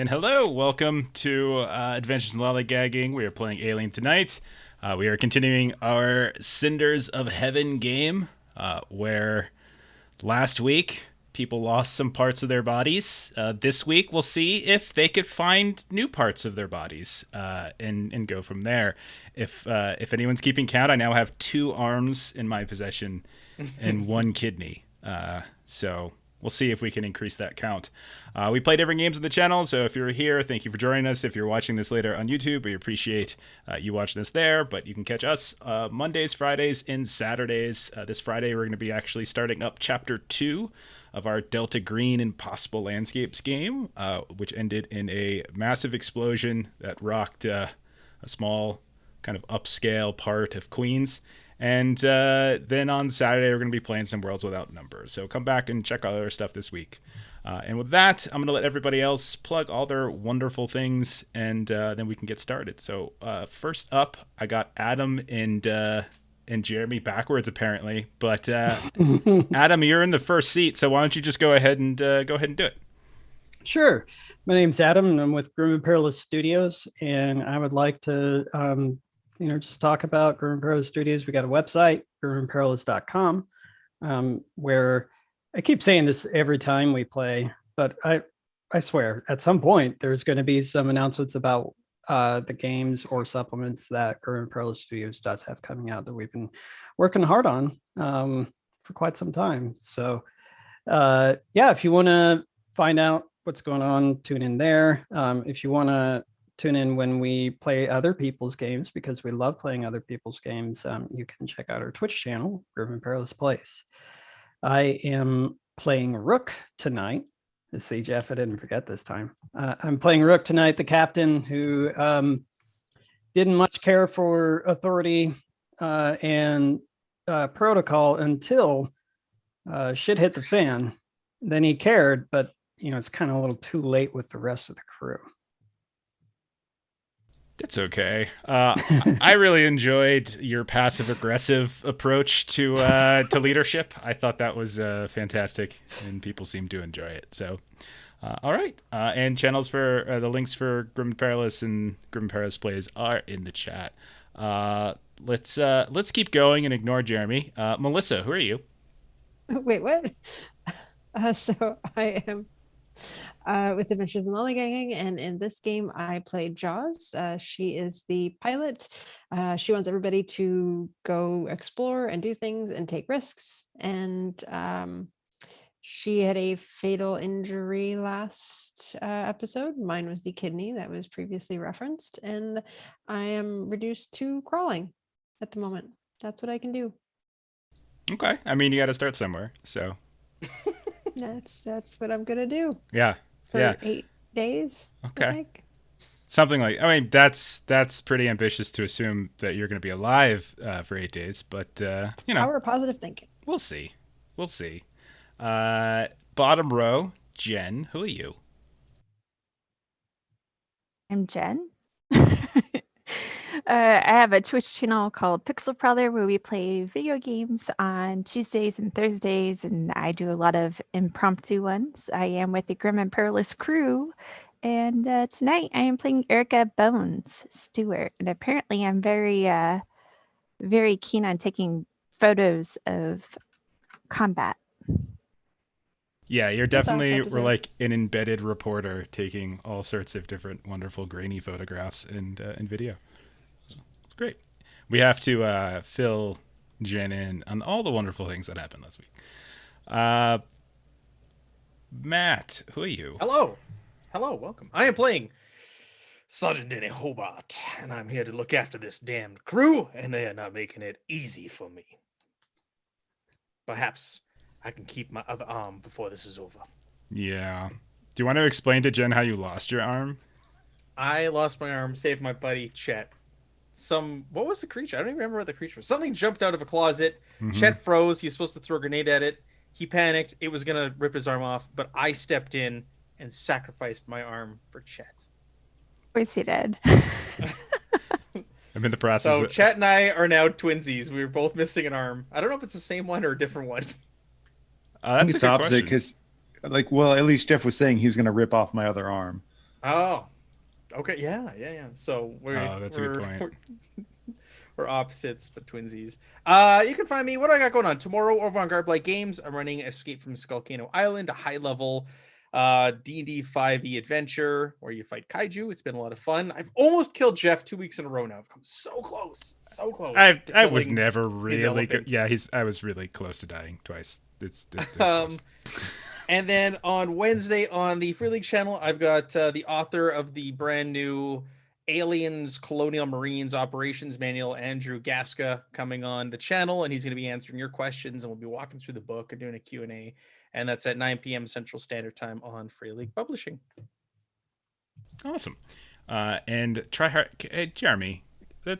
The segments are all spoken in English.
And hello, welcome to Adventures in Lollygagging. We are playing Alien tonight. We are continuing our Cinders of Heaven game, where last week people lost some parts of their bodies. This week we'll see if they could find new parts of their bodies and go from there. If anyone's keeping count, I now have 2 arms in my possession and 1 kidney. So we'll see if we can increase that count. We play different games on the channel, so if you're here, thank you for joining us. If you're watching this later on YouTube, we appreciate you watching us there, but you can catch us Mondays, Fridays, and Saturdays. This Friday, we're going to be actually starting up Chapter 2 of our Delta Green Impossible Landscapes game, which ended in a massive explosion that rocked a small kind of upscale part of Queens. And then on Saturday, we're going to be playing some Worlds Without Numbers. So come back and check out our stuff this week. And with that, I'm going to let everybody else plug all their wonderful things, and then we can get started. So first up, I got Adam and Jeremy backwards, apparently. But Adam, you're in the first seat, so why don't you just go ahead and do it? Sure. My name's Adam, and I'm with Grim and Perilous Studios, and I would like to just talk about Grim and Perilous Studios. We got a website, grimandperilous.com, where I keep saying this every time we play, but I swear at some point there's going to be some announcements about the games or supplements that Grim and Perilous Studios does have coming out that we've been working hard on for quite some time. So if you want to find out what's going on, tune in there. If you want to tune in when we play other people's games, because we love playing other people's games, you can check out our Twitch channel, Grim and Perilous Plays. I am playing Rook tonight. Let's see, Jeff, I didn't forget this time. I'm playing Rook tonight, the captain who didn't much care for authority and protocol until shit hit the fan. Then he cared, but it's kind of a little too late with the rest of the crew. It's okay. I really enjoyed your passive-aggressive approach to leadership. I thought that was fantastic, and people seem to enjoy it. So, all right. And channels for the links for Grim and Perilous and Grim and Perilous Plays are in the chat. Let's keep going and ignore Jeremy. Melissa, who are you? Wait, what? So I am with Adventures in Lollygagging, and in this game I play Jaws. She is the pilot. She wants everybody to go explore and do things and take risks, and she had a fatal injury last episode. Mine was the kidney that was previously referenced, and I am reduced to crawling at the moment. That's what I can do. Okay. I mean, you got to start somewhere, so that's what I'm gonna do. Yeah. For 8 days. Okay. Something like, I mean, that's pretty ambitious to assume that you're going to be alive for 8 days, but Power of positive thinking. We'll see. Bottom row, Jen, who are you? I'm Jen. I have a Twitch channel called Pixel Brother where we play video games on Tuesdays and Thursdays, and I do a lot of impromptu ones. I am with the Grim and Perilous crew, and tonight I am playing Erica Bones Stewart, and apparently I'm very, very keen on taking photos of combat. Yeah, you're definitely, we're like an embedded reporter taking all sorts of different wonderful grainy photographs and video. It's great. We have to fill Jen in on all the wonderful things that happened last week. Matt, who are you? Hello, welcome. I am playing Sergeant Denny Hobart, and I'm here to look after this damned crew, and they are not making it easy for me. Perhaps I can keep my other arm before this is over. Yeah. Do you want to explain to Jen how you lost your arm? I lost my arm, saved my buddy Chet. What was the creature? I don't even remember what the creature was. Something jumped out of a closet. Mm-hmm. Chet froze. He was supposed to throw a grenade at it. He panicked. It was going to rip his arm off, but I stepped in and sacrificed my arm for Chet. Of course he did. I'm in the process. So Chet and I are now twinsies. We were both missing an arm. I don't know if it's the same one or a different one. That's it's opposite because, at least Jeff was saying he was going to rip off my other arm. Oh, okay, yeah. So Oh, that's a good point. we're opposites, but twinsies. You can find me. What do I got going on tomorrow over on Garblight Games? I'm running Escape from Skullcano Island, a high level D&D 5e adventure where you fight kaiju. It's been a lot of fun. I've almost killed Jeff 2 weeks in a row now. I've come so close to I was killing never his really elephant. I was really close to dying twice. It's Um, close. and then on Wednesday on the Free League channel, I've got the author of the brand new Aliens Colonial Marines Operations Manual, Andrew Gasca, coming on the channel, and he's going to be answering your questions, and we'll be walking through the book and doing a Q&A, and that's at 9 p.m. Central Standard Time on Free League Publishing. Awesome. And try hard, Jeremy. That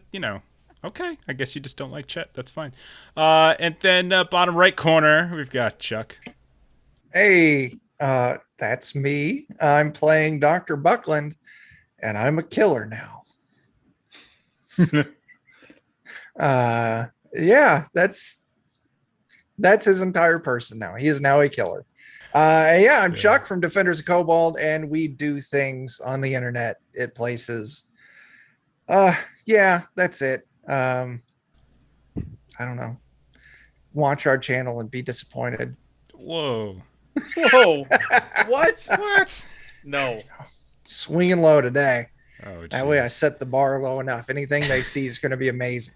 okay. I guess you just don't like Chet. That's fine. And then bottom right corner, we've got Chuck. Hey, that's me. I'm playing Dr. Buckland, and I'm a killer now. Yeah, that's his entire person now. He is now a killer. Yeah, I'm Chuck from Defenders of Cobalt, and we do things on the internet at places. Yeah, that's it. I don't know. Watch our channel and be disappointed. Whoa. Whoa. What? What? No. Swinging low today. Oh, That way I jeez. set the bar low enough. Anything they see is going to be amazing.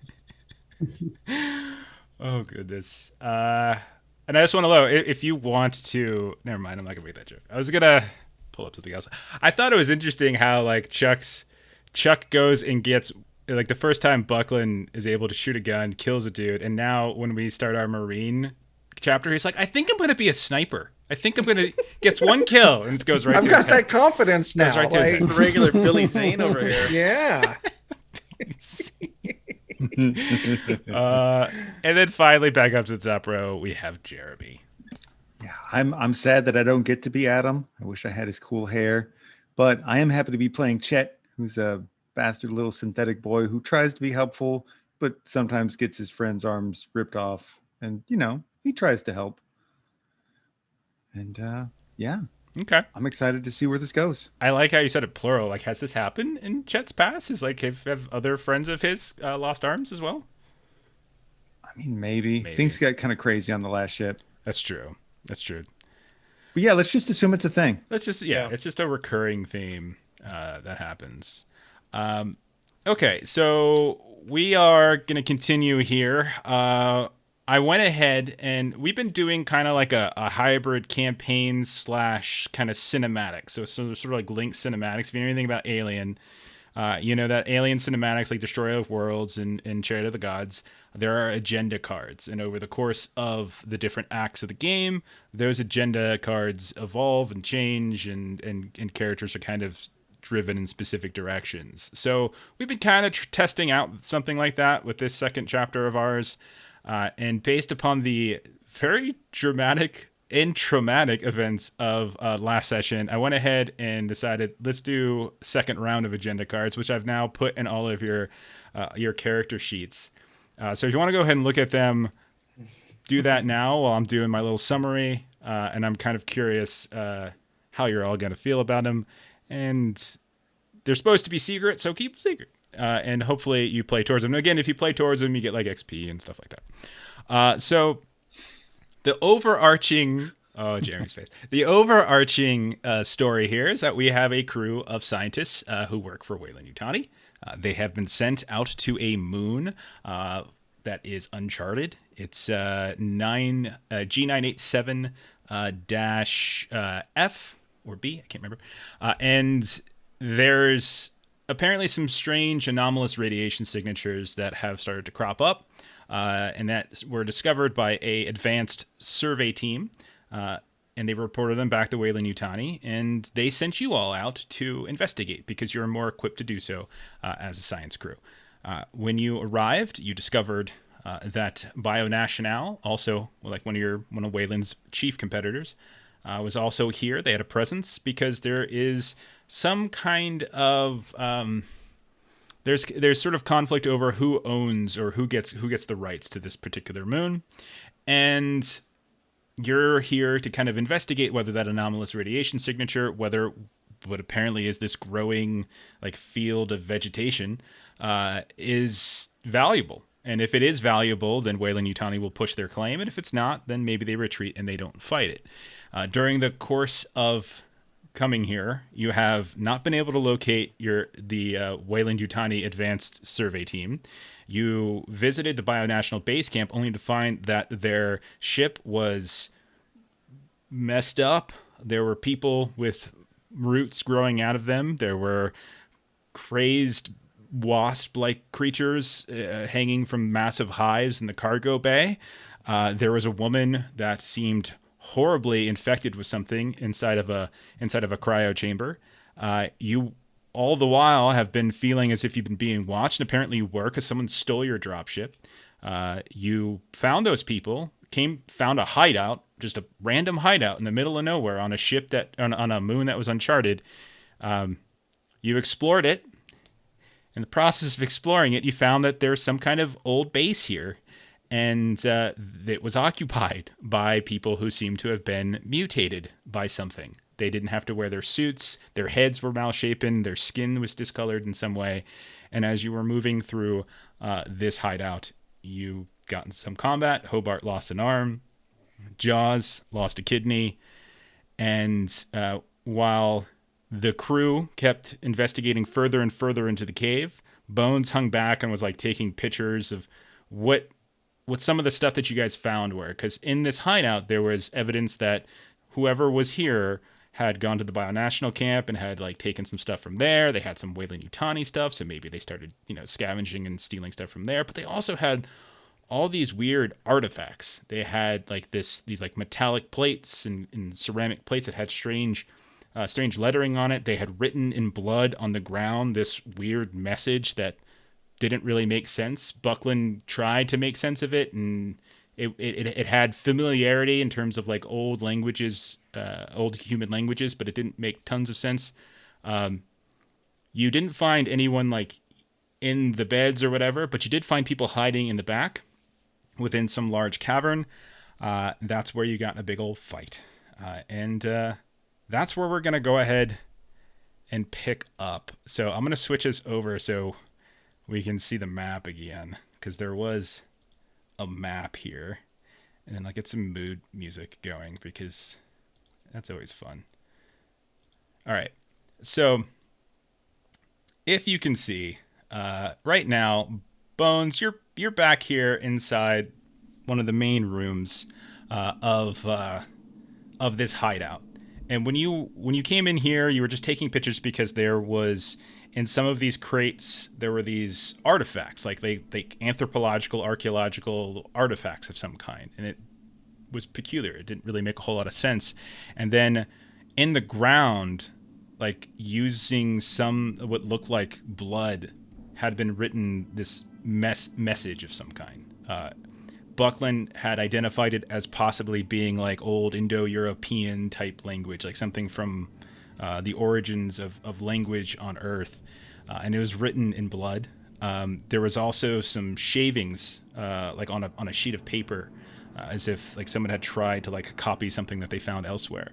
Oh goodness. And I just want to know if you want to. Never mind. I'm not gonna make that joke. I was gonna pull up something else. I thought it was interesting how like Chuck goes and gets like the first time Buckland is able to shoot a gun, kills a dude, and now when we start our Marine chapter, he's like, I think I'm gonna be a sniper. I think I'm gonna gets one kill and it goes right. I've to got his that head. confidence now. Goes right to his like, head. Regular Billy Zane over here. yeah. And then finally back up to the top row, we have Jeremy. Yeah, I'm sad that I don't get to be Adam. I wish I had his cool hair, but I am happy to be playing Chet, who's a bastard little synthetic boy who tries to be helpful, but sometimes gets his friend's arms ripped off, and he tries to help. And yeah, Okay. I'm excited to see where this goes. I like how you said it plural. Like, has this happened in Chet's past? Is like, have other friends of his lost arms as well? I mean, maybe things got kind of crazy on the last ship. That's true. That's true. But yeah, let's just assume it's a thing. That's just it's just a recurring theme that happens. Okay, so we are gonna continue here. I went ahead and we've been doing kind of like a hybrid campaign / kind of cinematic. So sort of like linked cinematics. If you know anything about Alien, you know that Alien cinematics like Destroyer of Worlds and Chariot of the Gods, there are agenda cards. And over the course of the different acts of the game, those agenda cards evolve and change and characters are kind of driven in specific directions. So we've been kind of testing out something like that with this second chapter of ours. And based upon the very dramatic and traumatic events of last session, I went ahead and decided let's do second round of agenda cards, which I've now put in all of your character sheets. So if you want to go ahead and look at them, do that now while I'm doing my little summary. And I'm kind of curious how you're all going to feel about them. And they're supposed to be secret, so keep them secret. And hopefully you play towards them. And again, if you play towards them, you get like XP and stuff like that. So the overarching Jeremy's face. The overarching story here is that we have a crew of scientists who work for Weyland-Yutani. They have been sent out to a moon that is uncharted. It's G987 dash F or B, I can't remember. And there's apparently some strange anomalous radiation signatures that have started to crop up, and that were discovered by a advanced survey team, and they reported them back to Weyland-Yutani, and they sent you all out to investigate because you're more equipped to do so as a science crew. When you arrived, you discovered that Bionational, also like one of Weyland's chief competitors, was also here. They had a presence because there is some kind of there's sort of conflict over who owns or who gets the rights to this particular moon, and you're here to kind of investigate whether that anomalous radiation signature, whether what apparently is this growing like field of vegetation is valuable. And if it is valuable, then Weyland-Yutani will push their claim. And if it's not, then maybe they retreat and they don't fight it. During the course of coming here, you have not been able to locate the Weyland-Yutani Advanced Survey Team. You visited the Bionational Base Camp only to find that their ship was messed up. There were people with roots growing out of them. There were crazed wasp-like creatures hanging from massive hives in the cargo bay. There was a woman that seemed horribly infected with something inside of a cryo chamber. You all the while have been feeling as if you've been being watched, and apparently you were, because someone stole your dropship. You found those people, found a hideout, just a random hideout in the middle of nowhere on a ship on a moon that was uncharted. You explored it. In the process of exploring it, you found that there's some kind of old base here, and it was occupied by people who seem to have been mutated by something. They didn't have to wear their suits, their heads were malshapen, their skin was discolored in some way, and as you were moving through this hideout, you got in some combat. Hobart lost an arm, Jaws lost a kidney, and while the crew kept investigating further and further into the cave, Bones hung back and was like taking pictures of what some of the stuff that you guys found were. Because in this hideout, there was evidence that whoever was here had gone to the Bionational camp and had like taken some stuff from there. They had some Weyland-Yutani stuff, so maybe they started, scavenging and stealing stuff from there. But they also had all these weird artifacts. They had like these like metallic plates and ceramic plates that had strange lettering on it. They had written in blood on the ground this weird message that didn't really make sense. Buckland tried to make sense of it, and it had familiarity in terms of like old languages, old human languages, but it didn't make tons of sense. You didn't find anyone like in the beds or whatever, but you did find people hiding in the back within some large cavern. That's where you got in a big old fight. And that's where we're going to go ahead and pick up. So I'm going to switch this over so we can see the map again, because there was a map here. And then I'll get some mood music going, because that's always fun. All right. So if you can see right now, Bones, you're back here inside one of the main rooms of this hideout. And when you came in here, you were just taking pictures because there was, in some of these crates, there were these artifacts, like they anthropological, archaeological artifacts of some kind. And it was peculiar. It didn't really make a whole lot of sense. And then in the ground, like using what looked like blood, had been written this message of some kind. Buckland had identified it as possibly being like old Indo-European type language, like something from the origins of language on Earth, and it was written in blood. There was also some shavings, like on a sheet of paper, as if like someone had tried to like copy something that they found elsewhere.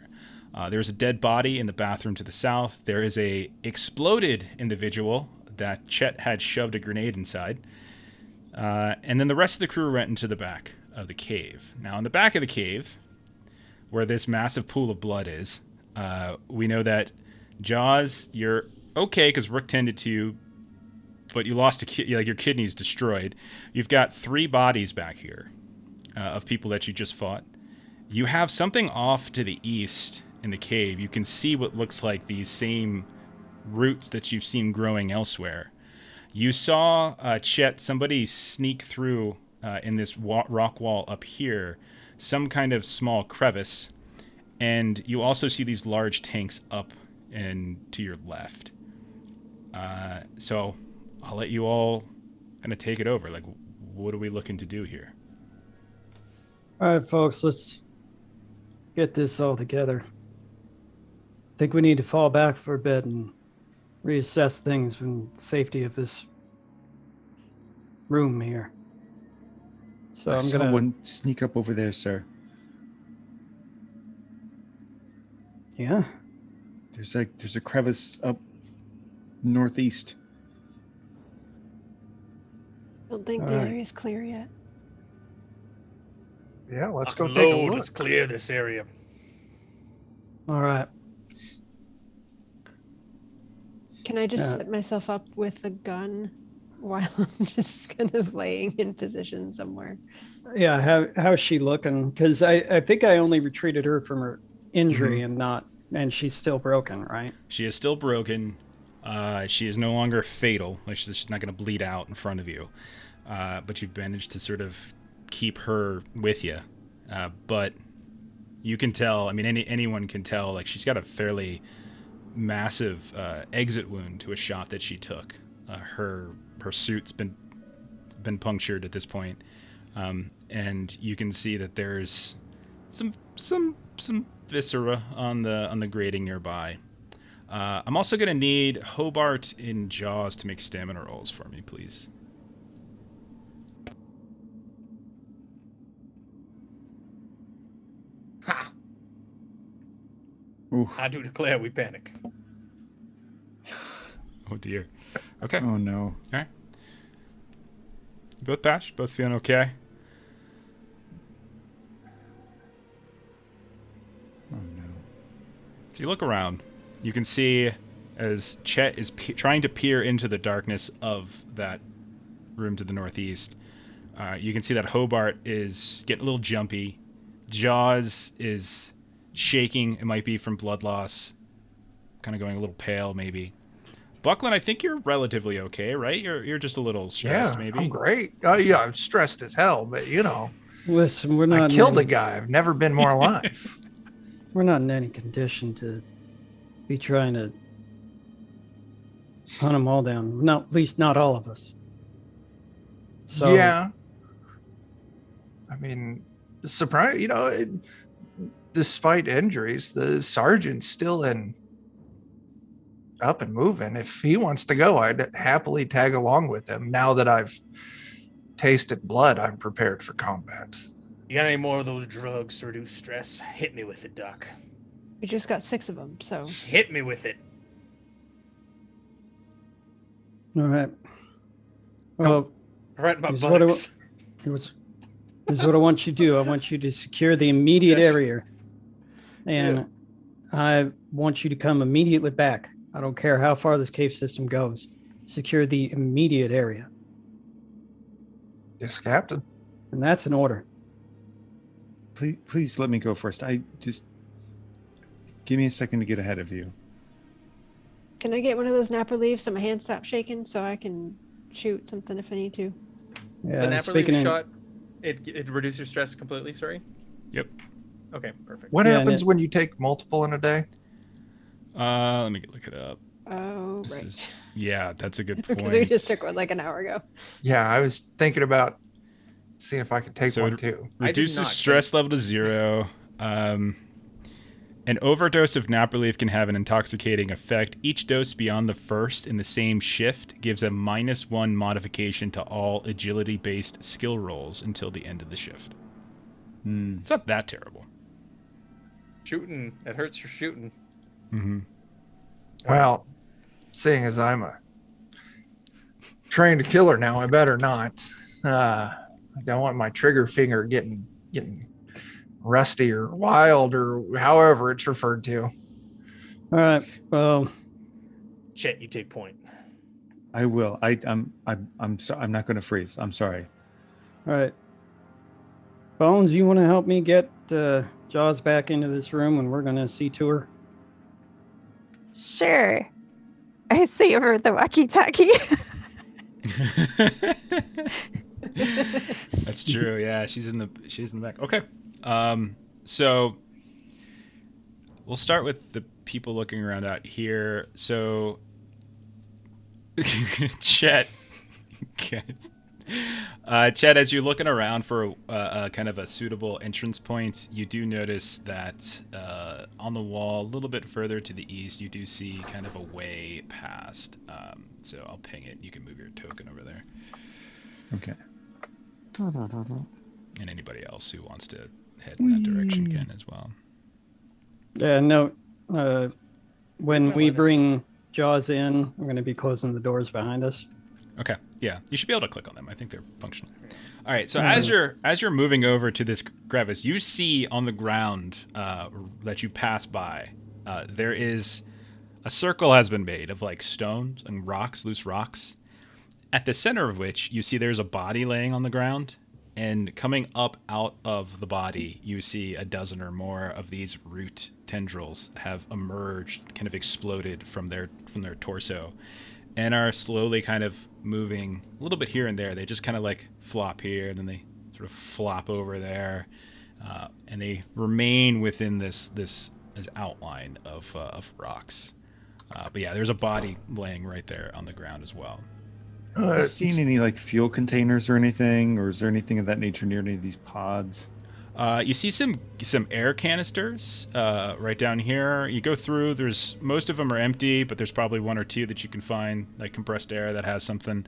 There's a dead body in the bathroom to the south. There is a exploded individual that Chet had shoved a grenade inside. And then the rest of the crew went into the back of the cave. Now, in the back of the cave, where this massive pool of blood is, we know that Jaws, you're okay because Rook tended to you, but you lost your kidney's destroyed. You've got 3 bodies back here of people that you just fought. You have something off to the east in the cave. You can see what looks like these same roots that you've seen growing elsewhere. You saw, Chet, somebody sneak through in this rock wall up here, some kind of small crevice, and you also see these large tanks up and to your left. So I'll let you all kind of take it over. Like, what are we looking to do here? All right, folks, let's get this all together. I think we need to fall back for a bit and reassess things from the safety of this room here. So I'm gonna Someone sneak up over there, sir. Yeah. There's a crevice up northeast. Don't think the Alright. area's clear yet. Yeah, let's go take a Unload, look. let's clear this area. All right. Can I just Yeah. set myself up with a gun while I'm just kind of laying in position somewhere? Yeah, how's she looking? Because I think I only retreated her from her injury and she's still broken, right? She is still broken. She is no longer fatal. Like she's not going to bleed out in front of you. But you've managed to sort of keep her with you. But you can tell, I mean, anyone can tell, like she's got a fairly massive exit wound to a shot that she took. Her suit's been punctured at this point. And you can see that there's some viscera on the grating nearby. I'm also going to need Hobart and Jaws to make stamina rolls for me, please. Ha! Oof. I do declare we panic. Oh dear. Okay. Oh no. All right. You both patched? Both feeling okay? Oh no. If you look around, you can see as Chet is trying to peer into the darkness of that room to the northeast, you can see that Hobart is getting a little jumpy. Jaws is shaking. It might be from blood loss. Kind of going a little pale, maybe. Buckland, I think you're relatively okay, right? You're just a little stressed, Yeah, maybe. I'm great. Oh yeah, I'm stressed as hell, but you know, Listen, we're I not killed a guy. I've never been more alive. we're not in any condition to be trying to hunt them all down. Not at least not all of us. So Yeah. I mean, surprise. You know, despite injuries, the sergeant's still up and moving. If he wants to go, I'd happily tag along with him. Now that I've tasted blood, I'm prepared for combat. You got any more of those drugs to reduce stress? Hit me with it, Doc. We just got 6 of them, so Hit me with it. all right. Well, Right in my Here's what I buttocks. here's what I want you to do. I want you to secure the immediate Yes. area. And I want you to come immediately back. I don't care how far this cave system goes. Secure the immediate area. Yes, Captain. And that's an order. Please let me go first. I just give me a second to get ahead of you. can I get one of those napper leaves so my hands stop shaking so I can shoot something if I need to? Yeah, The napper leaf speaking in- shot, it reduces your stress completely, sorry? Yep. Okay, perfect. What Yeah, and happens it- when you take multiple in a day? Let me look it up. Oh, This right. is, yeah, that's a good Because point. we just took one like an hour ago. Yeah, I was thinking about seeing if I could take So one it- too. I did Reduces not, stress level to 0. An overdose of napper leaf can have an intoxicating effect. Each dose beyond the first in the same shift gives a -1 modification to all agility-based skill rolls until the end of the shift. It's not that terrible. Shooting, it hurts your shooting. Mm-hmm. Well, seeing as I'm a trained killer now, I better not. I don't want my trigger finger getting rusty or wild or however it's referred to. All right. Well, Chet, you take point. I will. I'm sorry. I'm not going to freeze. I'm sorry. all right. Bones, you want to help me get Jaws back into this room and we're going to see to her? Sure. I say over the walkie-talkie. That's true. Yeah, she's in the back. Okay. So we'll start with the people looking around out here. So Chet, Chet, as you're looking around for a kind of a suitable entrance point, you do notice that on the wall, a little bit further to the east, you do see kind of a way past. So I'll ping it. You can move your token over there. Okay. And anybody else who wants to head in that direction can as well. Yeah, no. When My we minus- bring Jaws in, we're going to be closing the doors behind us. Okay. Yeah, you should be able to click on them. I think they're functional. All right. So as you're moving over to this crevice, you see on the ground that you pass by, there is a circle has been made of like stones and rocks, loose rocks. At the center of which you see there's a body laying on the ground, and coming up out of the body, you see a dozen or more of these root tendrils have emerged, kind of exploded from their torso, and are slowly kind of moving a little bit here and there. They just kind of like flop here, and then they sort of flop over there, and they remain within this outline of rocks. But yeah, there's a body laying right there on the ground as well. Have you seen any like fuel containers or anything, or is there anything of that nature near any of these pods? You see some air canisters right down here. You go through. There's most of them are empty, but there's probably one or two that you can find, like compressed air that has something.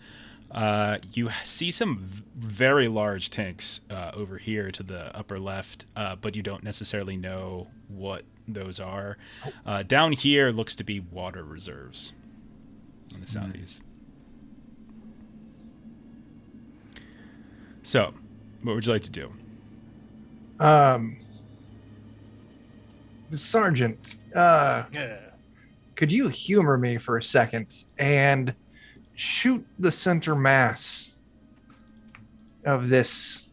You see some very large tanks over here to the upper left, but you don't necessarily know what those are. Down here looks to be water reserves in the southeast. So, what would you like to do? Sergeant, Yeah. could you humor me for a second and shoot the center mass of this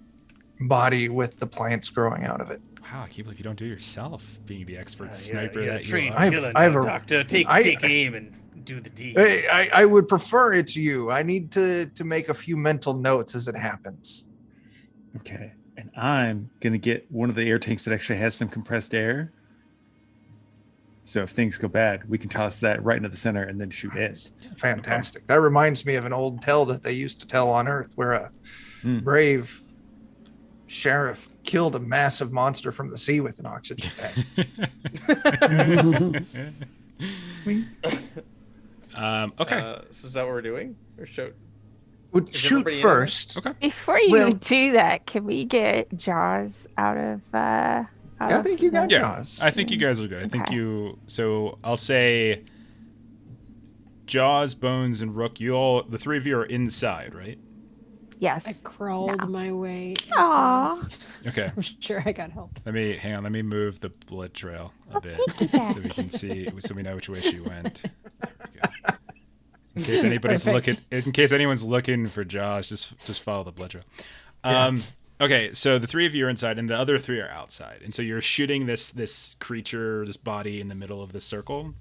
body with the plants growing out of it? Wow, I can't believe you don't do it yourself, being the expert Yeah, sniper you're a that you trained are. killer I've now, a- doctor. Take aim and do the deed. I would prefer it's you. I need to make a few mental notes as it happens. Okay. And I'm going to get one of the air tanks that actually has some compressed air. So if things go bad, we can toss that right into the center and then shoot it. Fantastic. That reminds me of an old tale that they used to tell on Earth where a brave sheriff killed a massive monster from the sea with an oxygen tank. Okay. So is that what we're doing? Or show? Would Is shoot everybody in first. Okay. Before you Well- do that, can we get Jaws out of? I think you got Yeah, Jaws. I think you guys are good. I think Okay. you. So I'll say, Jaws, Bones, and Rook. You all, the three of you are inside, right? Yes. I crawled No. my way. Aw. Okay. I'm sure I got help. Let me move the blood trail a bit piggyback. so we can see, so we know which way she went. There we go. In case anybody's Perfect. in case anyone's looking for Jaws, just follow the blood trail. Okay, so the three of you are inside, and the other three are outside, and so you're shooting this creature, this body in the middle of the circle.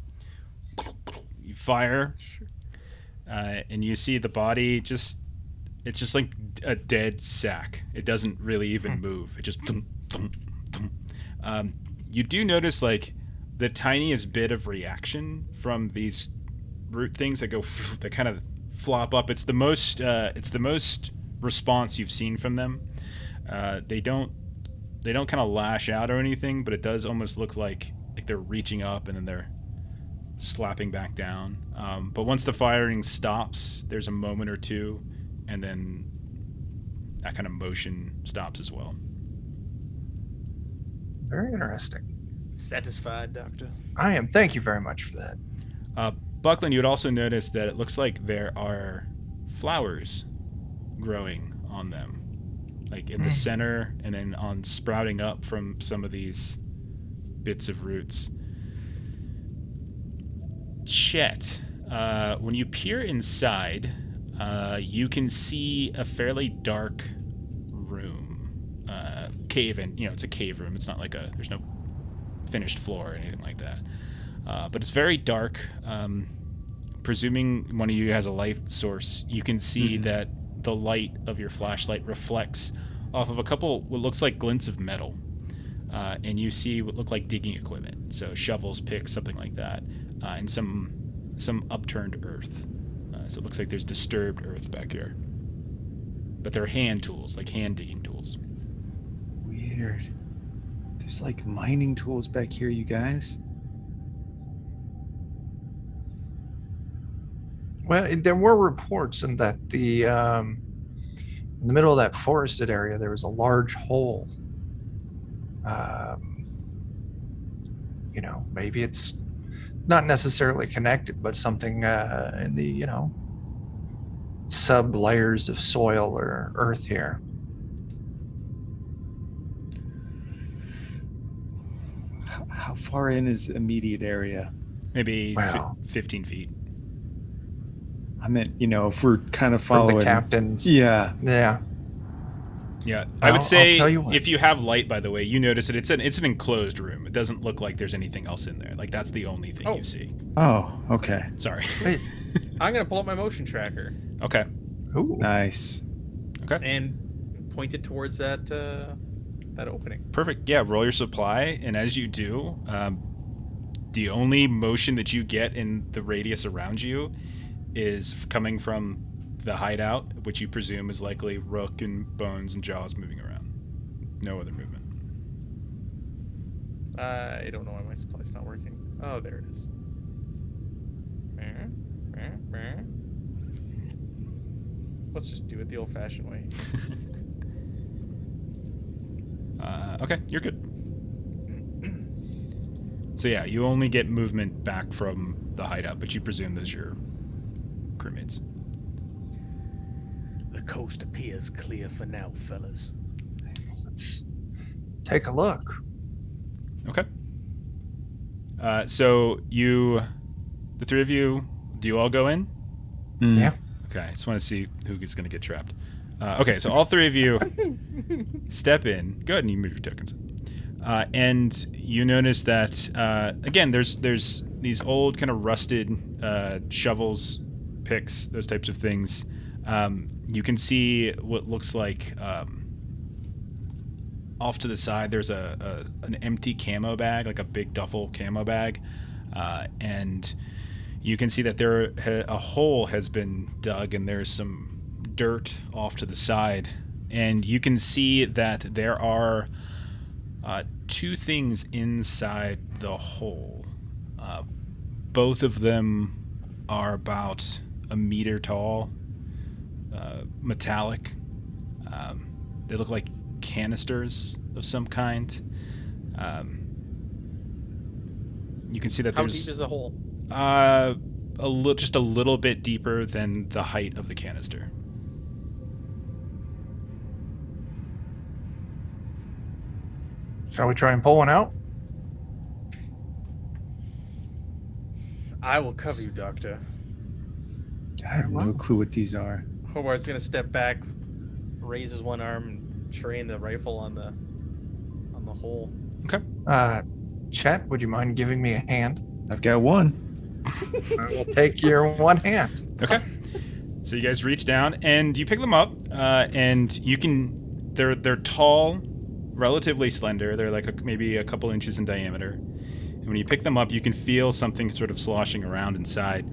You fire, and you see the body it's just like a dead sack. It doesn't really even move. It just thump, thump, thump. You do notice like the tiniest bit of reaction from these root things that that kind of flop up. It's the most response you've seen from them. They don't kind of lash out or anything, but it does almost look like they're reaching up and then they're slapping back down. But once the firing stops, there's a moment or two, and then that kind of motion stops as well. Very interesting. Satisfied, doctor. I am. Thank you very much for that. Buckland, you would also notice that it looks like there are flowers growing on them, like in the center, and then on sprouting up from some of these bits of roots. Chet, when you peer inside, you can see a fairly dark room, cave, and it's a cave room. It's not like there's no finished floor or anything like that. But it's very dark. Presuming one of you has a light source, you can see that the light of your flashlight reflects off of a couple what looks like glints of metal. And you see what look like digging equipment. So shovels, picks, something like that. And some upturned earth. So it looks like there's disturbed earth back here. But they're hand tools, like hand digging tools. Weird. There's like mining tools back here, you guys. Well, there were reports in that in the middle of that forested area, there was a large hole. Maybe it's not necessarily connected, but something in the sub layers of soil or earth here. How far in is immediate area? Maybe Wow. 15 feet. I meant, if we're kind of From following. the captain's. Yeah. Yeah. Yeah, I would I'll say tell you what. if you have light, by the way, you notice that it's an enclosed room. It doesn't look like there's anything else in there. Like, that's the only thing you see. Oh, okay. Sorry. Wait. I'm gonna pull up my motion tracker Okay. Ooh. Nice. and point it towards that opening. Perfect. Yeah, roll your supply, and as you do, the only motion that you get in the radius around you is coming from the hideout, which you presume is likely Rook and Bones and Jaws moving around. No other movement. I don't know why my supply's not working. Oh, there it is. Let's just do it the old-fashioned way. Okay, you're good. So yeah, you only get movement back from the hideout, but you presume those are your crewmates. The coast appears clear for now, fellas. Let's take a look. Okay. So the three of you, do you all go in? Yeah. Okay, I just want to see who is going to get trapped. Okay, so all three of you step in. Go ahead and you move your tokens. And you notice that, again, there's these old kind of rusted shovels, picks, those types of things. You can see what looks like off to the side there's an empty camo bag, like a big duffel camo bag. And you can see that a hole has been dug and there's some dirt off to the side. And you can see that there are two things inside the hole. Both of them are about a meter tall, metallic. They look like canisters of some kind. You can see that How there's deep is the hole? just a little bit deeper than the height of the canister. Shall we try and pull one out? I will cover you, Doctor. I have no clue what these are. Hobart's gonna step back, raises one arm, and train the rifle on the hole. Okay. Chet, would you mind giving me a hand? I've got one. I will take your one hand. Okay. So you guys reach down and you pick them up, and you can. They're tall, relatively slender. They're like maybe a couple inches in diameter. And when you pick them up, you can feel something sort of sloshing around inside.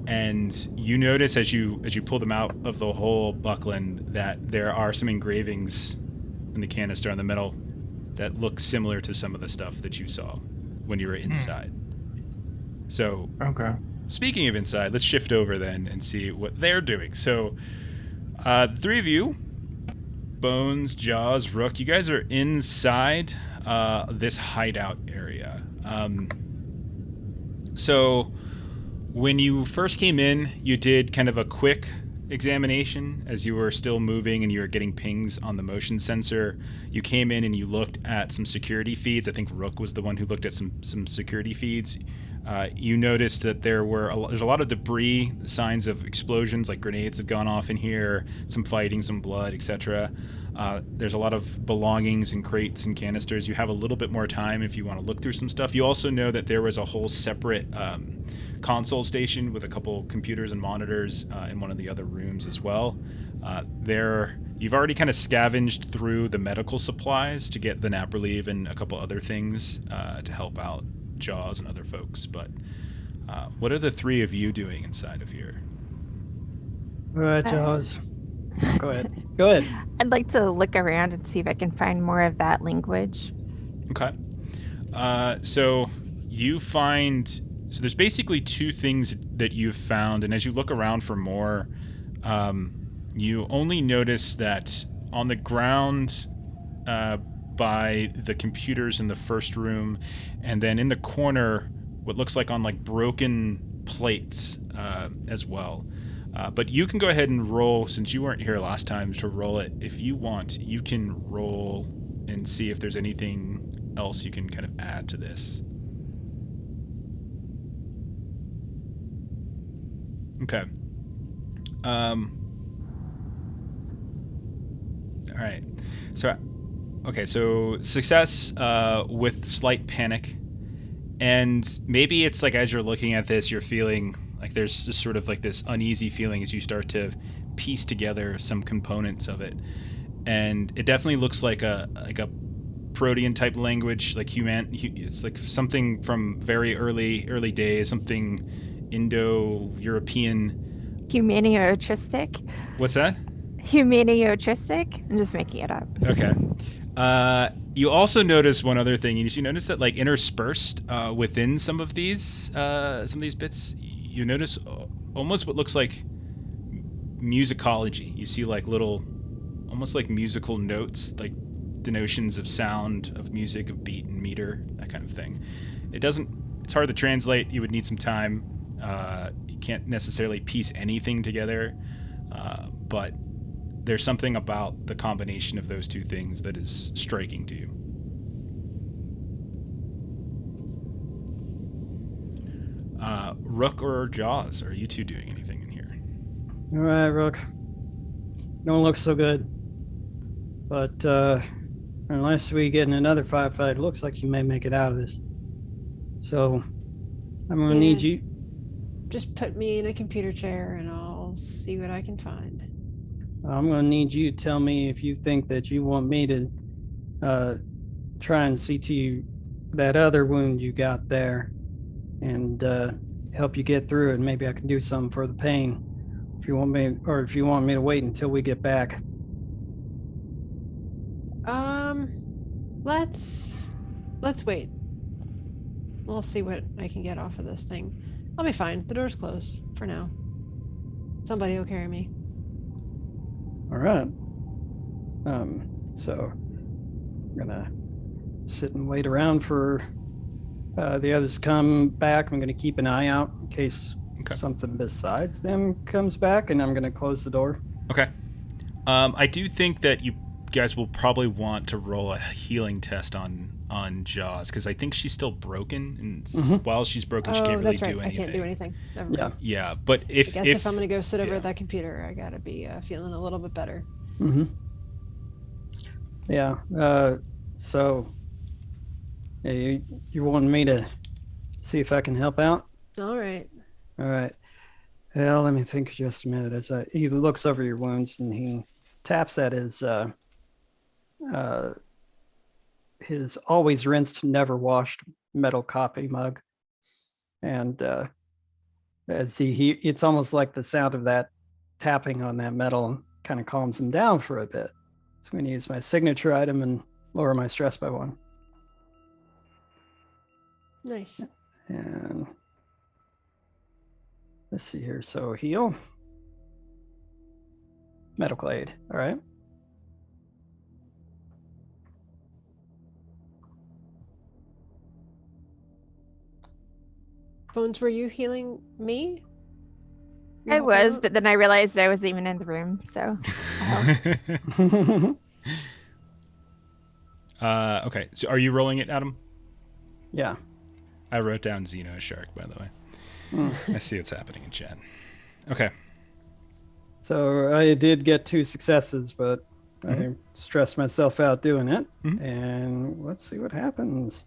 And you notice as you pull them out of the hole, Buckland, that there are some engravings in the canister on the metal that look similar to some of the stuff that you saw when you were inside. So, Okay. speaking of inside, let's shift over then and see what they're doing. So, the three of you, Bones, Jaws, Rook, you guys are inside this hideout area. So, when you first came in, you did kind of a quick examination as you were still moving and you were getting pings on the motion sensor. You came in and you looked at some security feeds. I think Rook was the one who looked at some security feeds. You noticed that there's a lot of debris, signs of explosions, like grenades have gone off in here, some fighting, some blood, etc. There's a lot of belongings and crates and canisters. You have a little bit more time if you want to look through some stuff. You also know that there was a whole separate console station with a couple computers and monitors in one of the other rooms as well. You've already kind of scavenged through the medical supplies to get the nap relief and a couple other things to help out Jaws and other folks. But what are the three of you doing inside of here? All right, Jaws. Go ahead. Go ahead. I'd like to look around and see if I can find more of that language. Okay. So you find... So there's basically two things that you've found, and as you look around for more, you only notice that on the ground by the computers in the first room, and then in the corner what looks like on like broken plates as well. But you can go ahead and roll, since you weren't here last time, to roll it. If you want, you can roll and see if there's anything else you can kind of add to this. Okay. All right. So success with slight panic. And maybe it's like as you're looking at this, you're feeling like there's just sort of like this uneasy feeling as you start to piece together some components of it. And it definitely looks like a Protean type language, like it's like something from very early days, something Indo-European. Humaniotistic. What's that? Humaniotistic. I'm just making it up. Okay. You also notice one other thing. You notice that like interspersed within some of these bits, you notice almost what looks like musicology. You see like little, almost like musical notes, like denotions of sound, of music, of beat and meter, that kind of thing. It's hard to translate. You would need some time. You can't necessarily piece anything together, but there's something about the combination of those two things that is striking to you. Rook or Jaws, are you two doing anything in here? All right, Rook. Don't look so good. But unless we get in another firefight, it looks like you may make it out of this. So I'm going to need you. Just put me in a computer chair and I'll see what I can find. I'm going to need you to tell me if you think that you want me to try and see to you that other wound you got there and help you get through it. Maybe I can do something for the pain. If you want me to wait until we get back. Let's wait. We'll see what I can get off of this thing. I'll be fine. The door's closed for now. Somebody will carry me. All right. So I'm gonna sit and wait around for the others to come back. I'm gonna keep an eye out in case something besides them comes back, and I'm gonna close the door. Okay. I do think that you guys will probably want to roll a healing test on Jaws, because I think she's still broken, and while she's broken, she can't really do anything. I can't do anything. Never mind. Yeah, but I guess if I'm gonna go sit over at that computer, I gotta be feeling a little bit better. Mm-hmm. Yeah. So you wanted me to see if I can help out? All right. Well, let me think just a minute. As he looks over your wounds and he taps at his always rinsed, never washed metal coffee mug, and as it's almost like the sound of that tapping on that metal kind of calms him down for a bit. So I'm going to use my signature item and lower my stress by 1. Nice. And let's see here. So heal. Medical aid. All right. Bones, were you healing me? I was, but then I realized I wasn't even in the room, so. Okay, so are you rolling it, Adam? Yeah. I wrote down Xeno Shark, by the way. I see what's happening in chat. Okay. So I did get 2 successes, but I stressed myself out doing it. And let's see what happens.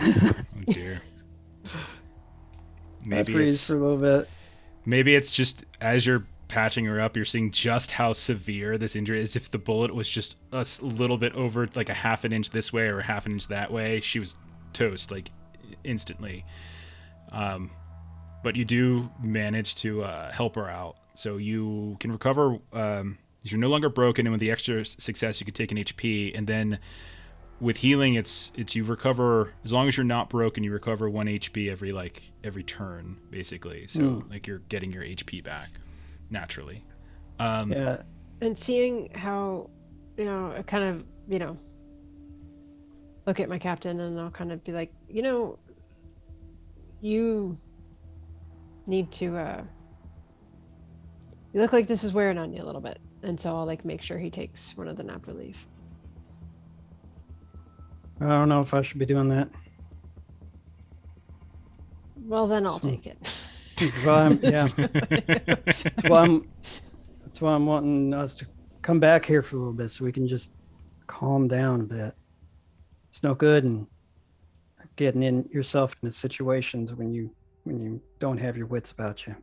Oh dear. Maybe I freeze for a little bit. Maybe it's just as you're patching her up, you're seeing just how severe this injury is. If the bullet was just a little bit over, like a half an inch this way or a half an inch that way, she was toast, like instantly. But you do manage to help her out, so you can recover. You're no longer broken, and with the extra success, you can take an HP, and then with healing, it's you recover, as long as you're not broken, you recover 1 HP every turn, basically. So like you're getting your HP back naturally. Yeah. And seeing how, I kind of, look at my captain and I'll kind of be like, You need to you look like this is wearing on you a little bit, and so I'll like make sure he takes one of the nap relief. I don't know if I should be doing that. Well, then I'll take it. That's why I'm wanting us to come back here for a little bit so we can just calm down a bit. It's no good in getting in yourself into situations when you don't have your wits about you.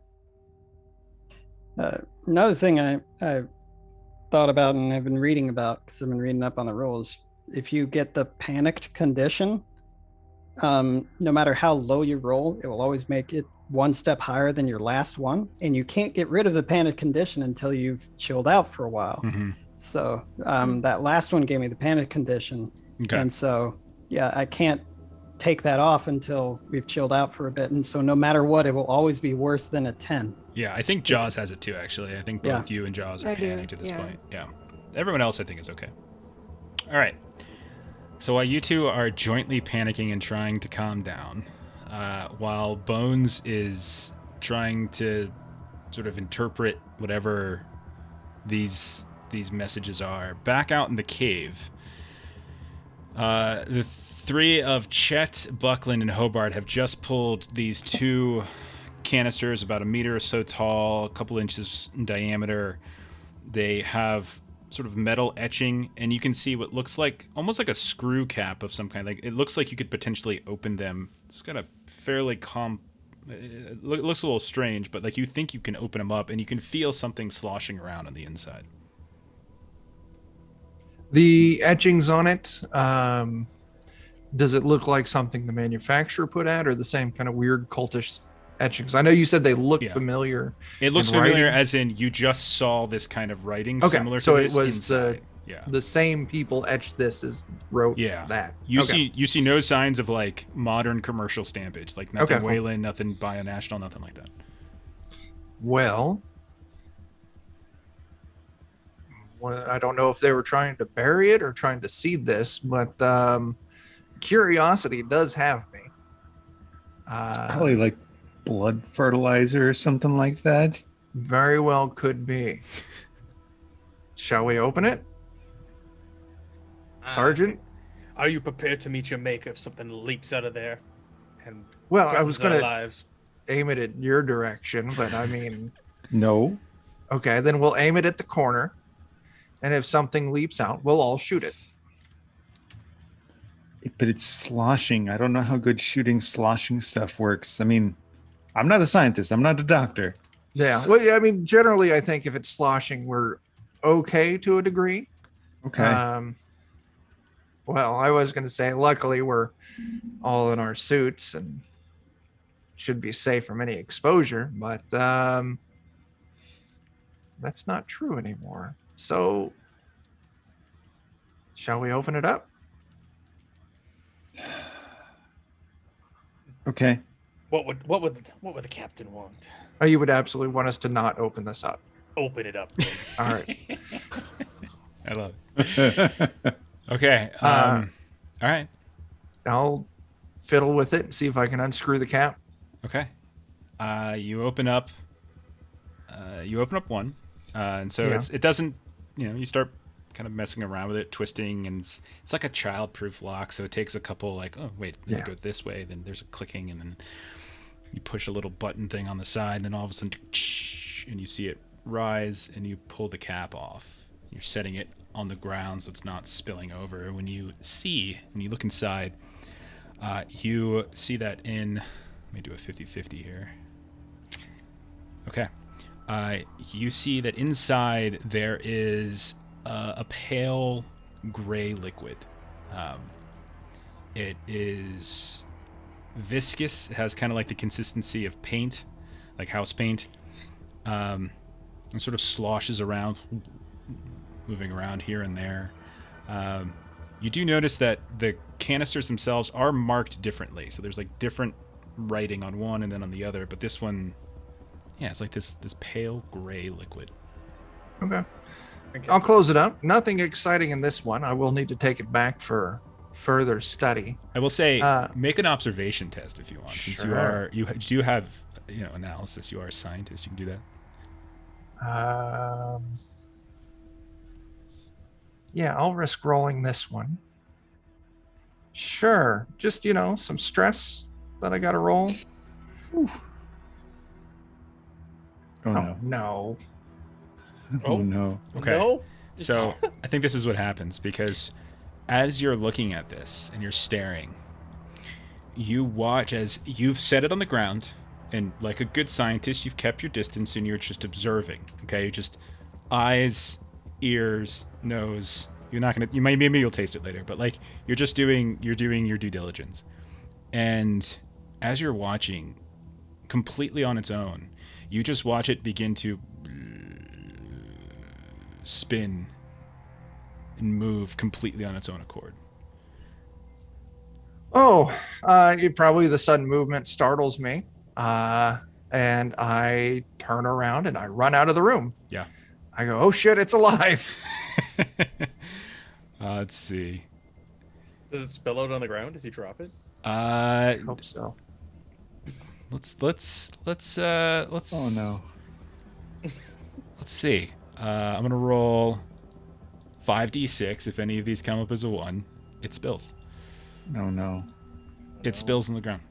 Another thing I thought about and I've been reading about, because I've been reading up on the rules, if you get the panicked condition, no matter how low you roll, it will always make it one step higher than your last one, and you can't get rid of the panic condition until you've chilled out for a while. Mm-hmm. So that last one gave me the panic condition, and so I can't take that off until we've chilled out for a bit, and so no matter what, it will always be worse than a 10. Yeah, I think Jaws has it too, actually. I think both you and Jaws are panicked at this point. Yeah. Everyone else, I think, is okay. All right. So while you two are jointly panicking and trying to calm down, while Bones is trying to sort of interpret whatever these messages are, back out in the cave, the three of Chet, Buckland, and Hobart have just pulled these two canisters about a meter or so tall, a couple inches in diameter. They have sort of metal etching, and you can see what looks like almost like a screw cap of some kind. Like it looks like you could potentially open them. It's got a fairly it looks a little strange, but like you think you can open them up, and you can feel something sloshing around on the inside. The etchings on it, does it look like something the manufacturer put out, or the same kind of weird cultish etchings? I know you said they look familiar. It looks familiar as in you just saw this kind of writing similar to this. So it was inside. the same people etched this as wrote that. You see no signs of like modern commercial stampage, like nothing Wayland, nothing Bionational, nothing like that. Well, I don't know if they were trying to bury it or trying to seed this, but curiosity does have me. It's probably like blood fertilizer or something like that. Very well could be. Shall we open it? Sergeant? Are you prepared to meet your maker if something leaps out of there? And well, I was going to aim it at your direction, but I mean... No. Okay, then we'll aim it at the corner. And if something leaps out, we'll all shoot it. But it's sloshing. I don't know how good shooting sloshing stuff works. I mean, I'm not a scientist. I'm not a doctor. Yeah. Well, I mean, generally, I think if it's sloshing, we're okay to a degree. Okay. Well, I was going to say, luckily, we're all in our suits and should be safe from any exposure, but that's not true anymore. So, shall we open it up? Okay. What would the captain want? Oh, you would absolutely want us to not open this up. Open it up. All right. I love it. Okay. All right. I'll fiddle with it and see if I can unscrew the cap. Okay. You open up one, and so it doesn't. You start kind of messing around with it, twisting, and it's like a child-proof lock. So it takes a couple, like, oh wait, let me go this way. Then there's a clicking, and then you push a little button thing on the side, and then all of a sudden, and you see it rise, and you pull the cap off. You're setting it on the ground so it's not spilling over. When you look inside, you see that let me do a 50-50 here. Okay. You see that inside there is a pale gray liquid. It is viscous. It has kind of like the consistency of paint, like house paint. And sort of sloshes around, moving around here and there. You do notice that the canisters themselves are marked differently. So there's like different writing on one and then on the other. But this one, it's like this pale gray liquid. Okay. I'll close it up. Nothing exciting in this one. I will need to take it back for further study. I will say, Uh, make an observation test if you want, since Sure. you do have analysis. You are a scientist. You can do that. Yeah, I'll risk rolling this one. Sure. Just, some stress that I got to roll. Oh Oh, no. no. Oh no. Okay. No. So I think this is what happens, because as you're looking at this and you're staring, you watch as you've set it on the ground, and like a good scientist, you've kept your distance and you're just observing. Okay, just eyes, ears, nose. You're not gonna. Maybe you'll taste it later, but like you're doing your due diligence. And as you're watching, completely on its own, you just watch it begin to spin and move completely on its own accord. Oh, probably the sudden movement startles me. And I turn around and I run out of the room. Yeah. I go, oh shit, it's alive. Let's see. Does it spill out on the ground? Does he drop it? I hope so. Let's Oh no. let's see. I'm gonna roll 5d6. If any of these come up as a 1, it spills. No, no. It spills on the ground.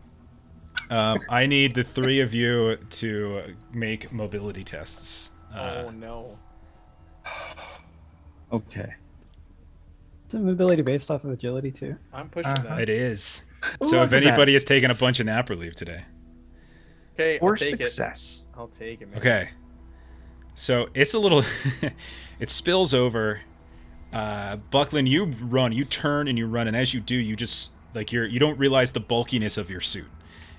I need the 3 of you to make mobility tests. Oh no. Okay. Is mobility based off of agility too? I'm pushing Uh-huh. that. It is. Ooh, So look if at that. anybody has taken a bunch of nap relief today. Okay, Or I'll take success. it. I'll take it, man. Okay. So it's a little it spills over. Buckland, you run, you turn and you run, and as you do, you just you don't realize the bulkiness of your suit.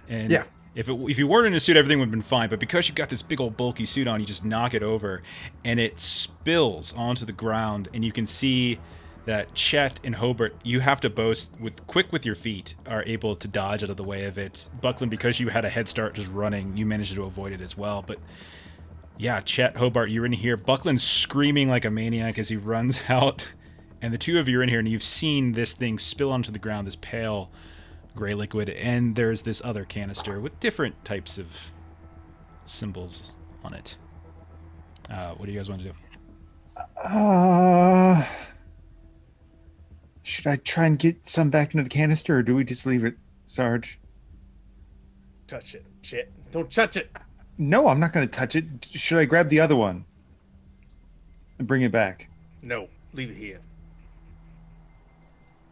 And Yeah. if you weren't in a suit, everything would have been fine, but because you've got this big old bulky suit on, you just knock it over and it spills onto the ground, and you can see that Chet and Hobart, you have to both with your feet, are able to dodge out of the way of it. Buckland, because you had a head start just running, you managed to avoid it as well. But yeah, Chet, Hobart, you're in here. Buckland's screaming like a maniac as he runs out, and the 2 of you are in here, and you've seen this thing spill onto the ground, this pale gray liquid, and there's this other canister with different types of symbols on it. What do you guys want to do? Should I try and get some back into the canister, or do we just leave it, Sarge? Touch it. Shit. Don't touch it. No, I'm not going to touch it. Should I grab the other one and bring it back? No. Leave it here.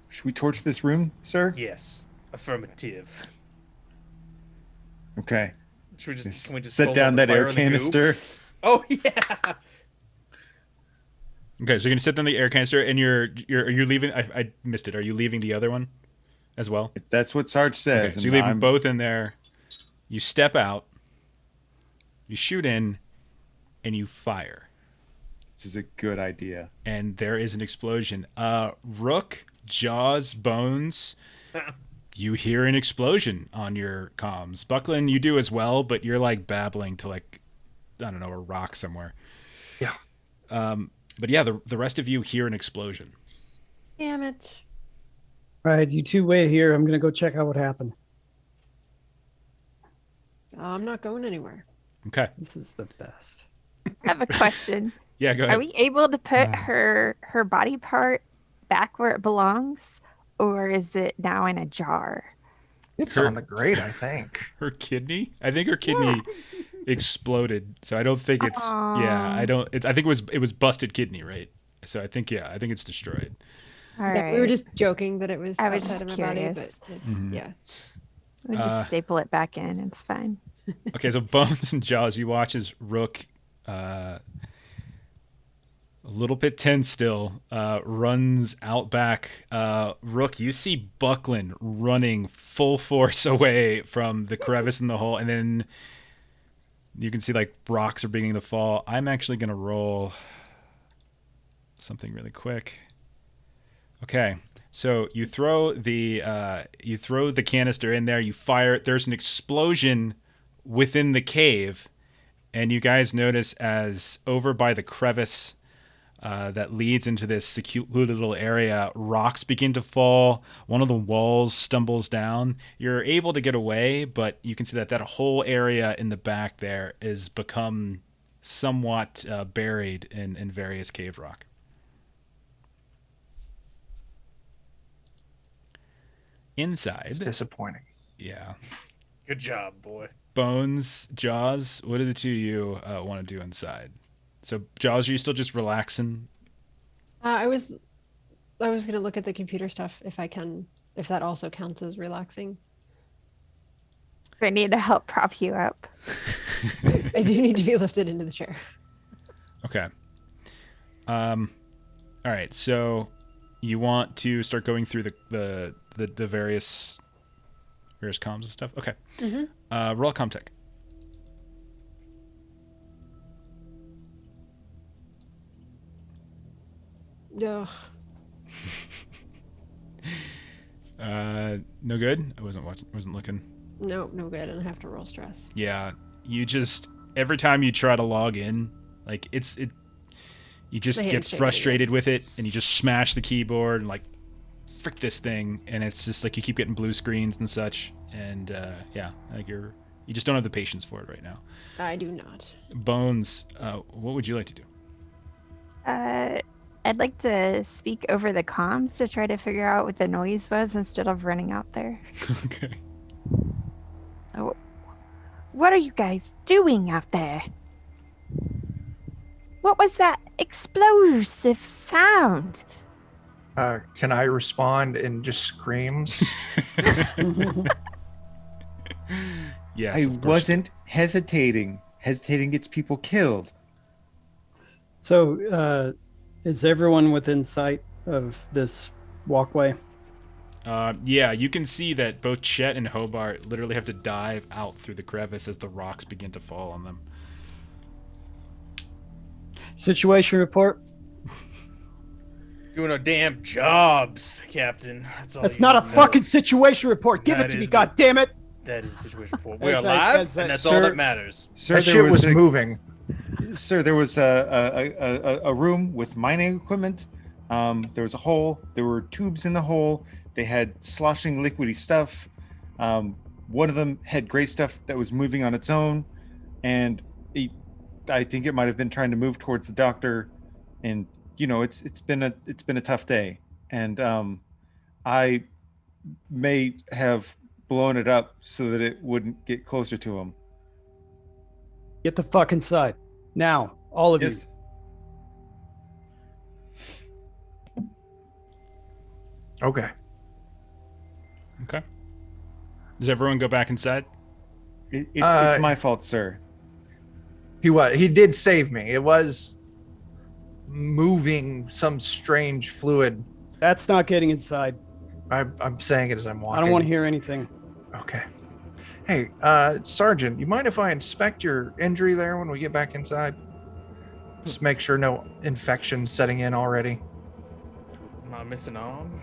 Should we torch this room, sir? Yes. Affirmative. Okay. Should we just, can we just set pull down out that the fire air and the goo? canister. Oh yeah. Okay, so you're gonna sit down the air canister, and you're leaving. I missed it. Are you leaving the other one as well? That's what Sarge says. Okay, so and you leave them I'm- both in there. You step out. You shoot in, and you fire. This is a good idea. And there is an explosion. Rook, Jaws, Bones. You hear an explosion on your comms. Buckland, you do as well, but you're like babbling to I don't know, a rock somewhere. Yeah. But yeah, the rest of you hear an explosion. Damn it. All right, you 2 wait here. I'm gonna go check out what happened. I'm not going anywhere. Okay. This is the best. I have a question. Yeah, go Are ahead. we able to put her body part back where it belongs, or is it now in a jar? It's Her- on the grate, I think. Her kidney? I think her kidney exploded. So I don't think it's I think it was busted kidney, right? So I think it's destroyed. All Yeah, right. we were just joking that it was I was outside just of my body, but curious. it's, Mhm. yeah. We just staple it back in. It's fine. Okay, so Bones and Jaws, you watch as Rook, a little bit tense still, runs out back. Rook, you see Buckland running full force away from the crevice in the hole, and then you can see rocks are beginning to fall. I'm actually going to roll something really quick. Okay. So you throw the canister in there, you fire it, there's an explosion within the cave, and you guys notice as over by the crevice, that leads into this secluded little area. Rocks begin to fall. One of the walls stumbles down. You're able to get away, but you can see that whole area in the back there is become somewhat buried in various cave rock. Inside. It's disappointing. Yeah. Good job, boy. Bones, Jaws, what do the two of you want to do inside? So, Jaws, are you still just relaxing? I was gonna look at the computer stuff if that also counts as relaxing. I need to help prop you up. I do need to be lifted into the chair. Okay. All right. So, you want to start going through the various comms and stuff? Okay. Mm-hmm. Roll comm tech. Ugh. No good. I wasn't looking. No good. And I have to roll stress. Yeah, you just every time you try to log in, like you just My get hand's shaking frustrated with it, and you just smash the keyboard and like, frick this thing, and it's just like you keep getting blue screens and such, and yeah, like you just don't have the patience for it right now. I do not. Bones, what would you like to do? I'd like to speak over the comms to try to figure out what the noise was instead of running out there. Okay. Oh, what are you guys doing out there? What was that explosive sound? Can I respond in just screams? Yes. I of course. wasn't hesitating. Hesitating gets people killed. So, is everyone within sight of this walkway? Yeah, you can see that both Chet and Hobart literally have to dive out through the crevice as the rocks begin to fall on them. Situation report. Doing our damn jobs, Captain. That's all. That's you not a need to fucking know. situation report. Give That it to me, is the- God damn it! That is the situation report. We're As I- alive, as I- and that's all Sir- that matters. Sir, That shit was moving. Sir, there was a room with mining equipment. There was a hole. There were tubes in the hole. They had sloshing liquidy stuff. One of them had gray stuff that was moving on its own, and I think it might have been trying to move towards the doctor. And you know, it's been a tough day, and I may have blown it up so that it wouldn't get closer to him. Get the fuck inside now, all of you. Yes. Okay. Okay. Does everyone go back inside? It's my fault, sir. He did save me. It was moving some strange fluid. That's not getting inside. I'm saying it as I'm walking. I don't want to hear anything. Okay. Hey, Sergeant, you mind if I inspect your injury there when we get back inside? Just make sure no infection setting in already. Am I missing an arm?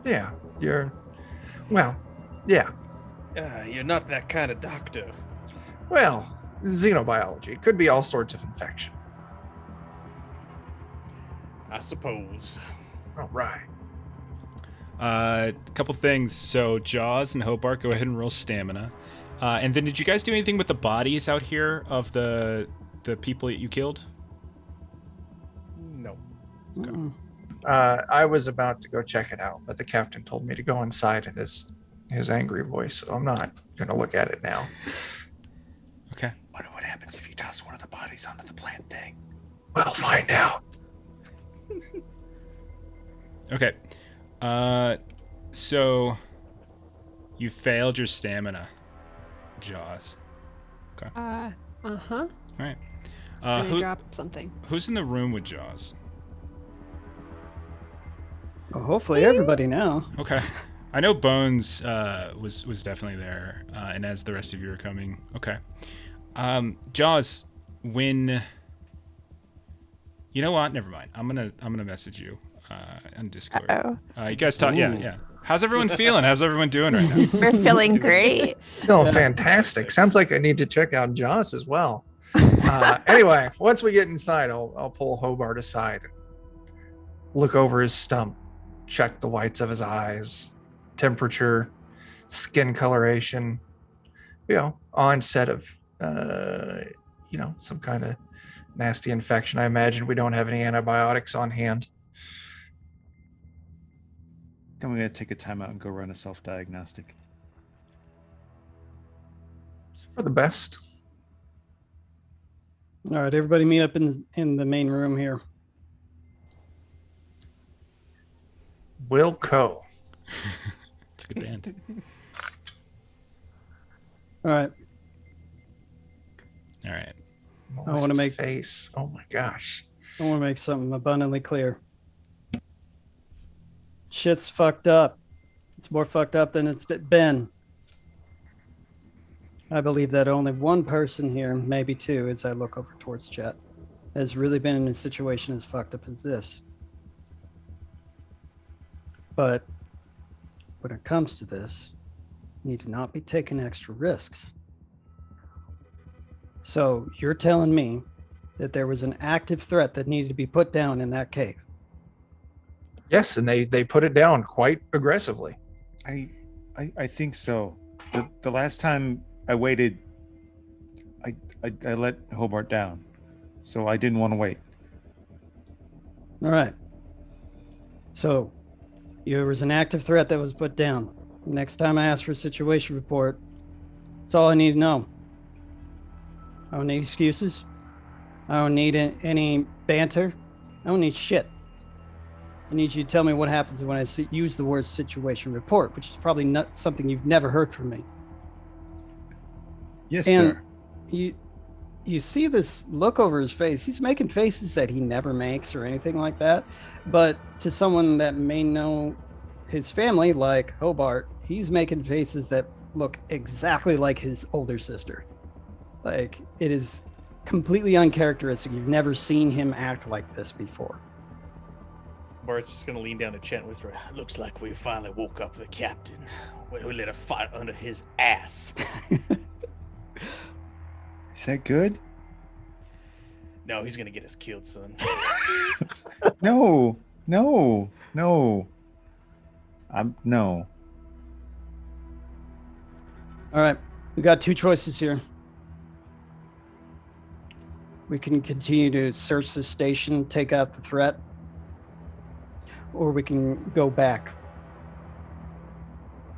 Yeah, you're yeah. You're not that kind of doctor. Well, xenobiology. It could be all sorts of infection. I suppose. All right. A couple things. So Jaws and Hobart, go ahead and roll stamina. And then, did you guys do anything with the bodies out here of the people that you killed? No. Mm-mm. I was about to go check it out, but the captain told me to go inside in his angry voice, so I'm not gonna look at it now. Okay. Wonder what happens if you toss one of the bodies onto the plant thing. We'll find out. Okay. So you failed your stamina, Jaws. Uh-huh. All right. I Who, dropped something. who's in the room with Jaws? Well, hopefully everybody now. Okay. I know Bones was definitely there, and as the rest of you are coming. Okay. Jaws, when you know what? Never mind. I'm gonna message you on Discord. Uh-oh. You guys talk. Ooh. Yeah. How's everyone feeling? How's everyone doing right now? We're feeling great. Oh, fantastic. Sounds like I need to check out Jaws as well. Anyway, once we get inside, I'll pull Hobart aside and look over his stump, check the whites of his eyes, temperature, skin coloration, onset of, some kind of nasty infection. I imagine we don't have any antibiotics on hand. Then we're going to take a timeout and go run a self-diagnostic. It's for the best. All right, everybody meet up in the main room here. Wilco. It's a good band. All right. All right. Melissa's face. Oh my gosh. I want to make something abundantly clear. Shit's fucked up. It's more fucked up than it's been. I believe that only one person here, maybe two, as I look over towards Chet, has really been in a situation as fucked up as this. But when it comes to this, you need to not be taking extra risks. So you're telling me that there was an active threat that needed to be put down in that cave? Yes, and they put it down quite aggressively. I think so. The last time I waited, I let Hobart down, so I didn't want to wait. All right. So there was an active threat that was put down. Next time I ask for a situation report, that's all I need to know. I don't need excuses. I don't need any banter. I don't need shit. I need you to tell me what happens when I use the word situation report, which is probably not something you've never heard from me. Yes, And sir. you see this look over his face. He's making faces that he never makes or anything like that. But to someone that may know his family, like Hobart, he's making faces that look exactly like his older sister. Like, it is completely uncharacteristic. You've never seen him act like this before. Bart's just gonna lean down to Chet and whisper, "Looks like we finally woke up the captain. We lit a fire under his ass." Is that good? No, he's gonna get us killed, son. No. No. All right, we got two choices here. We can continue to search the station, take out the threat, or we can go back,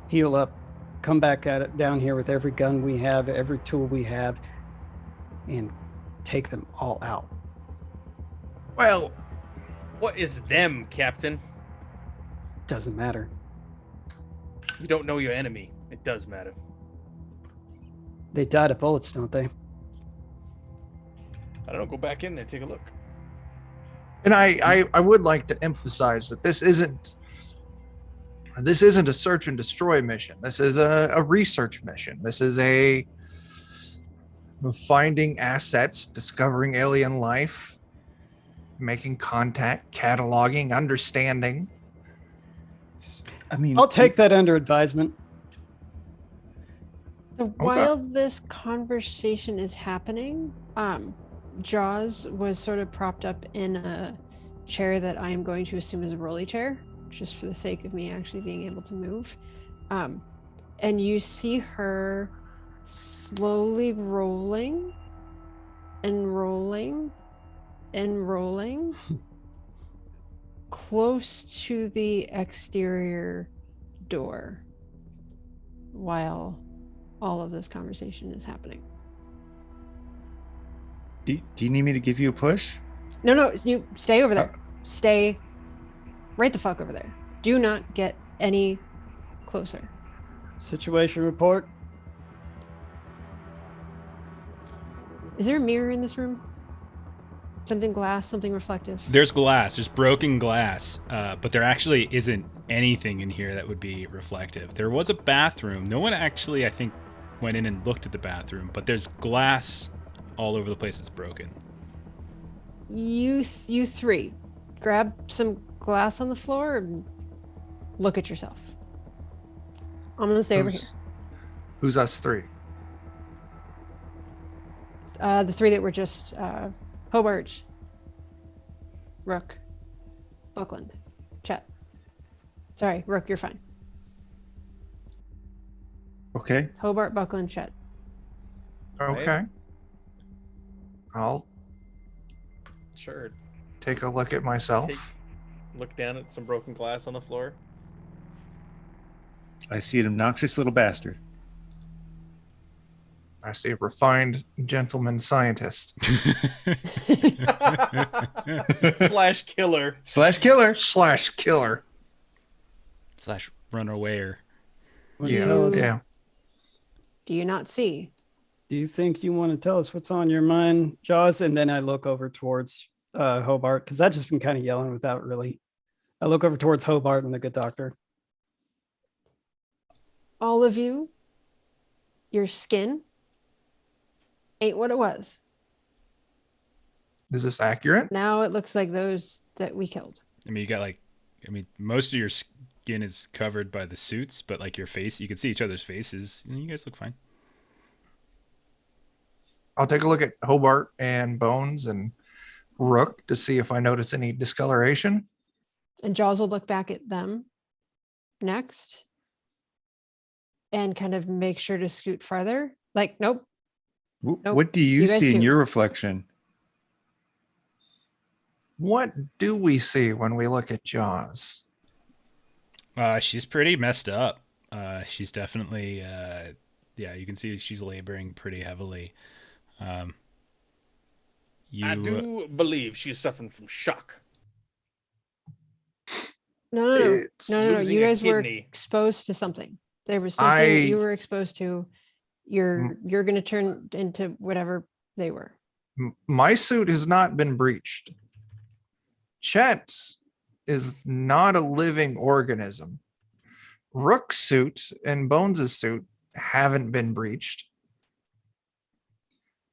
heal up, come back at it down here with every gun we have, every tool we have, and take them all out. Well, What is them, Captain? Doesn't matter. You don't know your enemy. It does matter. They died of bullets, don't they? I don't know. Go back in there, take a look. and I would like to emphasize that this isn't a search and destroy mission. This is a research mission. This is a finding assets, discovering alien life, making contact, cataloging, understanding. I mean, I'll take that under advisement. So while this conversation is happening, Jaws was sort of propped up in a chair that I am going to assume is a rolly chair, just for the sake of me actually being able to move. And you see her slowly rolling and rolling and rolling close to the exterior door while all of this conversation is happening. do you need me to give you a push? No, you stay over there. Stay right the fuck over there. Do not get any closer. Situation report. Is there a mirror in this room? Something glass, something reflective. There's glass. There's broken glass, but there actually isn't anything in here that would be reflective. There was a bathroom. No one actually, I think, went in and looked at the bathroom, but there's glass all over the place that's broken. You three, grab some glass on the floor and look at yourself. I'm gonna stay over here. Who's us three? The three that were just Hobart, Rook, Buckland. Chet. Sorry, Rook, you're fine. Okay. Hobart, Buckland, Chet. Okay. I'll Sure. take a look at myself. Look down at some broken glass on the floor. I see an obnoxious little bastard. I see a refined gentleman scientist. Slash killer. Slash killer. Slash killer. Slash runawayer. Want to Yeah. tell us- Yeah. Do you not see? Do you think you want to tell us what's on your mind, Jaws? And then I look over towards Hobart, because I've just been kind of yelling without really. I look over towards Hobart and the good doctor. All of you, your skin ain't what it was. Is this accurate? Now it looks like those that we killed. I mean, you got like, most of your skin is covered by the suits, but like your face, you can see each other's faces. You guys look fine. I'll take a look at Hobart and Bones and Rook to see if I notice any discoloration. And Jaws will look back at them next and kind of make sure to scoot farther. Like, nope. Nope. What do you You guys see in too. your reflection? What do we see when we look at Jaws? She's pretty messed up. She's definitely, yeah, you can see she's laboring pretty heavily. I do believe she's suffering from shock. No. It's No. losing You a guys were kidney. exposed to something. There was something that you were exposed to. You're going to turn into whatever they were. My suit has not been breached. Chet is not a living organism. Rook's suit and Bones' suit haven't been breached.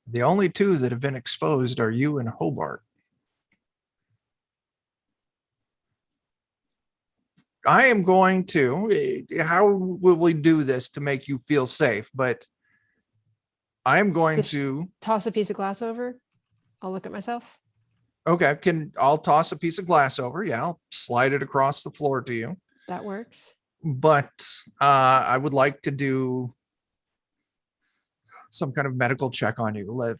The only two that have been exposed are you and Hobart. I am going to, how will we do this to make you feel safe? But I'm going Just to, toss a piece of glass over. I'll look at myself. okay, I'll toss a piece of glass over. Yeah, I'll slide it across the floor to you. That works. But I would like to do some kind of medical check on you.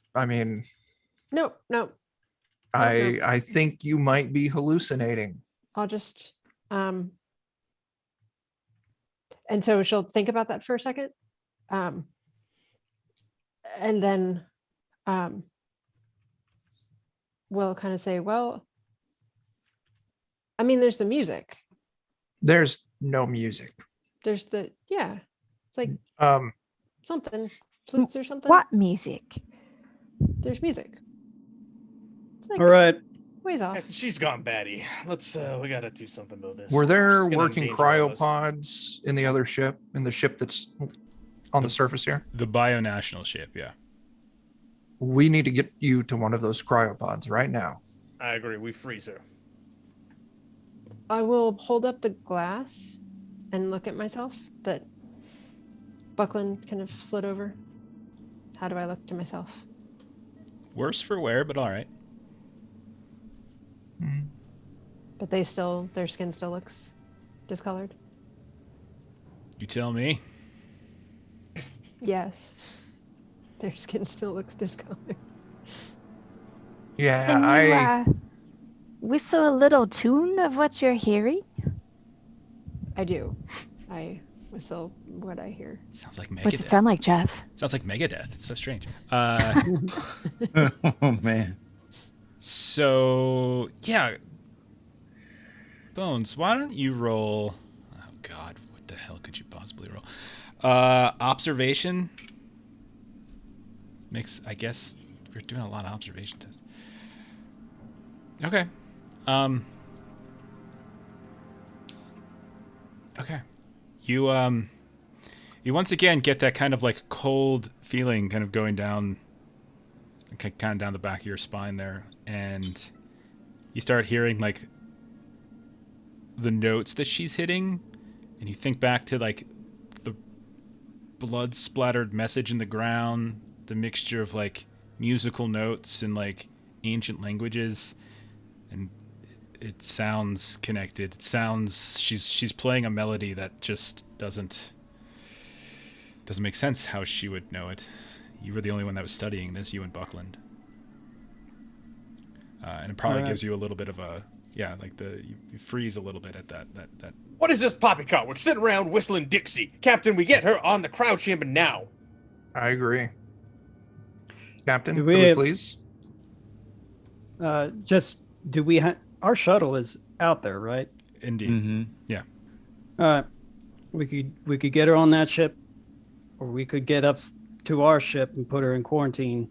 No. I think you might be hallucinating. I'll just and so she'll think about that for a second. And then we'll kind of say, well, I mean, there's the music. There's no music. There's the it's like something, flutes or something. What music? There's music. It's like All right. ways off. She's gone batty. Let's we gotta do something about this. Were there She's gonna working endanger all of us. cryopods in the other ship, in the ship that's on the surface here? The bionational ship, yeah. We need to get you to one of those cryopods right now. I agree. We freeze her. I will hold up the glass and look at myself that Buckland kind of slid over. How do I look to myself? Worse for wear, but all right. But their skin still looks discolored. You tell me. Yes. Their skin still looks discolored. Yeah, Can you whistle a little tune of what you're hearing? I do. I whistle what I hear. Sounds like What's it Megadeth. sound like, Jeff? Sounds like Megadeth. It's so strange. Oh man. So yeah, Bones, why don't you roll? Oh God, what the hell could you possibly roll? Observation. I guess we're doing a lot of observation tests. Okay. Okay. You once again get that kind of like cold feeling kind of going down, kind of down the back of your spine there, and you start hearing like the notes that she's hitting, and you think back to like the blood splattered message in the ground, the mixture of like musical notes and like ancient languages, and it sounds connected. It sounds she's playing a melody that just doesn't make sense how she would know it. You were the only one that was studying this, you and Buckland. And it probably gives you a little bit of a you freeze a little bit at that. What is this poppycock? We're sitting around whistling Dixie. Captain, we get her on the crowd chamber now. I agree. Captain, Do could we we have- please? Our shuttle is out there, right? Indeed. Mm-hmm. Yeah. All right. We could get her on that ship, or we could get up to our ship and put her in quarantine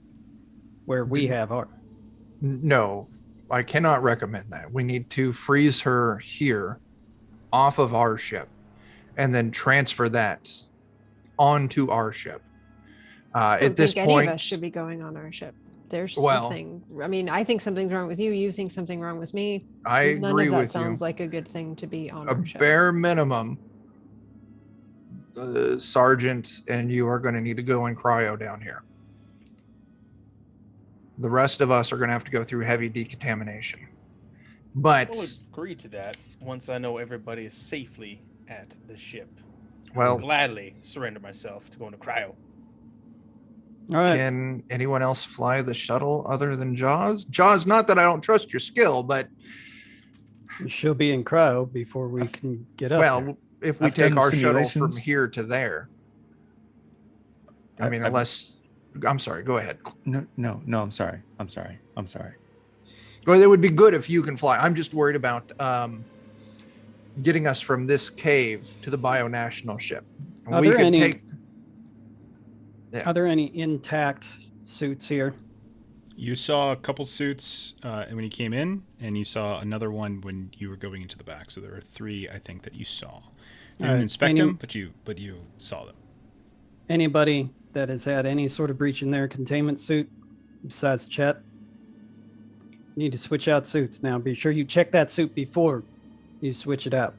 where we have our. No, I cannot recommend that. We need to freeze her here off of our ship and then transfer that onto our ship. I don't At this think point, any of us should be going on our ship. There's Well- something. I mean, I think something's wrong with you. You think something wrong with me. I None agree of that with sounds you. like a good thing to be on A our ship. bare minimum, the sergeant and you are going to need to go in cryo down here. The rest of us are going to have to go through heavy decontamination. But, I'll agree to that once I know everybody is safely at the ship. I'll well, gladly surrender myself to going to cryo. All right. can anyone else fly the shuttle other than Jaws? Jaws, not that I don't trust your skill, but, She'll be in cryo before we can get up there. well, if we I've done take the our shuttle from simulations. here to there, I mean, I've- unless, I'm sorry, go ahead. No, I'm sorry. Well, it would be good if you can fly. I'm just worried about getting us from this cave to the bionational ship. Are We there could any- take. Yeah. Are there any intact suits here? You saw a couple suits when you came in, and you saw another one when you were going into the back. So there were 3, I think, that you saw. You didn't Alright, inspect any- them, but you saw them. Anybody that has had any sort of breach in their containment suit besides Chet? You need to switch out suits now. Be sure you check that suit before you switch it out.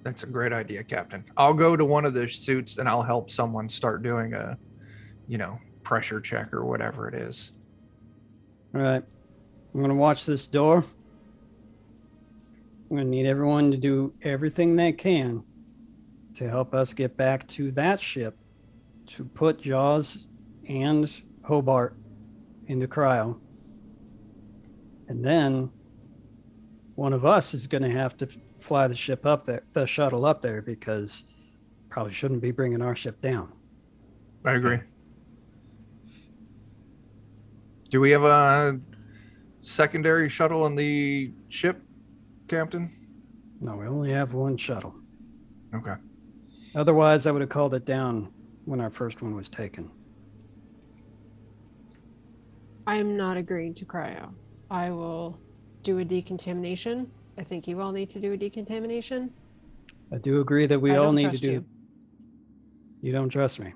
That's a great idea, Captain. I'll go to one of the suits and I'll help someone start doing a, pressure check or whatever it is. All right. I'm going to watch this door. I'm going to need everyone to do everything they can to help us get back to that ship to put Jaws and Hobart into cryo. And then one of us is going to have to fly the ship up there, the shuttle up there, because probably shouldn't be bringing our ship down. I agree. Do we have a secondary shuttle on the ship, Captain? No, we only have one shuttle. Okay. Otherwise, I would have called it down when our first one was taken. I'm not agreeing to cryo. I will do a decontamination. I think you all need to do a decontamination. I do agree that we I all don't need to trust do. you. You don't trust me.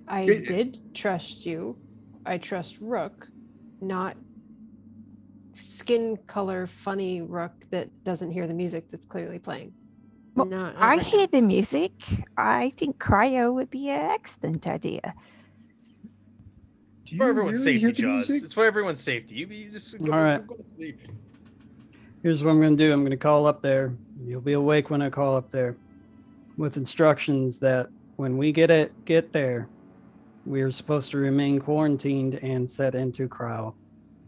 I It- did trust you. I trust Rook, not skin color funny Rook that doesn't hear the music that's clearly playing. Well, Not I right hear now. the music. I think cryo would be an excellent idea. Do For everyone's really hear safety, the Jaws. music? It's for everyone's safety. You just go, All right. go to sleep. Here's what I'm going to do. I'm going to call up there. You'll be awake when I call up there, with instructions that when we get there, we are supposed to remain quarantined and set into cryo,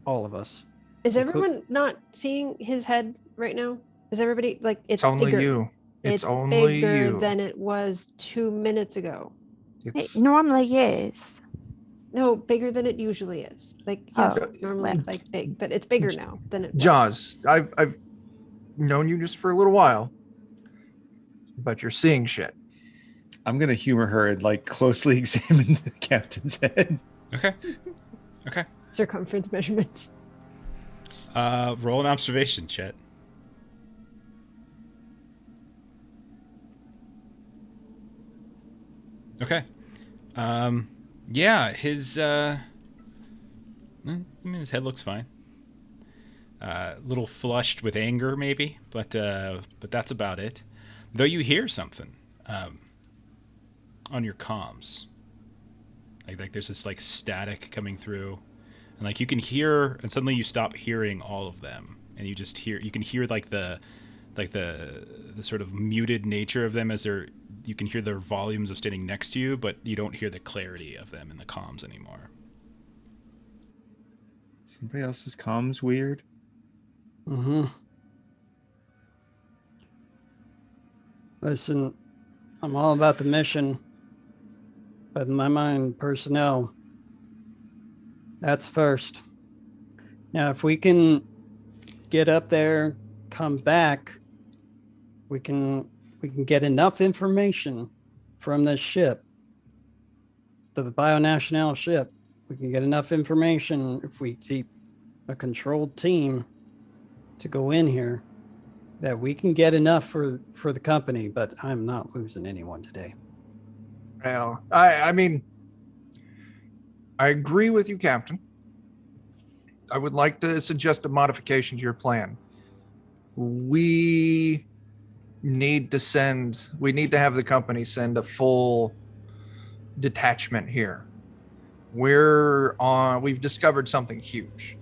all of us. Is Inclu- everyone not seeing his head right now? Is everybody like It's only bigger. you. It's only bigger you. than it was 2 minutes ago. It It's normally is. No, bigger than it usually is. Like Oh, yes, normally left. like big, but it's bigger now than it was. Jaws. I've known you just for a little while, but you're seeing shit. I'm gonna humor her and closely examine the captain's head. Okay. Okay. Circumference measurement. Roll an observation, Chet. Okay. Yeah, his I mean, his head looks fine. A little flushed with anger, maybe, but that's about it. Though you hear something on your comms, like there's this static coming through, and you can hear, and suddenly you stop hearing all of them, and you can hear like the sort of muted nature of them as you can hear their volumes of standing next to you, but you don't hear the clarity of them in the comms anymore. Somebody else's comms weird. Mm-hmm. Listen, I'm all about the mission, but in my mind, personnel, that's first. Now, if we can get up there, come back, we can get enough information from this ship, the bionational ship. We can get enough information if we keep a controlled team to go in here that we can get enough for the company, but I'm not losing anyone today. Well, I mean, I agree with you, Captain. I would like to suggest a modification to your plan. We need to have the company send a full detachment here. We've discovered something huge,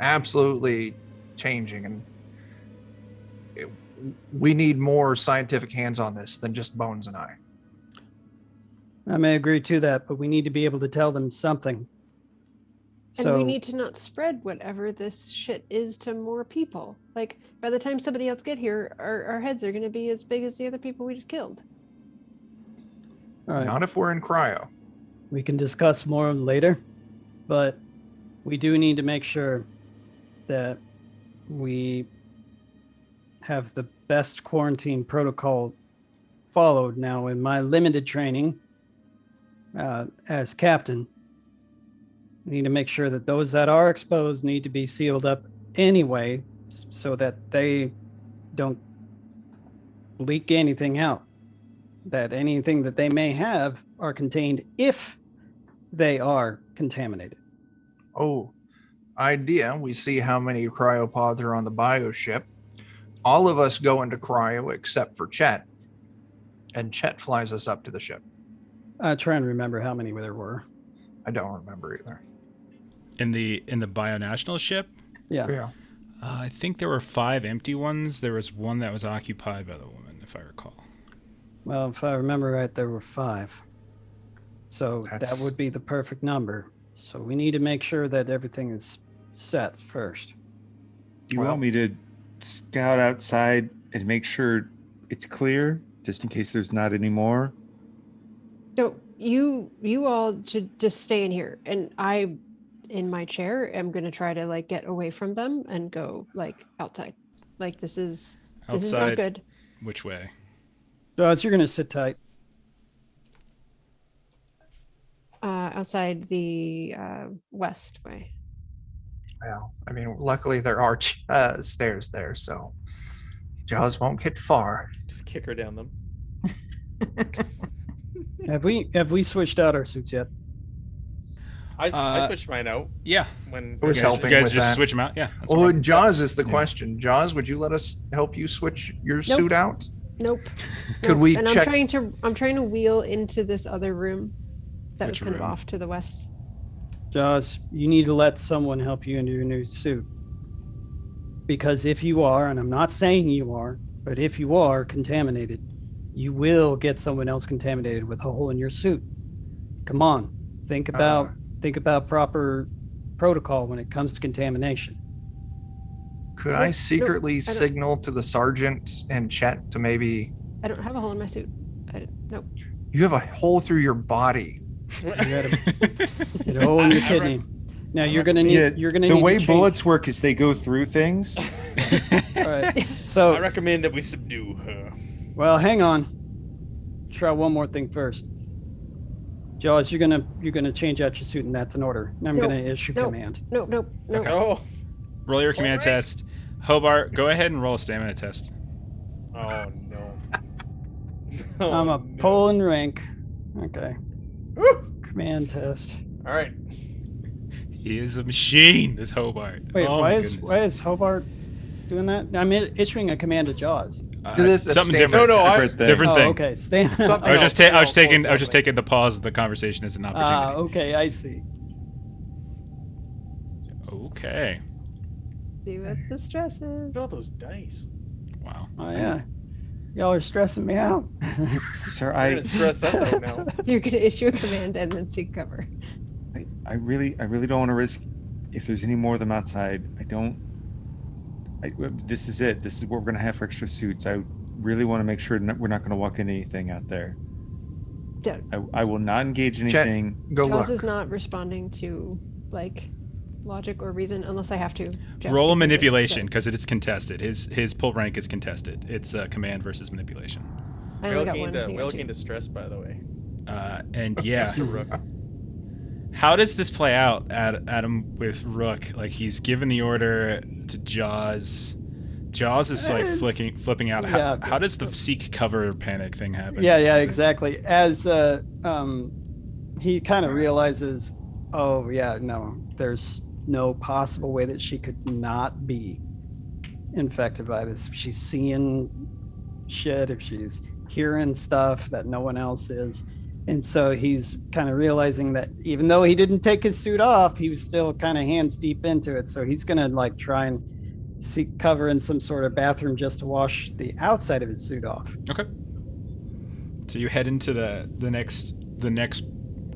absolutely changing, and we need more scientific hands on this than just Bones and I. I may agree to that, but we need to be able to tell them something. And we need to not spread whatever this shit is to more people. Like, by the time somebody else get here, our heads are going to be as big as the other people we just killed. All right. Not if we're in cryo. We can discuss more later, but we do need to make sure that we have the best quarantine protocol followed. Now, in my limited training as captain, we need to make sure that those that are exposed need to be sealed up anyway, so that they don't leak anything out, that anything that they may have are contained if they are contaminated. Oh, idea. We see how many cryopods are on the bio ship. All of us go into cryo except for Chet, and Chet flies us up to the ship. I try and remember how many there were. I don't remember either. In the bionational ship, Yeah. I think there were 5 empty ones. There was one that was occupied by the woman, if I recall. Well, if I remember right, there were 5. So that would be the perfect number. So we need to make sure that everything is set first. You want me to scout outside and make sure it's clear, just in case there's not any more? No, you all should just stay in here, and I, in my chair, am gonna try to like get away from them and go like outside. Like this is not good. Which way? Dawes, you're gonna sit tight. Outside the west way. Well, I mean, luckily there are stairs there, so Jaws won't get far. Just kick her down them. Have we switched out our suits yet? I switched mine out. Yeah. When I was helping you guys with just that. switch them out? Yeah. That's Well, fine. Jaws is the question. Jaws, would you let us help you switch your suit out? Nope. Could Nope. we And check? I'm trying to wheel into this other room that Which was kind room? of off to the west. Jaws, you need to let someone help you into your new suit. Because if you are, and I'm not saying you are, but if you are contaminated, you will get someone else contaminated with a hole in your suit. Come on, think about proper protocol when it comes to contamination. Could No, I no, secretly I don't- signal to the sergeant and Chet to maybe? I don't have a hole in my suit. Nope. You have a hole through your body. You gotta get a hole in your I kidney. Now you're gonna need. You're gonna the need way to change. bullets work is they go through things. All right. I So, recommend that we subdue her. well, hang on. Try one more thing first. Jaws, you're gonna change out your suit, and that's an order. And I'm Nope. gonna issue Nope. command. Nope. Okay. Oh, Roll your command test. Hobart, go ahead and roll a stamina test. oh no. I'm a no. Poland rank. Okay. Woo! Command test. All right. He is a machine, this Hobart. Wait, Oh why my is goodness. Hobart doing that? I'm issuing a command to Jaws. This is a something standard different. No, no, Different thing. different Oh, thing. okay. Stand. Something I was else. just I was Full taking second. the pause of the conversation as an opportunity. Okay, I see. Okay. See what the stress is. Look at all those dice. Wow. Oh yeah, y'all are stressing me out. Sir, You're gonna stress us out now. You're gonna issue a command and then seek cover. I really don't want to risk. If there's any more of them outside, this is it. This is what we're gonna have for extra suits. I really want to make sure we're not gonna walk into anything out there. I will not engage in Chet, anything. Go Jaws look. is not responding to like logic or reason unless I have to. Jeff, Roll a because manipulation because it is contested. His pull rank is contested. It's command versus manipulation. I only got one. you got Will two. gained a stress, by the way. And yeah, Mr. Rook. how does this play out, Adam, with Rook? Like he's given the order to Jaws. Jaws is like flipping out. Yeah. How does the seek cover panic thing happen? Yeah, exactly. As he kind of realizes, oh yeah, no, there's no possible way that she could not be infected by this. If she's seeing shit, if she's hearing stuff that no one else is. And so he's kind of realizing that even though he didn't take his suit off, he was still kind of hands deep into it. So he's going to like try and seek cover in some sort of bathroom just to wash the outside of his suit off. Okay. So you head into the next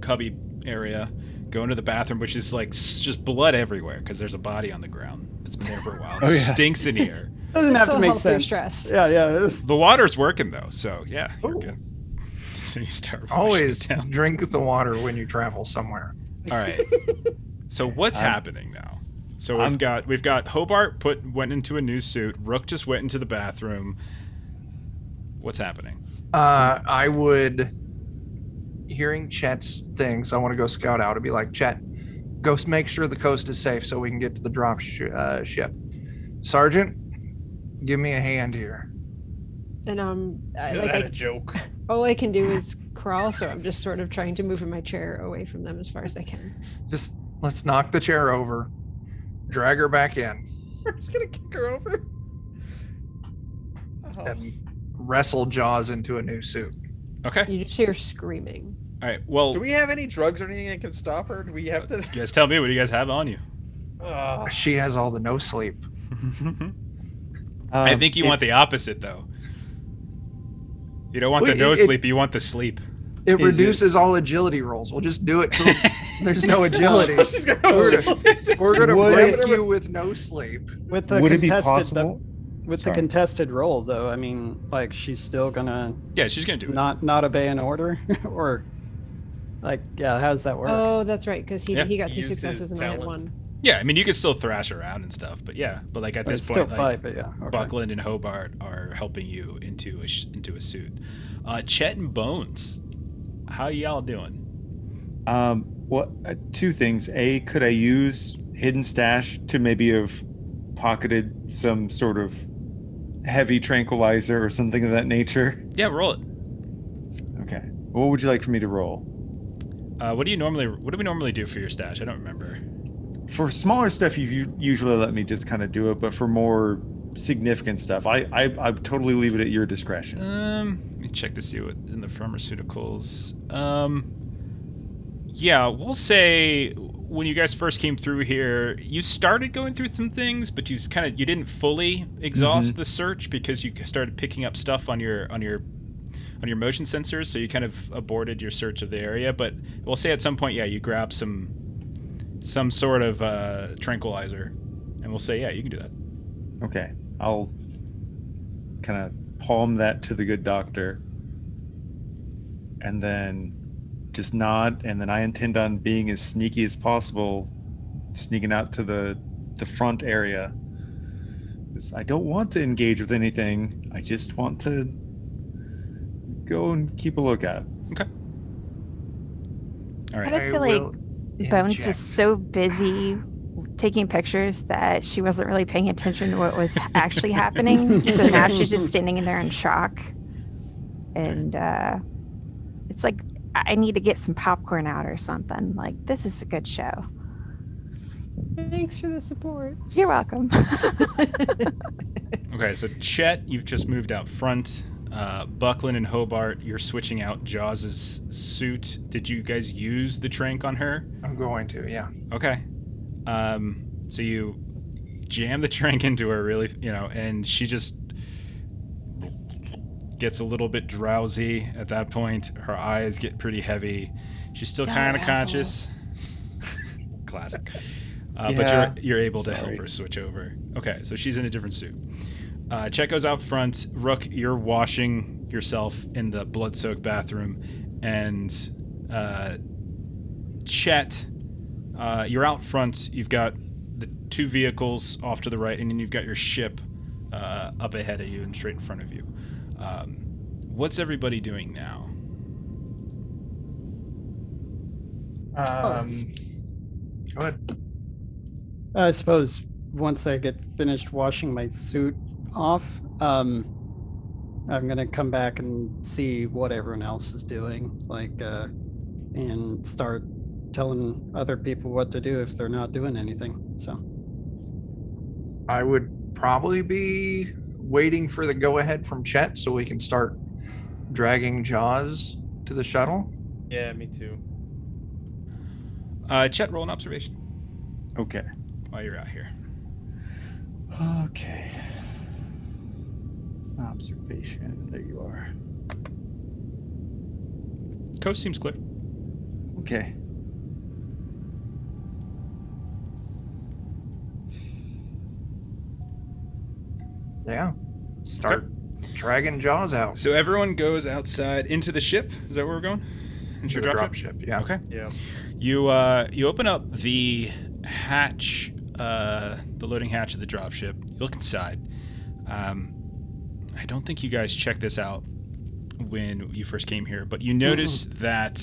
cubby area, go into the bathroom, which is like just blood everywhere because there's a body on the ground. It's been there for a while. It Oh, yeah. stinks in here. Doesn't have to Still make help your sense. stress. Yeah. The water's working though, so yeah, you're Ooh. good. So you start washing Always it down. drink the water when you travel somewhere. All right. So what's happening now? So I'm- we've got Hobart went into a new suit. Rook just went into the bathroom. What's happening? I would, hearing Chet's things, I want to go scout out and be like, Chet, go make sure the coast is safe so we can get to the drop ship. Sergeant, give me a hand here. And Is like that a joke? all I can do is crawl, so I'm just sort of trying to move in my chair away from them as far as I can. Just let's knock the chair over, drag her back in, We're just gonna kick her over. Oh. and wrestle Jaws into a new suit. Okay. You just hear screaming. All right. Well, Do we have any drugs or anything that can stop her? Do we have to? you guys tell me, what do you guys have on you? She has all the no sleep. I think you if- want the opposite though. You don't want Well, the no it- sleep. You want the sleep. It Is it- reduces all agility rolls. We'll just do it till there's no agility. She's gonna- We're gonna Would break it- you with no sleep. With the Would it be contested, possible? with Sorry. the contested roll, though, I mean, like she's still gonna Yeah, she's gonna do it. not obey an order, or like, yeah, how does that work? Oh, that's right, because Yeah. he got He two used his successes and I had talent. one. Yeah, I mean you could still thrash around and stuff, but yeah, but like at But this it's point, still like, fight, but yeah, okay. Buckland and Hobart are helping you into a suit. Chet and Bones, how y'all doing? Two things. A, could I use hidden stash to maybe have pocketed some sort of heavy tranquilizer or something of that nature? Yeah, roll it. Okay. What would you like for me to roll? What do we normally do for your stash? I don't remember. For smaller stuff, you usually let me just kind of do it, but for more significant stuff, I totally leave it at your discretion. Let me check to see what in the pharmaceuticals. Yeah, we'll say when you guys first came through here, you started going through some things, but you didn't fully exhaust the search because you started picking up stuff on your motion sensors, so you kind of aborted your search of the area. But we'll say at some point, yeah, you grab some sort of tranquilizer, and we'll say, yeah, you can do that. Okay. I'll kind of palm that to the good doctor and then just nod, and then I intend on being as sneaky as possible, sneaking out to the front area. 'Cause I don't want to engage with anything. I just want to go and keep a lookout. Okay. All right. I feel like Bones was so busy taking pictures that she wasn't really paying attention to what was actually happening. So now she's just standing in there in shock. And it's like, I need to get some popcorn out or something. Like, this is a good show. Thanks for the support. You're welcome. Okay, so Chet, you've just moved out front. Buckland and Hobart, you're switching out Jaws' suit. Did you guys use the trank on her? I'm going to, yeah. Okay. So you jam the drink into her really, and she just gets a little bit drowsy at that point. Her eyes get pretty heavy. She's still God, kind of asshole. conscious. Classic. Yeah, But you're able to help sorry. her switch over. Okay, so she's in a different suit. Chet goes out front. Rook, you're washing yourself in the blood-soaked bathroom, and Chet, you're out front. You've got the two vehicles off to the right, and then you've got your ship up ahead of you and straight in front of you. What's everybody doing now? Go ahead. I suppose once I get finished washing my suit off, I'm gonna come back and see what everyone else is doing, and start telling other people what to do if they're not doing anything. So I would probably be waiting for the go-ahead from Chet so we can start dragging Jaws to the shuttle. Yeah, me too. Chet, roll an observation Okay. while you're out here. Okay. Observation. There you are. Coast seems clear. Okay. Yeah. Start dragging Jaws out. So everyone goes outside into the ship. Is that where we're going? Into To your the drop drop ship? ship. Yeah. Okay. Yeah. You open up the hatch, the loading hatch of the dropship. You look inside. I don't think you guys checked this out when you first came here, but you notice that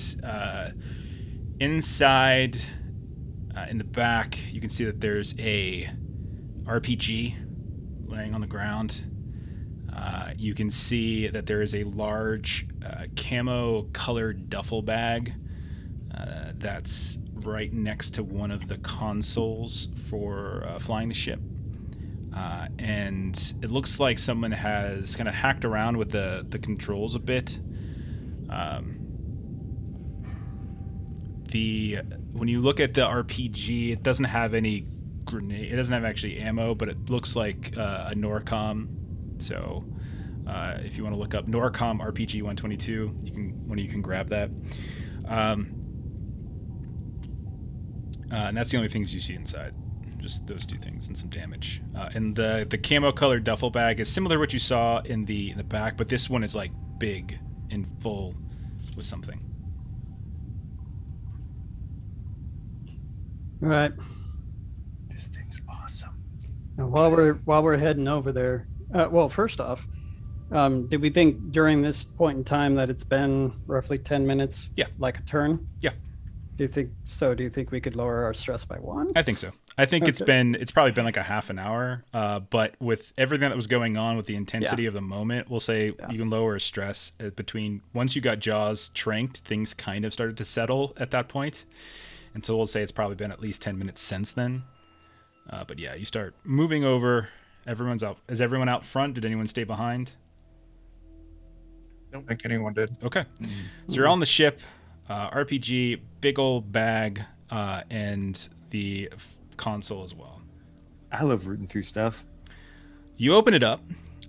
inside, in the back, you can see that there's a RPG laying on the ground. You can see that there is a large camo-colored duffel bag that's right next to one of the consoles for flying the ship. And it looks like someone has kind of hacked around with the controls a bit. When you look at the RPG, it doesn't have any grenade. It doesn't have actually ammo, but it looks like a Norcom. So if you want to look up Norcom RPG 122, you can grab that. And that's the only things you see inside. Just those two things and some damage. And the camo colored duffel bag is similar to what you saw in the back, but this one is like big and full with something. all right. This thing's awesome. Now, while we're heading over there, well, first off, did we think during this point in time that it's been roughly 10 minutes? Yeah. Like a turn? Yeah. Do you think so? Do you think we could lower our stress by 1? I think so. I think Okay. it's probably been like a half an hour. But with everything that was going on with the intensity of the moment, we'll say you can lower stress between once you got Jaws tranked, things kind of started to settle at that point. And so we'll say it's probably been at least 10 minutes since then. But yeah, you start moving over. Everyone's out. Is everyone out front? Did anyone stay behind? I don't think anyone did. Okay. So you're on the ship, RPG, big old bag, and the console as well. I love rooting through stuff. You open it up,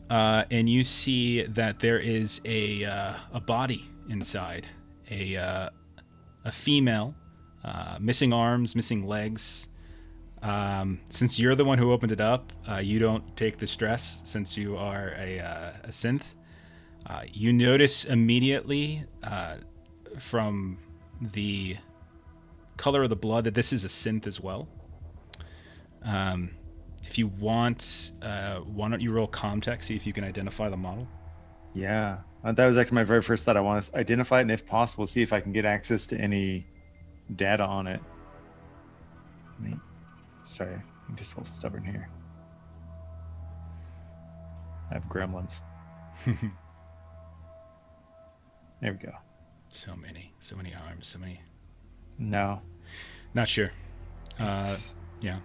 and you see that there is a body inside, a female, missing arms, missing legs. Since you're the one who opened it up, you don't take the stress since you are a synth. You notice immediately from the color of the blood that this is a synth as well. If you want, why don't you roll Comtech, see if you can identify the model? Yeah. That was actually my very first thought. I want to identify it and, if possible, see if I can get access to any data on it. Sorry, I'm just a little stubborn here. I have gremlins. There we go. So many arms, so many. No. Not sure. Yeah.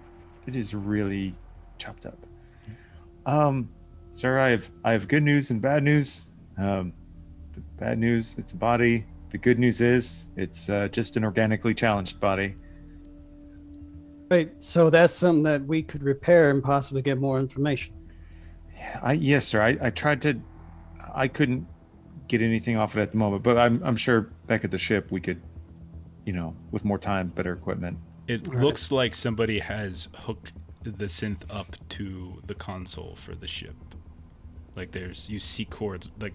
It is really chopped up. Sir, I have good news and bad news. The bad news, it's a body. The good news is it's just an organically challenged body. Wait, so that's something that we could repair and possibly get more information. Yes, sir. I tried to. I couldn't get anything off it at the moment, but I'm sure back at the ship we could, with more time, better equipment. It Right. looks like somebody has hooked the synth up to the console for the ship. Like you see cords like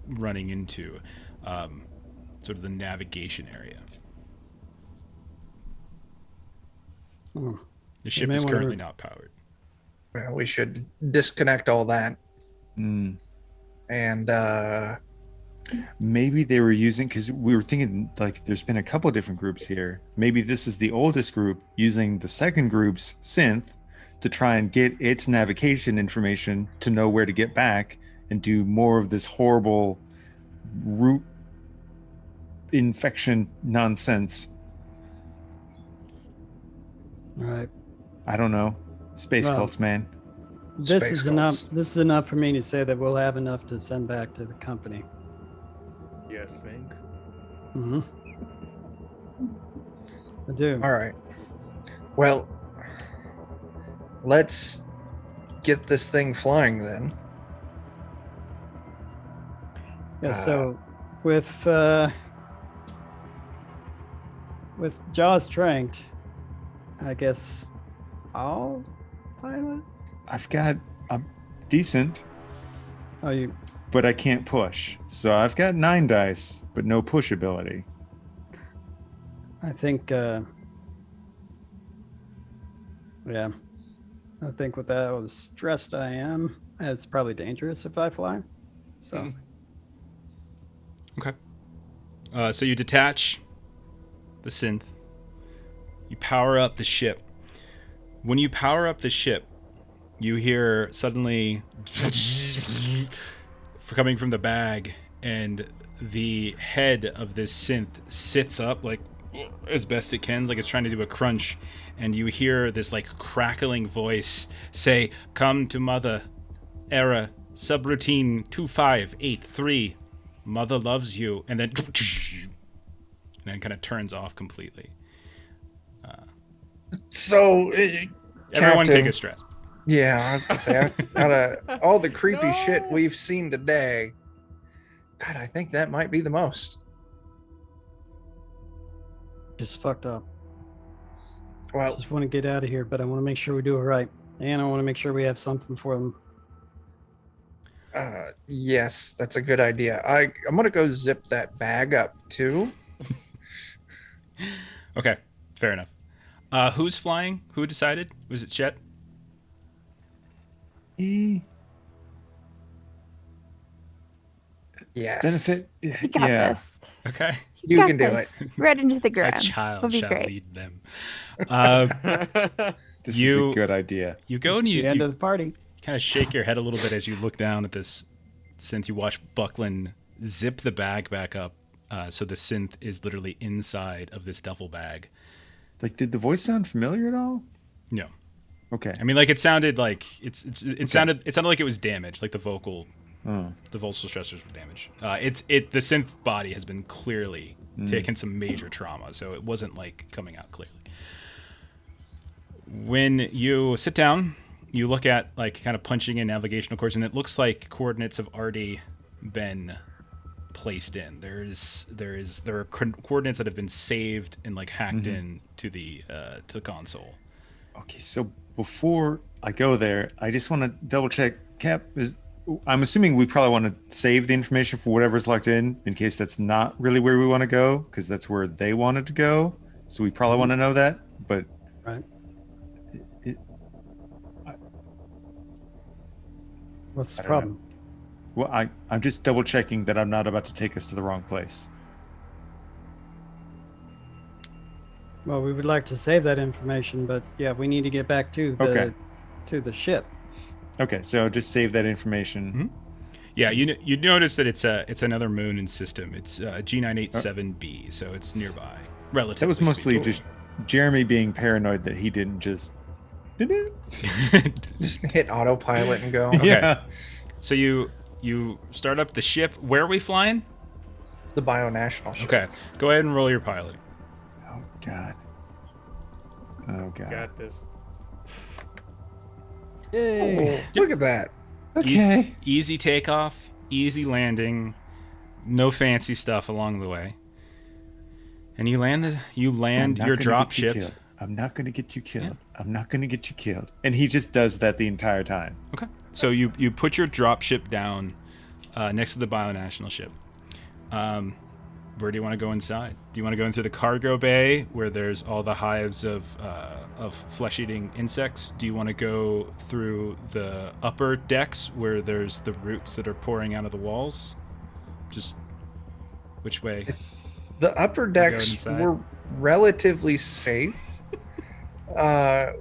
running into sort of the navigation area. Oh, The ship may is wanna- currently not powered. Well, we should disconnect all that. Mm. And Maybe they were using, because we were thinking like there's been a couple of different groups here. Maybe this is the oldest group using the second group's synth to try and get its navigation information to know where to get back and do more of this horrible root infection nonsense. all right. I don't know. Space Well, cults, man. This Space is enough. cults. This is enough for me to say that we'll have enough to send back to the company. You think? Mm-hmm. I do. all right. Well, let's get this thing flying then. Yeah. So, with Jaws tranked, I guess I'll pilot. I've got a decent, Oh, you. but I can't push. So I've got 9 dice, but no push ability. I think. Yeah. I think with how stressed I am, it's probably dangerous if I fly. So. Okay. So you detach the synth. You power up the ship. When you power up the ship, you hear suddenly coming from the bag, and the head of this synth sits up like as best it can, like it's trying to do a crunch, and you hear this like crackling voice say, "Come to Mother. Error. Subroutine 2583. Mother loves you," and then kind of turns off completely. So, Everyone Captain, take a stress. yeah, I was gonna say, out of all the creepy shit No. we've seen today, God, I think that might be the most. Just fucked up. Well, Just want to get out of here, but I want to make sure we do it right, and I want to make sure we have something for them. yes, that's a good idea. I'm gonna go zip that bag up too. Okay, fair enough. Who's flying? Who decided? Was it Chet? Yes. Benefit. You got this. Okay. You got can do this. Right into the A ground. child Will be shall great. lead them. This is You- a good idea. You go and The end you of the party. kind of shake your head a little bit as you look down at this synth. You watch Buckland zip the bag back up, so the synth is literally inside of this duffel bag. Like, did the voice sound familiar at all? No, Okay. I mean like it sounded like it sounded like it was damaged, like the vocal Oh. stressors were damaged. The synth body has been clearly taken some major trauma, so it wasn't like coming out clearly. When you sit down, you look at like kind of punching in navigational coordinates, and it looks like coordinates have already been placed in. There are coordinates that have been saved and like hacked in to the console. Okay, so before I go there, I just want to double check. Cap, I'm assuming we probably want to save the information for whatever's locked in case that's not really where we want to go, because that's where they wanted to go. So we probably want to know that. But Right. I What's the I don't know. problem? well, I'm just double checking that I'm not about to take us to the wrong place. Well, we would like to save that information, but yeah, we need to get back to the ship. Okay, so just save that information. Yeah, you notice that it's another moon in system. It's G987b, so it's nearby. Relatively. That was mostly speaking. just Jeremy being paranoid that he didn't just. Just hit autopilot and go. Yeah. So you start up the ship. Where are we flying? The bionational ship. Okay, go ahead and roll your pilot. Oh God. Oh god. Got this. Yay. Oh, look at that. Okay. Easy takeoff, easy landing, no fancy stuff along the way. And you land I'm not your gonna drop get you ship. killed. I'm not going to get you killed. I'm not going to get you killed. And he just does that the entire time. Okay. So you put your drop ship down next to the bionational ship. Where do you want to go inside? Do you want to go in through the cargo bay where there's all the hives of flesh-eating insects? Do you want to go through the upper decks where there's the roots that are pouring out of the walls? Just which way? The upper decks inside. were relatively safe.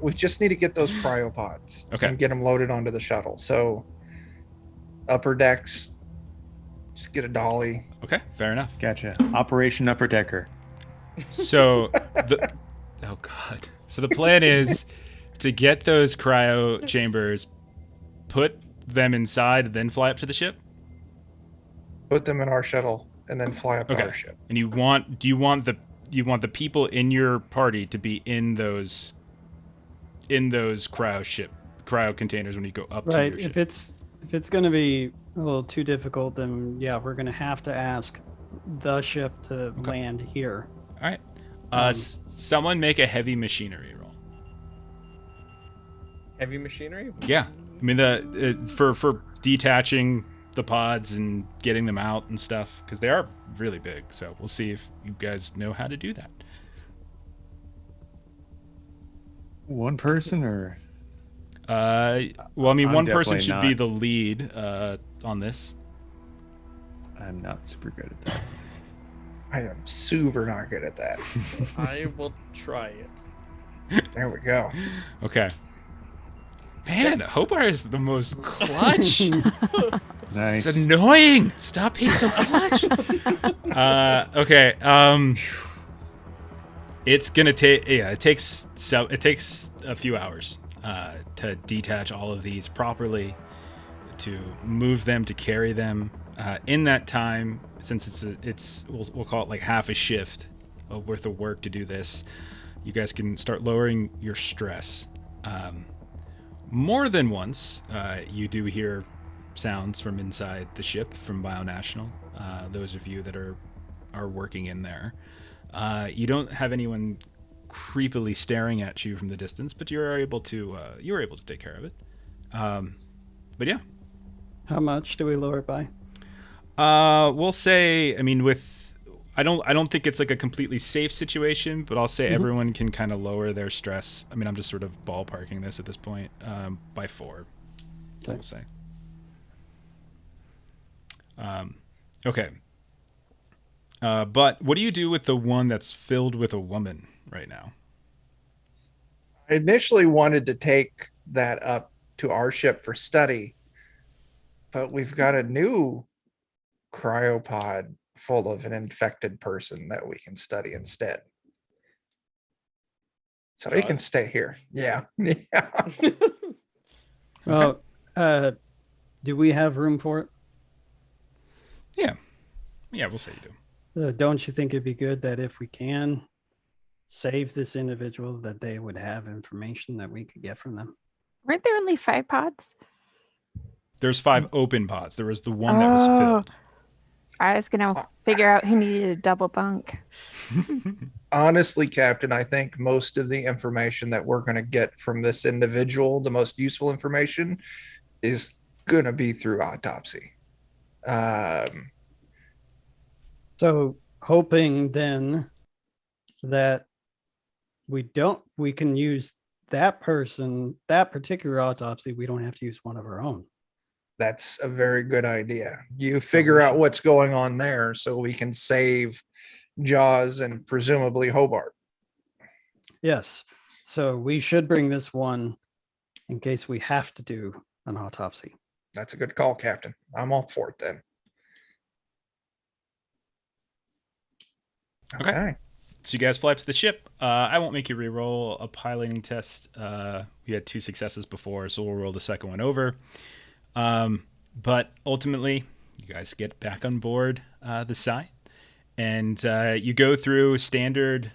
We just need to get those cryopods Okay. and get them loaded onto the shuttle. So upper decks, just get a dolly. Okay, fair enough. Gotcha. Operation Upper Decker. So oh god. So the plan is to get those cryo chambers, put them inside, and then fly up to the ship. Put them in our shuttle and then fly up to Okay. our ship. And you want the people in your party to be in those cryo containers when you go up to Right. your ship. If it's going to be a little too difficult, then yeah, we're going to have to ask the ship to land here. All right. Someone make a heavy machinery roll. Heavy machinery? Yeah. I mean for detaching the pods and getting them out and stuff because they are really big. So we'll see if you guys know how to do that. One person or? Well, I mean, I'm one person definitely should be not. the lead on this. I'm not super good at that. I am super not good at that. I will try it. There we go. Okay. Man, Hobart is the most clutch. Nice. It's annoying. Stop being so clutch. Okay. It's gonna take. Yeah, it takes a few hours to detach all of these properly, to move them, to carry them. In that time, since we'll call it like half a shift worth of work to do this, you guys can start lowering your stress. More than once, you do hear sounds from inside the ship from Bionational. Those of you that are working in there, you don't have anyone creepily staring at you from the distance, but you were able to take care of it. But yeah, How much do we lower it by? we'll say. I mean, I don't think it's like a completely safe situation, but I'll say everyone can kind of lower their stress. I mean, I'm just sort of ballparking this at this point by 4. Okay. We'll say. Okay. But what do you do with the one that's filled with a woman right now? I initially wanted to take that up to our ship for study, but we've got a new cryopod full of an infected person that we can study instead. So he can Jaws? stay here. Yeah. Yeah. Well, do we have room for it? Yeah, we'll say you do. Don't you think it'd be good that if we can save this individual, that they would have information that we could get from them? Weren't there only 5 pods? There's 5 open pods. There was the one that was Oh. filled. I was gonna figure out who needed a double bunk. Honestly, Captain, I think most of the information that we're going to get from this individual, the most useful information, is going to be through autopsy. So hoping then that we can use that particular autopsy. We don't have to use one of our own. That's a very good idea. You figure out what's going on there so we can save Jaws and presumably Hobart. Yes. So we should bring this one in case we have to do an autopsy. That's a good call, Captain. I'm all for it then. Okay. So you guys fly up to the ship. I won't make you re-roll a piloting test. We had 2 successes before, so we'll roll the second one over. But ultimately, you guys get back on board the site, and you go through standard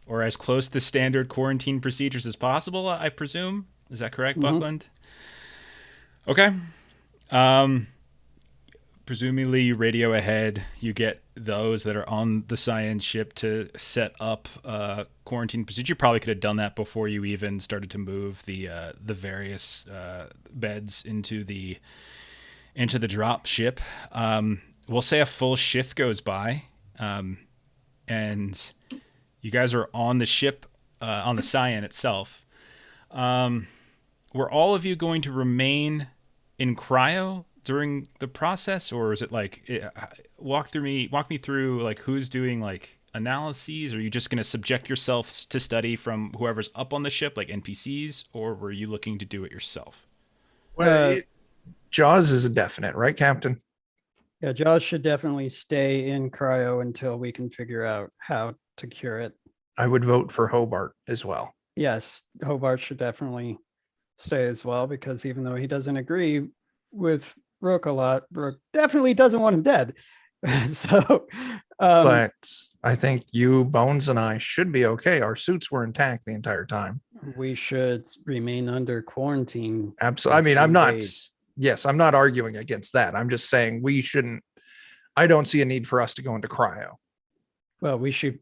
or as close to standard quarantine procedures as possible, I presume. Is that correct, Buckland? Okay. Presumably you radio ahead. You get those that are on the Cyan ship to set up quarantine procedure. You probably could have done that before you even started to move the various beds into the drop ship. We'll say a full shift goes by, and you guys are on the ship, on the Cyan itself. Were all of you going to remain in cryo during the process, or is it like walk me through like who's doing like analyses? Are you just going to subject yourselves to study from whoever's up on the ship, like NPCs, or were you looking to do it yourself? Well, Jaws is a definite, right, Captain? Yeah, Jaws should definitely stay in cryo until we can figure out how to cure it. I would vote for Hobart as well. Yes, Hobart should definitely stay as well, because even though he doesn't agree with Rook a lot, Rook definitely doesn't want him dead. So, But I think you, Bones, and I should be okay. Our suits were intact the entire time. we should remain under quarantine. Absolutely. I mean, for I'm not. 3 days. Yes, I'm not arguing against that. I'm just saying we shouldn't. I don't see a need for us to go into cryo. Well, we should.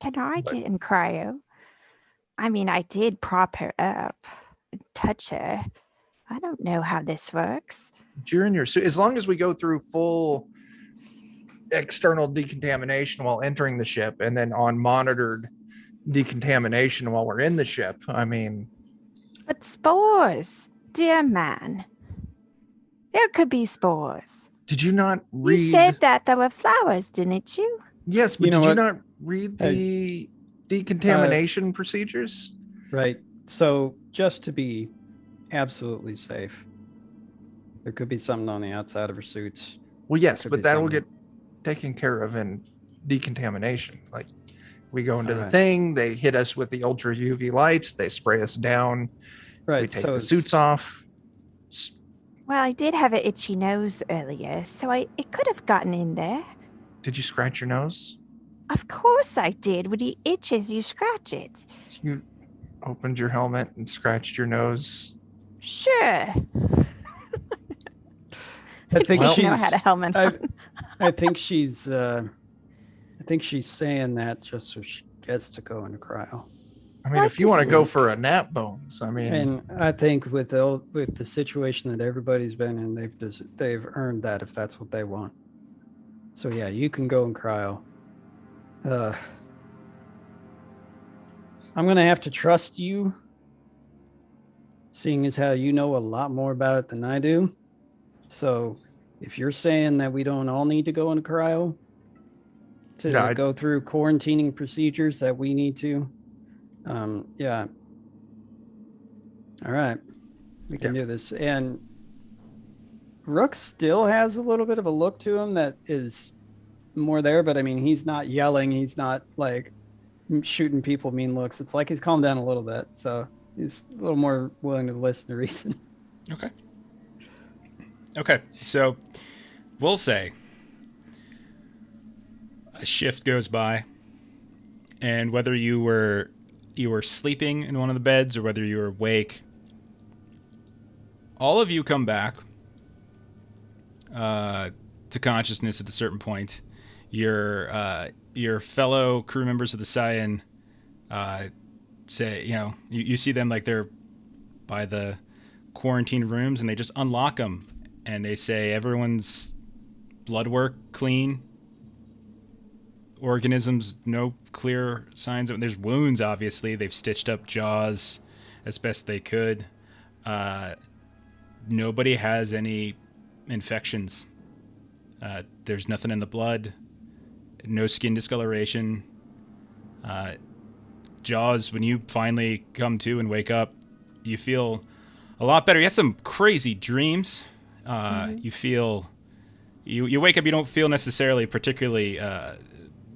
Can I But- get in cryo? I mean, I did prop her up, touch her. I don't know how this works. You're in your suit. As long as we go through full external decontamination while entering the ship, and then on monitored decontamination while we're in the ship. I mean, But spores, dear man. There could be spores. did you not read? You said that there were flowers, didn't you? Yes, but You know did you what? not read the decontamination procedures? Right. So just to be absolutely safe, there could be something on the outside of her suits. Well, yes, Could but be that will something. get taken care of in decontamination. Like we go into the Alright. thing, they hit us with the ultra UV lights, they spray us down, we Right. take So the it's- suits off. Well, I did have an itchy nose earlier, so it could have gotten in there. Did you scratch your nose? Of course I did. When it itches, you scratch it. You opened your helmet and scratched your nose. Sure. I think Well, she's. know how to helmet I, on. I think she's. I think she's saying that just so she gets to go into cryo. I mean, Like if you to want to go sleep. for a nap, Bones, I mean, And I think with the situation that everybody's been in, they've earned that if that's what they want. So yeah, you can go in cryo. I'm gonna have to trust you, seeing as how you know a lot more about it than I do. So if you're saying that we don't all need to go into cryo to Yeah, I- go through quarantining procedures that we need to, yeah. All right, we can do this. And Rook still has a little bit of a look to him that is more there, but I mean, he's not yelling. He's not like shooting people mean looks. It's like he's calmed down a little bit. So he's a little more willing to listen to reason. Okay, so we'll say a shift goes by, and whether you were sleeping in one of the beds or whether you were awake, all of you come back to consciousness at a certain point. Your fellow crew members of the Cyan say, you see them like they're by the quarantine rooms, and they just unlock them, and they say everyone's blood work clean, organisms no clear signs of. There's wounds, obviously. They've stitched up Jaws as best they could. Nobody has any infections. There's nothing in the blood. No skin discoloration. Jaws, when you finally come to and wake up, you feel a lot better. You had some crazy dreams. You feel, you wake up, you don't feel necessarily particularly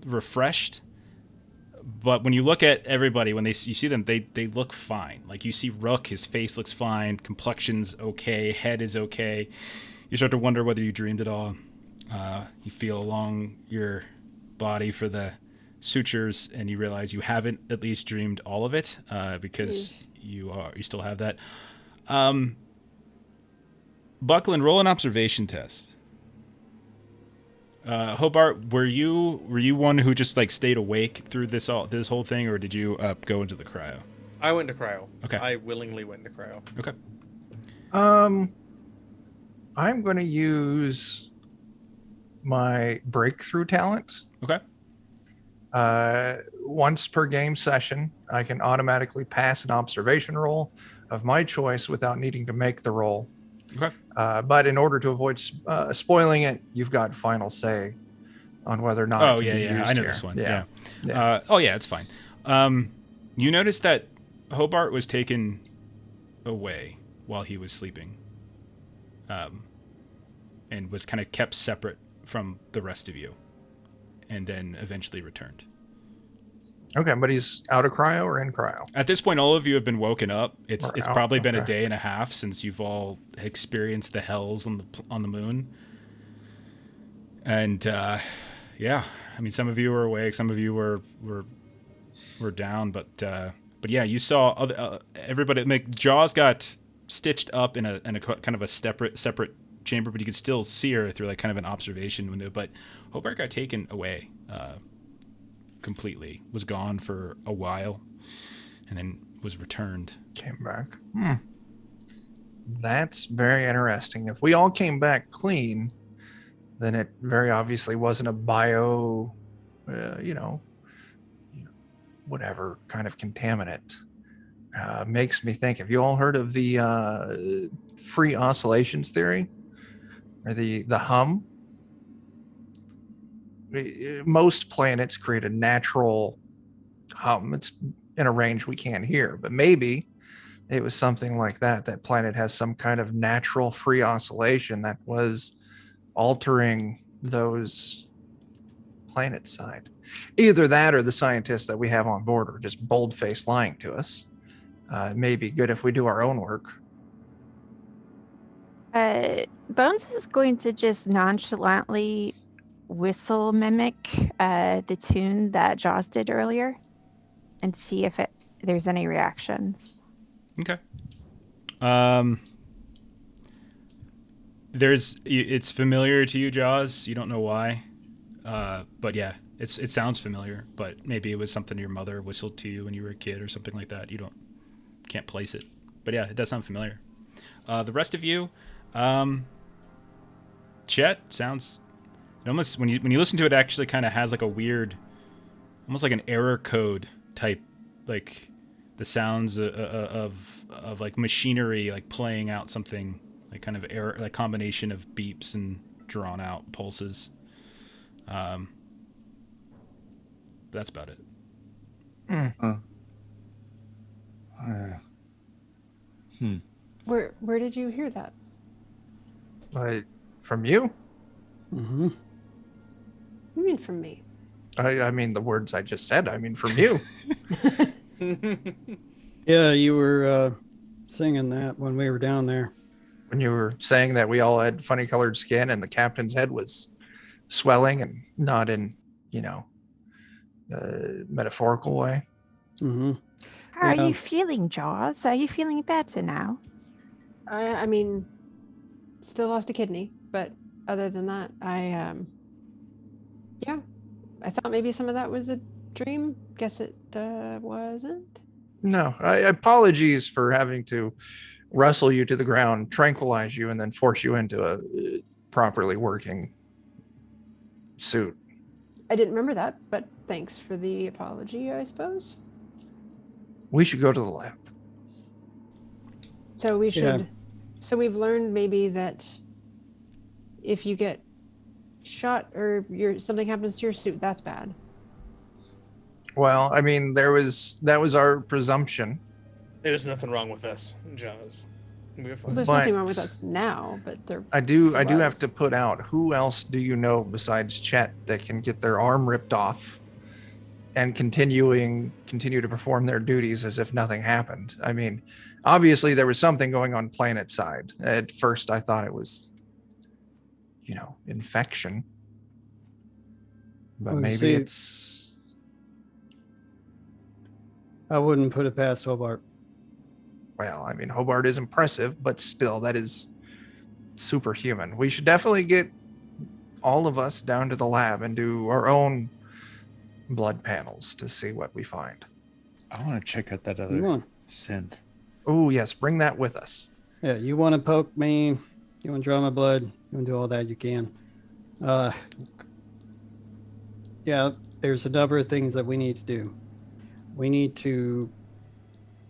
refreshed. But when you look at everybody, when you see them, they look fine. Like you see Rook, his face looks fine, complexion's okay, head is okay. You start to wonder whether you dreamed at all. You feel along your body for the sutures, and you realize you haven't at least dreamed all of it, because you still have that. Buckland, roll an observation test. Hobart, were you one who just like stayed awake through this whole thing, or did you go into the cryo? I went to cryo. Okay. I willingly went to cryo. Okay. I'm going to use my breakthrough talent. Okay. Once per game session, I can automatically pass an observation roll of my choice without needing to make the roll. Okay. But in order to avoid spoiling it, you've got final say on whether or not it can be used I know here. this one. Yeah. It's fine. You noticed that Hobart was taken away while he was sleeping, and was kind of kept separate from the rest of you, and then eventually returned. Okay, but he's out of cryo or in cryo? At this point, all of you have been woken up. It's probably been a okay. day and a half since you've all experienced the hells on the moon. And yeah, I mean, some of you were awake, some of you were down, but yeah, you saw everybody. Jaws got stitched up in a kind of a separate chamber, but you could still see her through like kind of an observation window. But Hobart got taken away. Completely, was gone for a while, and then was returned. Came back. That's very interesting. If we all came back clean, then it very obviously wasn't a bio, whatever kind of contaminant. Makes me think. Have you all heard of the free oscillations theory, or the hum? Most planets create a natural hum. It's in a range we can't hear, but maybe it was something like that. That planet has some kind of natural free oscillation that was altering those planet side. Either that or the scientists that we have on board are just bold-faced lying to us. It may be good if we do our own work. Bones is going to just nonchalantly whistle mimic the tune that Jaws did earlier and see if there's any reactions. Okay. It's familiar to you, Jaws. You don't know why, but yeah, it sounds familiar. But maybe it was something your mother whistled to you when you were a kid or something like that. You can't place it, but yeah, it does sound familiar. The rest of you, Chet sounds. Almost when you listen to it, actually kind of has like a weird, almost like an error code type, like the sounds of like machinery like playing out something, like kind of error, like combination of beeps and drawn out pulses. That's about it. Where did you hear that? From you? Mm-hmm. You mean from me? I mean the words I just said. I mean from you. Yeah, you were singing that when we were down there. When you were saying that we all had funny colored skin and the captain's head was swelling and not in, metaphorical way. Mm-hmm. How are you feeling, Jaws? Are you feeling better now? I mean, still lost a kidney, but other than that, yeah, I thought maybe some of that was a dream. Guess it wasn't. No, apologies for having to wrestle you to the ground, tranquilize you, and then force you into a properly working suit. I didn't remember that, but thanks for the apology, I suppose. We should go to the lab. So we should. Yeah. So we've learned maybe that if you get shot or something happens to your suit, that's bad. Well, I mean, that was our presumption. There's nothing wrong with us, Jaws. We're Well, fine. there's But- nothing wrong with us now, but I do have was. to put out, who else do you know besides Chet that can get their arm ripped off and continue to perform their duties as if nothing happened? I mean, obviously there was something going on planet side. At first I thought it was, infection. But Well, you maybe see- it's I wouldn't put it past Hobart. Well, I mean, Hobart is impressive, but still, that is superhuman. We should definitely get all of us down to the lab and do our own blood panels to see what we find. I want to check out that other You want, synth. Oh, yes, bring that with us. yeah, you want to poke me, you want to draw my blood, you want to do all that, you can. Yeah, there's a number of things that we need to do. We need to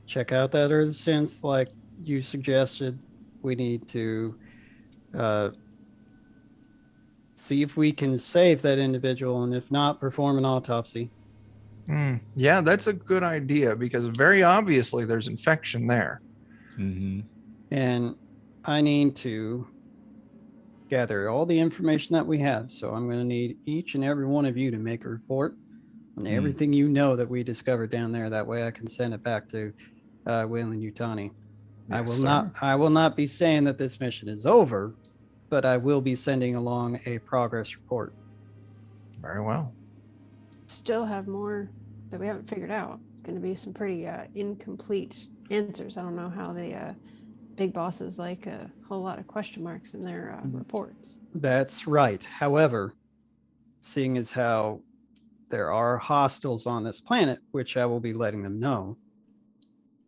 check out that other synth like you suggested. We need to see if we can save that individual, and if not, perform an autopsy. Yeah, that's a good idea because very obviously there's infection there. Mm-hmm. And I need to gather all the information that we have. So I'm going to need each and every one of you to make a report on everything you know that we discovered down there. That way I can send it back to Will and Utani. Yes, I will not be saying that this mission is over, but I will be sending along a progress report. Very well. Still have more that we haven't figured out. It's going to be some pretty incomplete answers. I don't know how the big bosses like a whole lot of question marks in their reports. That's right. However, seeing as how there are hostiles on this planet, which I will be letting them know,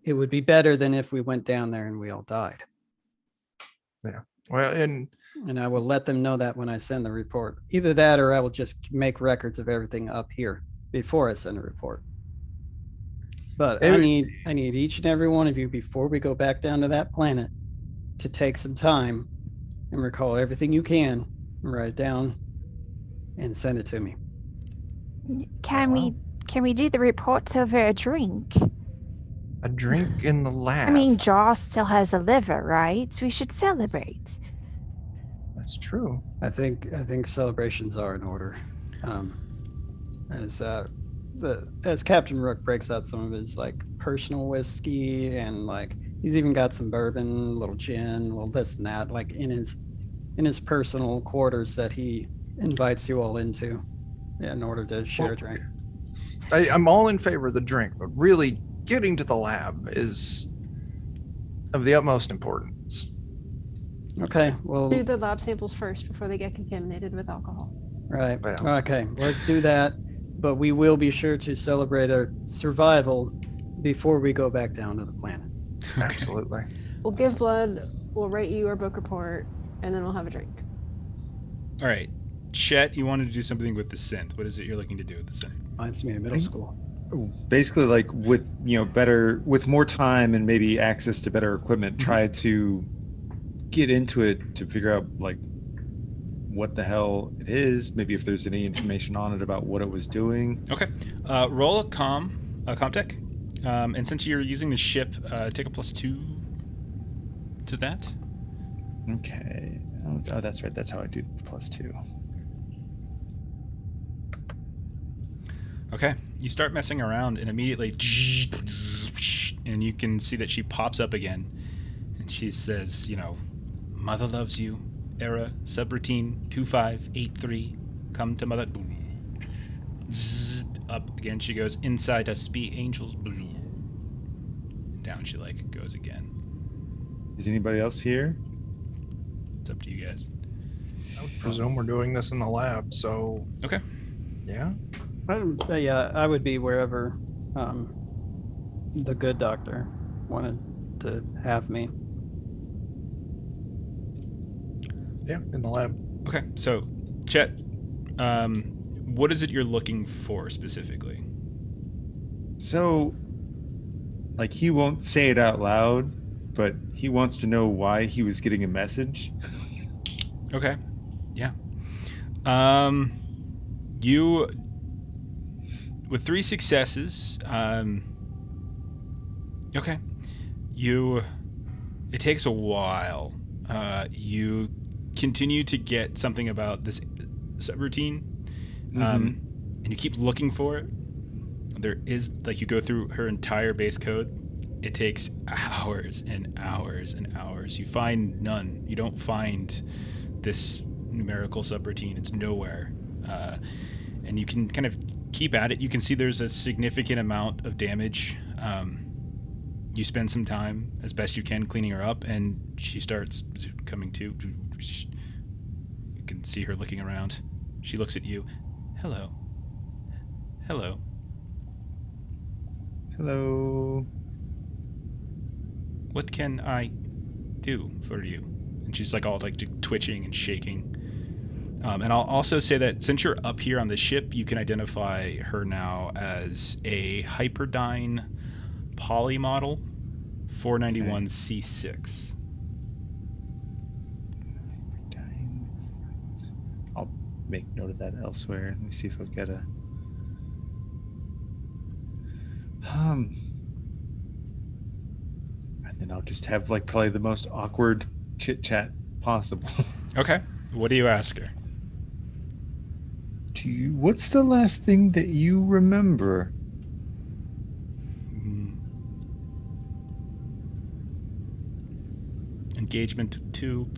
it would be better than if we went down there and we all died. Yeah. Well, and I will let them know that when I send the report. Either that or I will just make records of everything up here before I send a report. But I need each and every one of you before we go back down to that planet to take some time and recall everything you can, and write it down and send it to me. Can we do the reports over a drink? a drink in the lab. I mean, Jaw still has a liver, right? So we should celebrate. That's true. I think celebrations are in order. As Captain Rook breaks out some of his like personal whiskey, and like he's even got some bourbon, a little gin, well this and that, like in his personal quarters that he invites you all into in order to share a drink. I'm all in favor of the drink, but really getting to the lab is of the utmost importance. Okay, well, Do the lab samples first before they get contaminated with alcohol. right. Well. Okay, let's do that. But we will be sure to celebrate our survival before we go back down to the planet. Absolutely. We'll give blood, we'll write you our book report, and then we'll have a drink. All right. Chet, you wanted to do something with the synth. What is it you're looking to do with the synth? Reminds me of middle school. Basically, like with with more time and maybe access to better equipment, try to get into it to figure out like what the hell it is. Maybe if there's any information on it about what it was doing. Okay. Roll a comtech. And since you're using the ship, take a +2 to that. Okay. Oh, that's right. That's how I do +2. Okay. You start messing around and immediately, and you can see that she pops up again. And she says, Mother loves you. Era subroutine 2583. Come to Mother. Zzz, up again she goes. Inside us be angels. Down she goes again. Is anybody else here? It's up to you guys. I would presume we're doing this in the lab, so... Okay. Yeah? I would be wherever the good doctor wanted to have me. Yeah, in the lab. Okay, so, Chet, what is it you're looking for specifically? So, he won't say it out loud, but he wants to know why he was getting a message. Okay, yeah. You, with 3 successes, okay, it takes a while. You continue to get something about this subroutine, and you keep looking for it. There is, you go through her entire base code. It takes hours and hours and hours. You find none. You don't find this numerical subroutine. It's nowhere. And you can kind of keep at it. You can see there's a significant amount of damage You spend some time as best you can cleaning her up, and she starts coming to. You can see her looking around. She looks at you. Hello. Hello. Hello. What can I do for you? And she's like all like twitching and shaking. And I'll also say that since you're up here on the ship, you can identify her now as a Hyperdyne poly model 491C6. I'll make note of that elsewhere. Let me see if I've got a and then I'll just have like probably the most awkward chit chat possible. Okay. What do you ask her? What's the last thing that you remember? Engagement 2,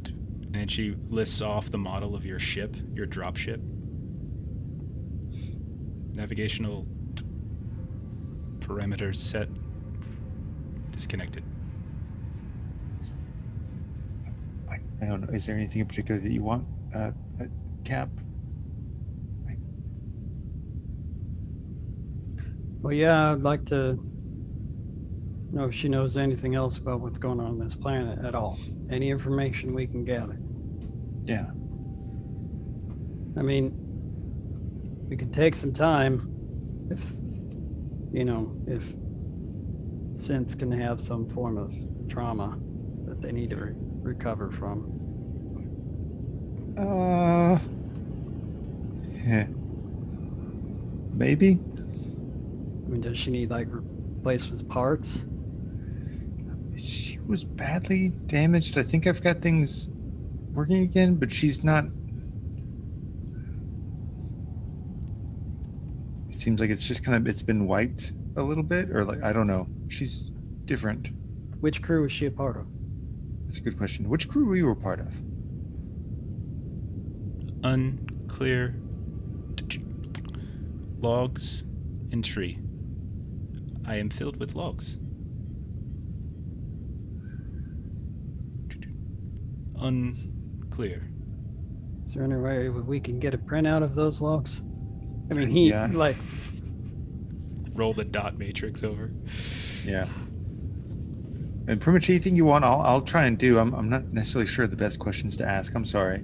and she lists off the model of your ship, your drop ship. Navigational parameters set. Disconnected. I don't know. Is there anything in particular that you want, Cap? Well, yeah, I'd like to know if she knows anything else about what's going on this planet at all. Any information we can gather. Yeah. I mean, we could take some time if synths can have some form of trauma that they need to recover from. Maybe. I mean, does she need like replacement parts? She was badly damaged. I think I've got things working again, but she's not. It seems like it's just it's been wiped a little bit, or like, I don't know. She's different. Which crew was she a part of? That's a good question. Which crew were you a part of? Unclear. Logs and tree. I am filled with logs. Unclear. Is there any way we can get a printout of those logs? I mean, Yeah. Roll the dot matrix over. Yeah. And pretty much anything you want, I'll try and do. I'm not necessarily sure the best questions to ask. I'm sorry.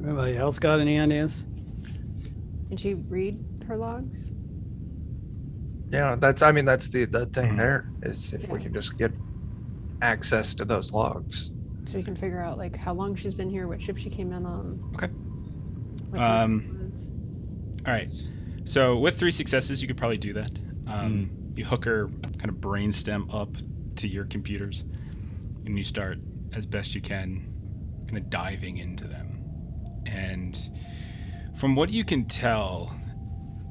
Anybody else got any ideas? Can she read her logs? Yeah, that's the thing there is if we can just get access to those logs. So we can figure out like how long she's been here, what ship she came in on. Okay. what the was. All right. So with 3 successes, you could probably do that. You hook her kind of brainstem up to your computers, and you start as best you can kind of diving into them. And from what you can tell,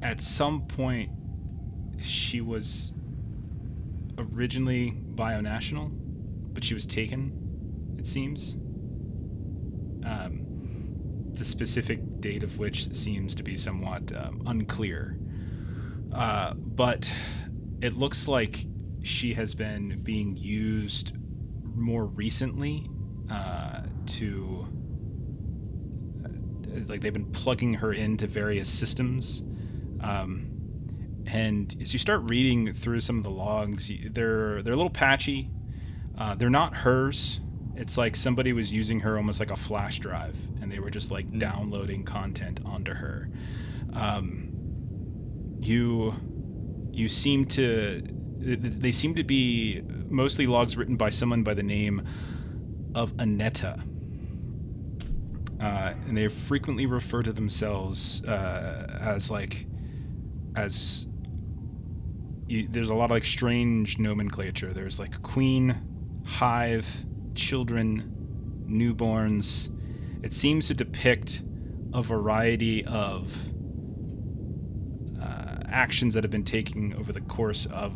at some point she was originally bionational, but she was taken, it seems. The specific date of which seems to be somewhat unclear. But it looks like she has been being used more recently to... like they've been plugging her into various systems. And as you start reading through some of the logs, they're a little patchy. They're not hers. It's like somebody was using her almost like a flash drive, and they were just like downloading content onto her. You seem to... They seem to be mostly logs written by someone by the name of Aneta. And they frequently refer to themselves as there's a lot of like strange nomenclature. There's like queen, hive, children, newborns. It seems to depict a variety of actions that have been taken over the course of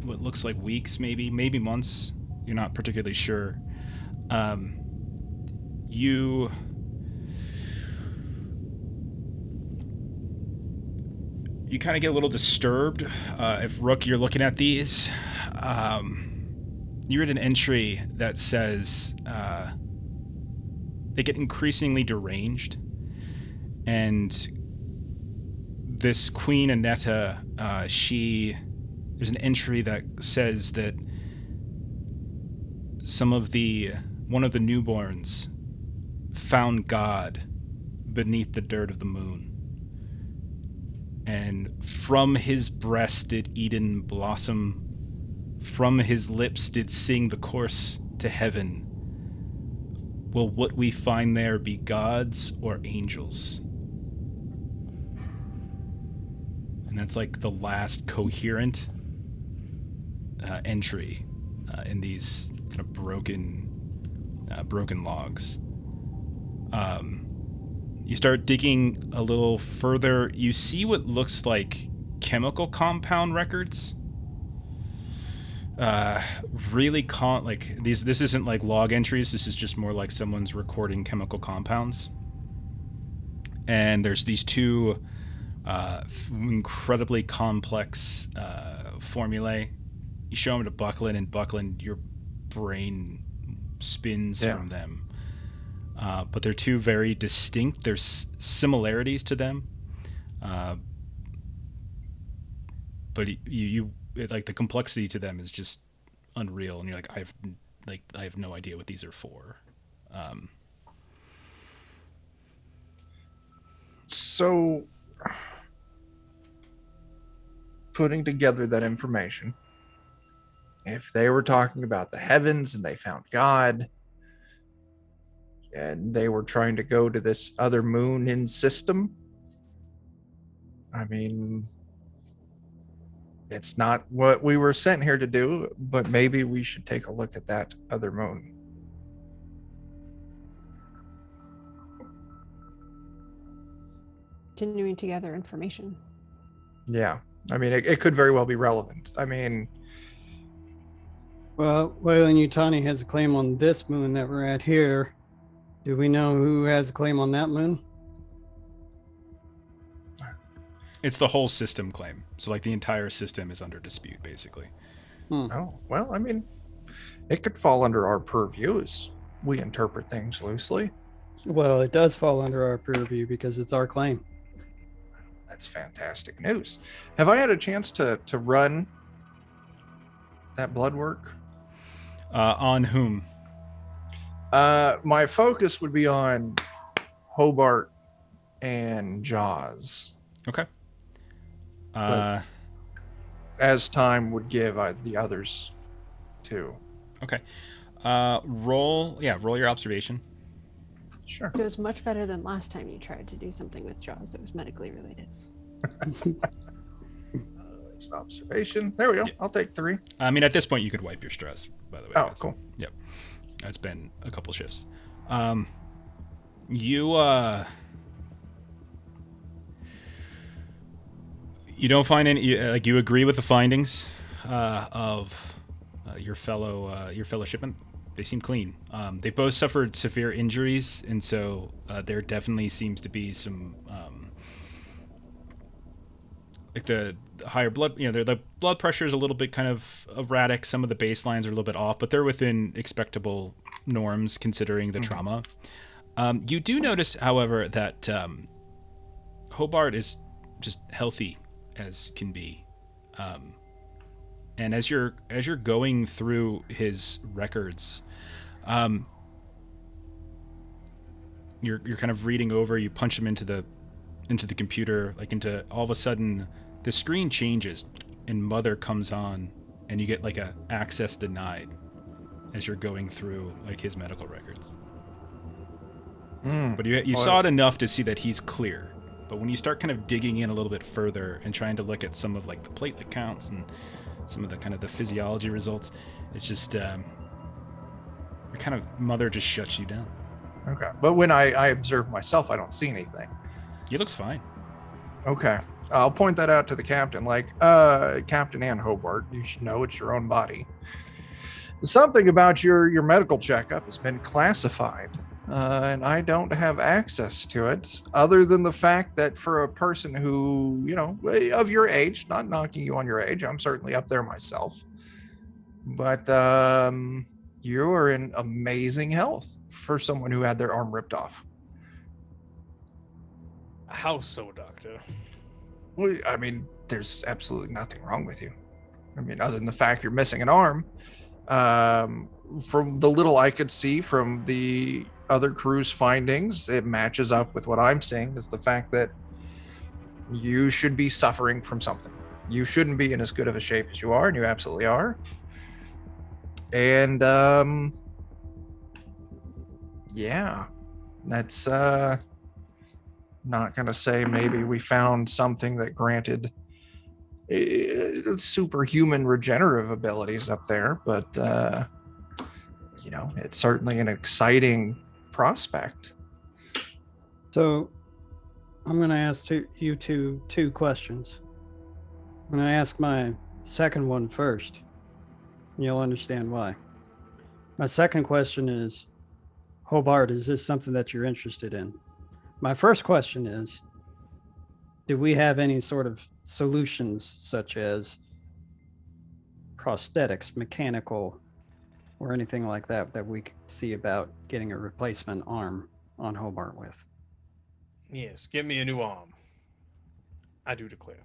what looks like weeks, maybe months. You're not particularly sure. you kind of get a little disturbed. If Rook, you're looking at these, you read an entry that says they get increasingly deranged, and this Queen Annetta, there's an entry that says that one of the newborns found God beneath the dirt of the moon. And from his breast did Eden blossom, from his lips did sing the course to heaven. Will what we find there be gods or angels? And that's like the last coherent entry in these kind of broken logs. You start digging a little further. You see what looks like chemical compound records. This isn't like log entries. This is just more like someone's recording chemical compounds. And there's these two incredibly complex formulae. You show them to Buckland, and Buckland, your brain spins from them. But they're two very distinct. There's similarities to them, but you like the complexity to them is just unreal. And you're like, I have no idea what these are for. So, putting together that information, if they were talking about the heavens and they found God, and they were trying to go to this other moon in system, I mean, it's not what we were sent here to do, but maybe we should take a look at that other moon. Continuing to gather information. Yeah, I mean, it could very well be relevant. I mean, Well, Wayland Yutani has a claim on this moon that we're at here. Do we know who has a claim on that moon? It's the whole system claim. So like the entire system is under dispute, basically. Oh, well, I mean, it could fall under our purview as we interpret things loosely. Well, it does fall under our purview because it's our claim. That's fantastic news. Have I had a chance to run that blood work? On whom? My focus would be on Hobart and Jaws. Okay. As time would give, the others too. Okay. Roll your observation. Sure. It was much better than last time you tried to do something with Jaws that was medically related. There's observation. There we go. Yeah. I'll take 3. I mean, at this point, you could wipe your stress, by the way. Oh, guys. cool. Yep. It's been a couple shifts. You don't find any, like, you agree with the findings of your fellow shipment. They seem clean. They both suffered severe injuries, and so there definitely seems to be some like the higher blood. The blood pressure is a little bit kind of erratic. Some of the baselines are a little bit off, but they're within expectable norms considering the trauma. You do notice, however, that Hobart is just healthy as can be. And as you're going through his records, you're kind of reading over. You punch him into the computer, all of a sudden the screen changes and Mother comes on, and you get like a access denied as you're going through like his medical records. But you saw it enough to see that he's clear. But when you start kind of digging in a little bit further and trying to look at some of like the platelet counts and some of the kind of the physiology results, it's just your kind of Mother just shuts you down. Okay. But when I observe myself, I don't see anything. He looks fine. Okay. I'll point that out to the captain. Like, Captain and Hobart, you should know it's your own body. Something about your medical checkup has been classified and I don't have access to it, other than the fact that for a person who, of your age, not knocking you on your age, I'm certainly up there myself, but you are in amazing health for someone who had their arm ripped off. How so, Doctor? Well, I mean, there's absolutely nothing wrong with you. I mean, other than the fact you're missing an arm. From the little I could see from the other crew's findings, it matches up with what I'm seeing, is the fact that you should be suffering from something. You shouldn't be in as good of a shape as you are, and you absolutely are. And yeah, that's not gonna say maybe we found something that granted superhuman regenerative abilities up there, but it's certainly an exciting prospect. So I'm going to ask you two questions. I'm going to ask my second one first. You'll understand why. My second question is, Hobart, is this something that you're interested in? My first question is, do we have any sort of solutions such as prosthetics, mechanical, or anything like that we could see about getting a replacement arm on Hobart with? Yes, give me a new arm. I do declare.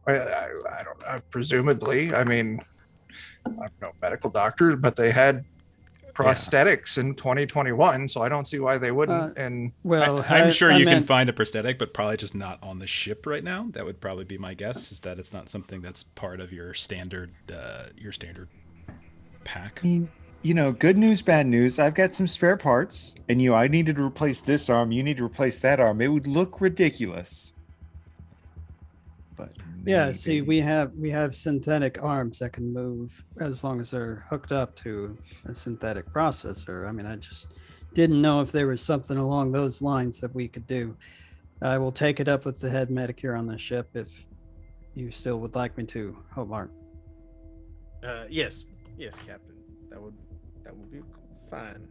I don't know. Presumably, I mean, I'm no medical doctor, but they had prosthetics in 2021, so I don't see why they wouldn't. And well, I'm sure you can find a prosthetic, but probably just not on the ship right now. That would probably be my guess, is that it's not something that's part of your standard pack. I mean, good news, bad news. I've got some spare parts, and I needed to replace this arm. You need to replace that arm. It would look ridiculous. But yeah, see, we have synthetic arms that can move as long as they're hooked up to a synthetic processor. I mean, I just didn't know if there was something along those lines that we could do. I will take it up with the head medicure on the ship if you still would like me to, Hobart. Yes, Captain. That would be fine.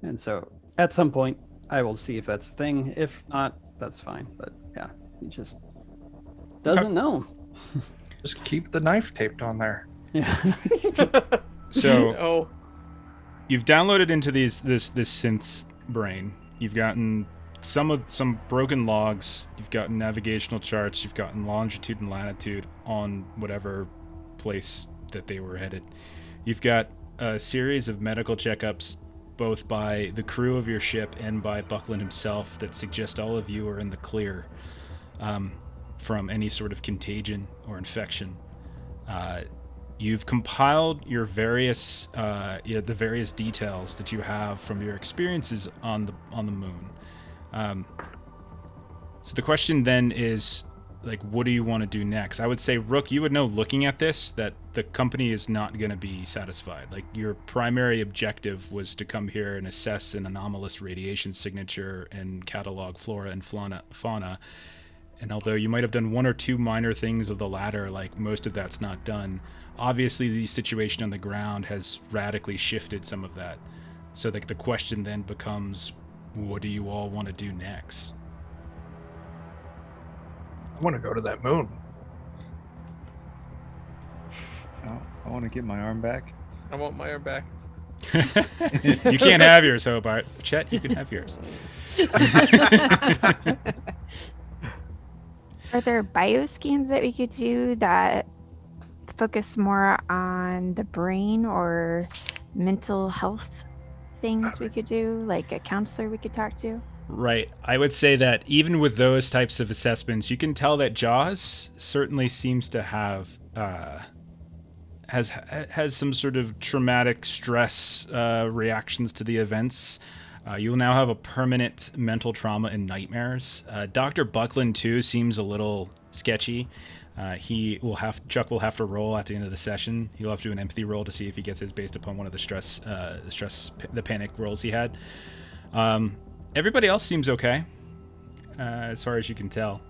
And so at some point, I will see if that's a thing. If not, that's fine. But yeah, he just doesn't know. Just keep the knife taped on there. Yeah. So you've downloaded into this synth's brain. You've gotten some broken logs. You've gotten navigational charts. You've gotten longitude and latitude on whatever place that they were headed. You've got a series of medical checkups, both by the crew of your ship and by Buckland himself, that suggest all of you are in the clear from any sort of contagion or infection. You've compiled your various the various details that you have from your experiences on the moon. So the question then is, like, what do you want to do next? I would say, Rook, you would know looking at this that the company is not going to be satisfied. Like, your primary objective was to come here and assess an anomalous radiation signature and catalog flora and fauna. And although you might have done one or two minor things of the latter, like, most of that's not done. Obviously, the situation on the ground has radically shifted some of that. So the question then becomes, what do you all want to do next? I want to go to that moon. I want to get my arm back. I want my arm back. You can't have yours, Hobart. Chet, you can have yours. Are there bioscans that we could do that focus more on the brain or mental health things we could do, like a counselor we could talk to? Right. I would say that even with those types of assessments, you can tell that Jaws certainly seems to have has some sort of traumatic stress reactions to the events. You will now have a permanent mental trauma and nightmares. Dr. Buckland too seems a little sketchy. Chuck will have to roll at the end of the session. He'll have to do an empathy roll to see if he gets his based upon one of the panic rolls he had. Everybody else seems okay, as far as you can tell.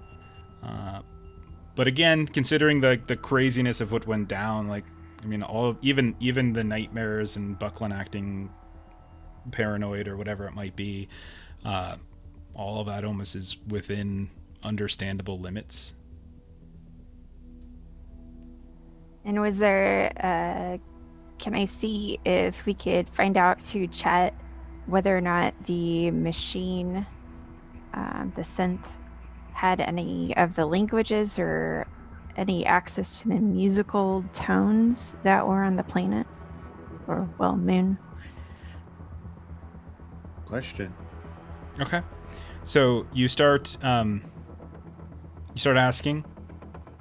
But again, considering the craziness of what went down, like, I mean, even the nightmares and Buckland acting paranoid or whatever it might be, all of that almost is within understandable limits. And was there, can I see if we could find out through Chet whether or not the machine, the synth, had any of the languages or any access to the musical tones that were on the planet? Or, well, moon? Question. Okay. So you start asking,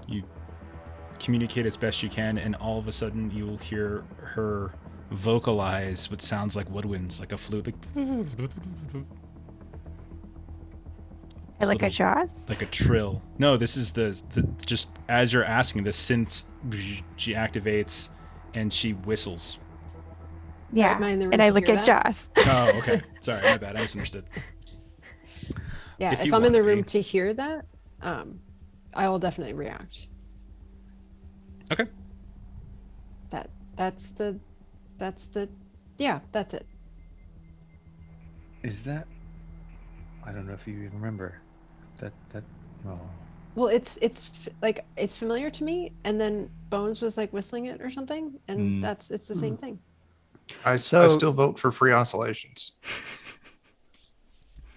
you communicate as best you can, and all of a sudden you'll hear her vocalize what sounds like woodwinds, like a flute, Like a Jaws? like a trill. No, this is the just as you're asking, the synth, she activates and she whistles. Yeah, Am I in the room and I to look hear at that? Jaws. Oh, okay. Sorry, my bad. I misunderstood. Yeah, If if you I'm in the want, room babe. to hear that, I will definitely react. Okay. That's the yeah, that's it. Is that? I don't know if you even remember. That. Oh. Well, it's familiar to me, and then Bones was like whistling it or something, and it's the same thing. I So- still vote for free oscillations.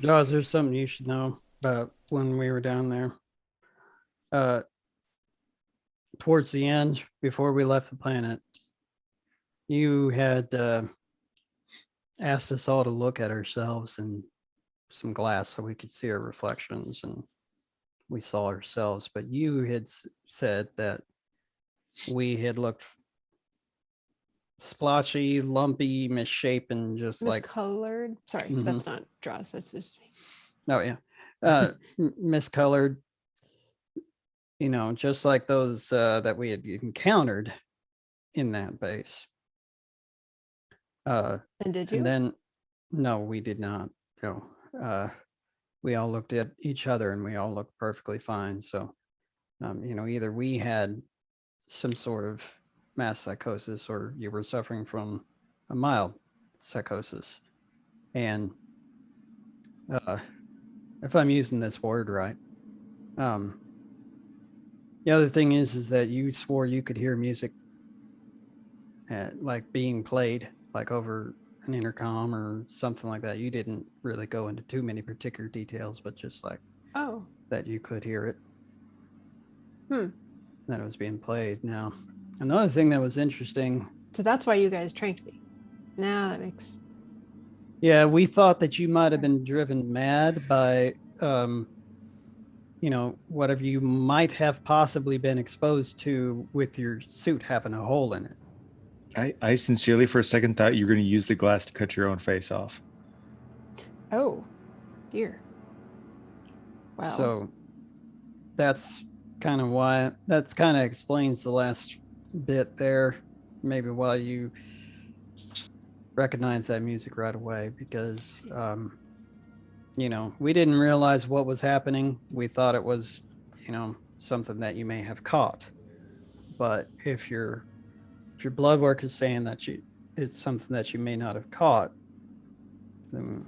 Jaws, there's something you should know about when we were down there. Towards the end, before we left the planet, you had asked us all to look at ourselves in some glass so we could see our reflections, and we saw ourselves. But you had said that we had looked splotchy, lumpy, misshapen, just like Miscolored. Sorry, Mhm. that's not Jaws. That's just me. oh yeah, miscolored. You know, just like those that we had encountered in that base. And did you? And then, no, we did not. No, we all looked at each other and we all looked perfectly fine. So, you know, either we had some sort of mass psychosis or you were suffering from a mild psychosis. And if I'm using this word right, the other thing is that you swore you could hear music like being played like over an intercom or something like that. You didn't really go into too many particular details, but just like Oh, that you could hear it. Hmm. That it was being played. Now, another thing that was interesting. so that's why you guys tranked me. Now that makes. Yeah, we thought that you might have been driven mad by, you know, whatever you might have possibly been exposed to with your suit having a hole in it. I sincerely, for a second, thought you were going to use the glass to cut your own face off. Oh, dear. Wow. So that's kind of why, that's kind of explains the last bit there. Maybe why you recognize that music right away, because, you know, we didn't realize what was happening. We thought it was, you know, something that you may have caught. But if your blood work is saying that it's something that you may not have caught, then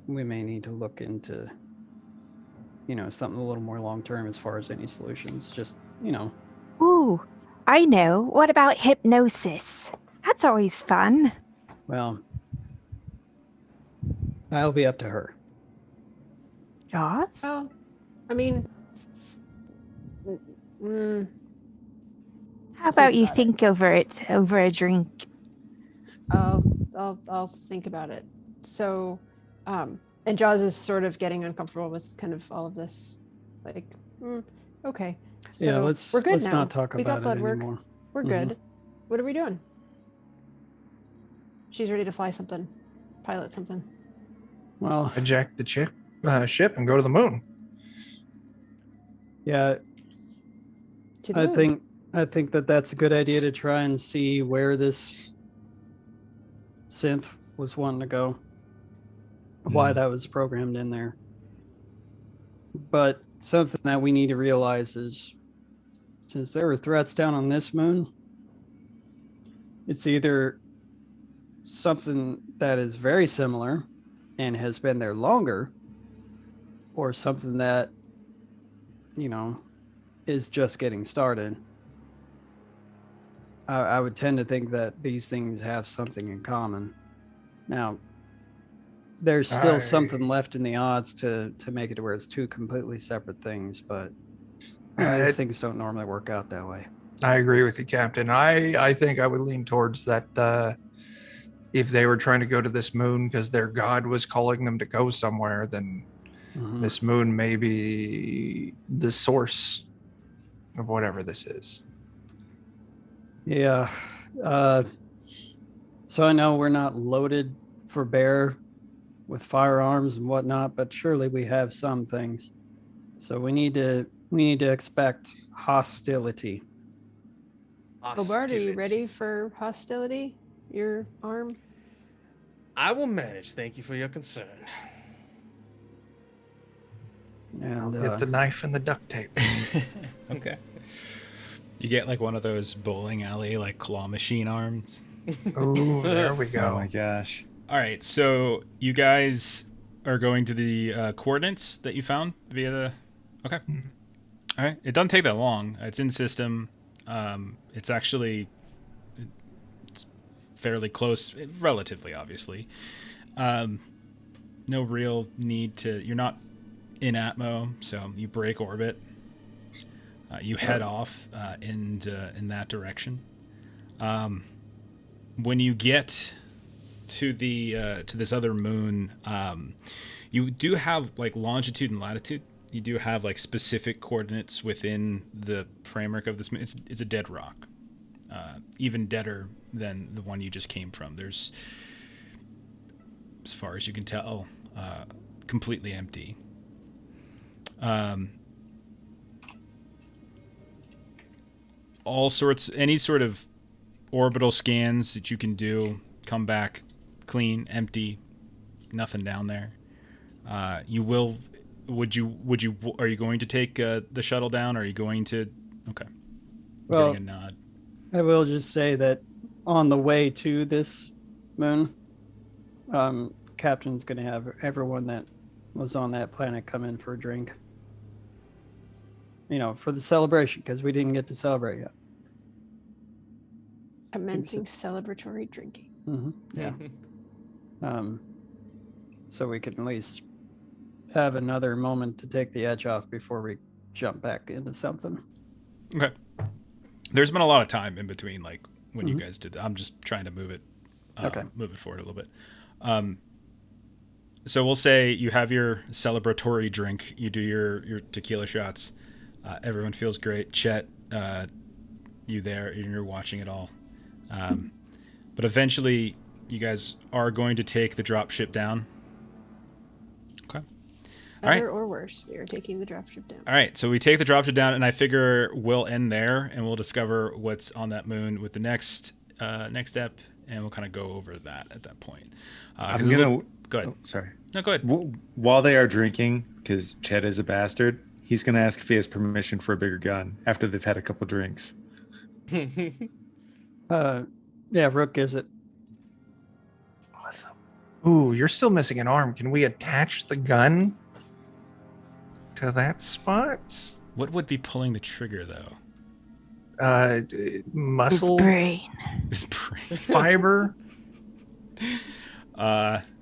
we may need to look into, you know, something a little more long-term as far as any solutions. Just, you know. Ooh, I know. What about hypnosis? That's always fun. Well, that'll be up to her. Jaws? Well, I mean, How about you about it. think over it over a drink? I'll think about it. So, and Jaws is sort of getting uncomfortable with kind of all of this. Like, okay. So Yeah, we're good let's now. not talk We got about blood it work. anymore. We're good. What are we doing? She's ready to fly something, pilot something. Well, Hijack the ship and go to the moon. yeah, To the moon. I think that that's a good idea to try and see where this synth was wanting to go, why that was programmed in there. But something that we need to realize is, since there were threats down on this moon, It's either something that is very similar and has been there longer, or something that, is just getting started. I would tend to think that these things have something in common. Now, there's still something left in the odds to make it to where it's two completely separate things, but these things don't normally work out that way. I agree with you, Captain. I think I would lean towards that. If they were trying to go to this moon because their god was calling them to go somewhere, then this moon may be the source of whatever this is. Yeah. So I know we're not loaded for bear with firearms and whatnot, but surely we have some things. So we need to expect hostility. Hobart, are you ready for hostility? Your arm? I will manage. Thank you for your concern. And Get the knife and the duct tape. Okay. You get like one of those bowling alley like claw machine arms. Oh, there we Oh go. my gosh. All right, so you guys are going to the coordinates that you found via the. Okay. All right. It doesn't take that long. It's in system. It's actually fairly close, relatively, obviously. No real need to. You're not in Atmo, so you break orbit. You head off in that direction. When you get to this other moon, you do have like longitude and latitude. You do have like specific coordinates within the framework of this moon. It's a dead rock, even deader than the one you just came from. There's, as far as you can tell, completely empty. Any sort of orbital scans that you can do come back clean, empty, nothing down there. Are you going to take the shuttle down? Or are you going to? Okay. Well, getting a nod. I will just say that on the way to this moon, Captain's going to have everyone that was on that planet come in for a drink. For the celebration, because we didn't get to celebrate yet. Commencing celebratory drinking. Yeah. So we can at least have another moment to take the edge off before we jump back into something. Okay. There's been a lot of time in between, like when you guys did that. I'm just trying to move it forward a little bit. So we'll say you have your celebratory drink. You do your tequila shots. Everyone feels great. Chet, you there, and you're watching it all. But eventually, you guys are going to take the dropship down. Okay. Better or worse, we are taking the dropship down. All right, so we take the dropship down, and I figure we'll end there, and we'll discover what's on that moon with the next step, and we'll kind of go over that at that point. Go ahead. Oh, sorry. No, go ahead. While they are drinking, because Chet is a bastard, he's going to ask if he has permission for a bigger gun after they've had a couple drinks. Yeah, Rook gives it. Awesome. Ooh, you're still missing an arm. Can we attach the gun to that spot? What would be pulling the trigger, though? Muscle, His brain. His brain. fiber.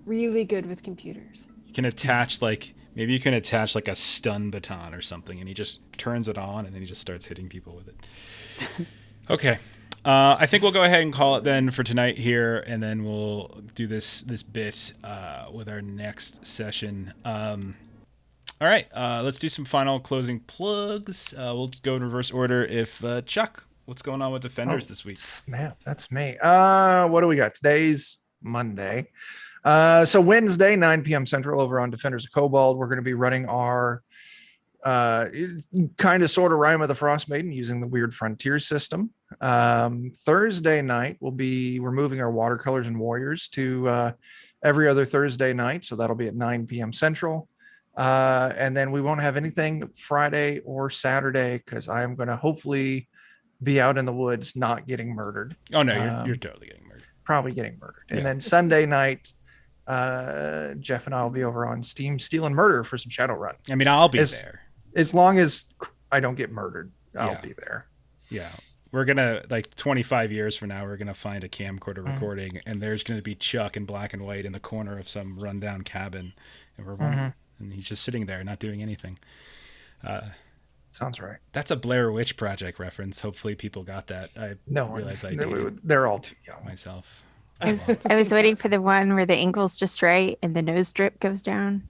Really good with computers. You can attach maybe you can attach like a stun baton or something, and he just turns it on, and then he just starts hitting people with it. Okay. I think we'll go ahead and call it then for tonight here, and then we'll do this bit with our next session. All right, let's do some final closing plugs. We'll go in reverse order. If Chuck, what's going on with Defenders this week? Snap, that's me. What do we got? Today's Monday. So Wednesday, 9 p.m. Central over on Defenders of Cobalt, we're going to be running our kind of sort of Rime of the Frost Maiden using the Weird Frontier system. Thursday night, we're moving our watercolors and warriors to every other Thursday night. So that'll be at 9 p.m. Central. And then we won't have anything Friday or Saturday because I am going to hopefully be out in the woods, not getting murdered. Oh no, you're totally getting murdered. Probably getting murdered. And Yeah. then Sunday night, Jeff and I will be over on Steam Stealing Murder for some Shadowrun. I mean, I'll be there. As long as I don't get murdered, I'll be there. Yeah. We're going to, like 25 years from now, we're going to find a camcorder recording, and there's going to be Chuck in black and white in the corner of some rundown cabin. And and he's just sitting there not doing anything. Sounds right. That's a Blair Witch Project reference. Hopefully people got that. I realize they're all too young. Myself. I was waiting for the one where the ankle's just right and the nose drip goes down.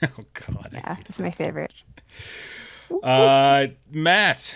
Oh God. Yeah, it's my favorite. Matt.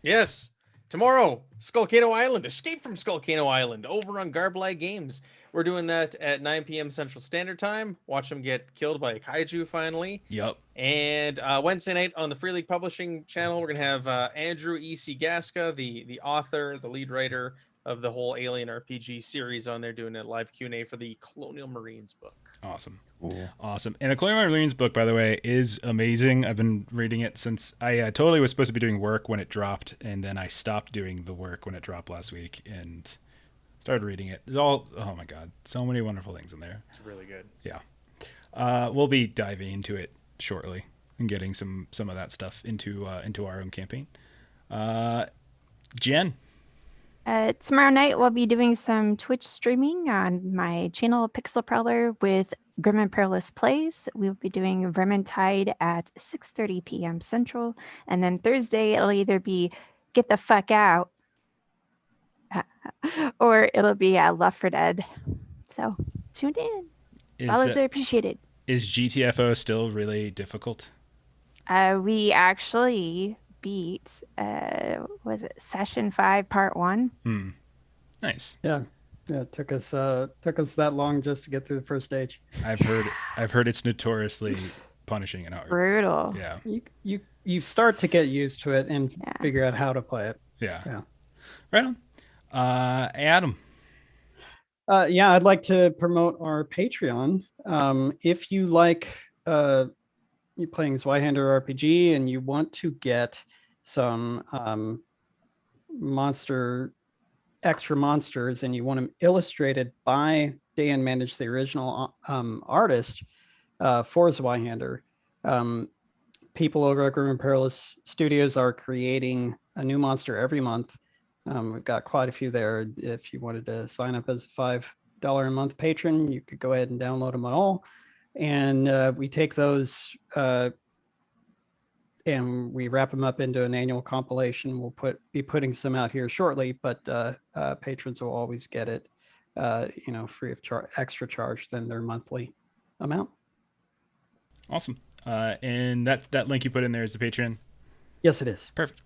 Yes. Tomorrow, Skullcano Island. Escape from Skullcano Island over on Garblag Games. We're doing that at 9 p.m. Central Standard Time. Watch them get killed by a kaiju finally. Yep. And Wednesday night on the Free League Publishing channel, we're going to have Andrew E.C. Gaska, the author, the lead writer of the whole Alien RPG series on there, doing a live Q&A for the Colonial Marines book. Awesome. Cool. Awesome. And the Colonial Marines book, by the way, is amazing. I've been reading it since I totally was supposed to be doing work when it dropped, and then I stopped doing the work when it dropped last week and started reading it. It's all, oh my God, so many wonderful things in there. It's really good. Yeah. We'll be diving into it shortly and getting some of that stuff into our own campaign. Jen. Tomorrow night we'll be doing some Twitch streaming on my channel Pixel Prowler with Grim and Perilous Plays. We'll be doing Vermintide at 6:30 p.m. Central, and then Thursday it'll either be Get the Fuck Out or it'll be Love for Dead. So tune in. Follows are appreciated. Is GTFO still really difficult? We actually beat was it session 5 part 1. Nice. Yeah, it took us that long just to get through the first stage. I've heard it's notoriously punishing and hard. Brutal. Yeah. You start to get used to it and figure out how to play it. Yeah. Right on. Adam. I'd like to promote our Patreon. If you like you're playing Zweihander RPG and you want to get some extra monsters and you want them illustrated by Dan Mandich, the original artist for Zweihander, people over at Grim and Perilous Studios are creating a new monster every month. We've got quite a few there. If you wanted to sign up as a $5 a month patron, you could go ahead and download them all. And we take those and we wrap them up into an annual compilation. We'll be putting some out here shortly, but patrons will always get it, free of extra charge than their monthly amount. Awesome. And that link you put in there is the Patreon? Yes, it is. Perfect.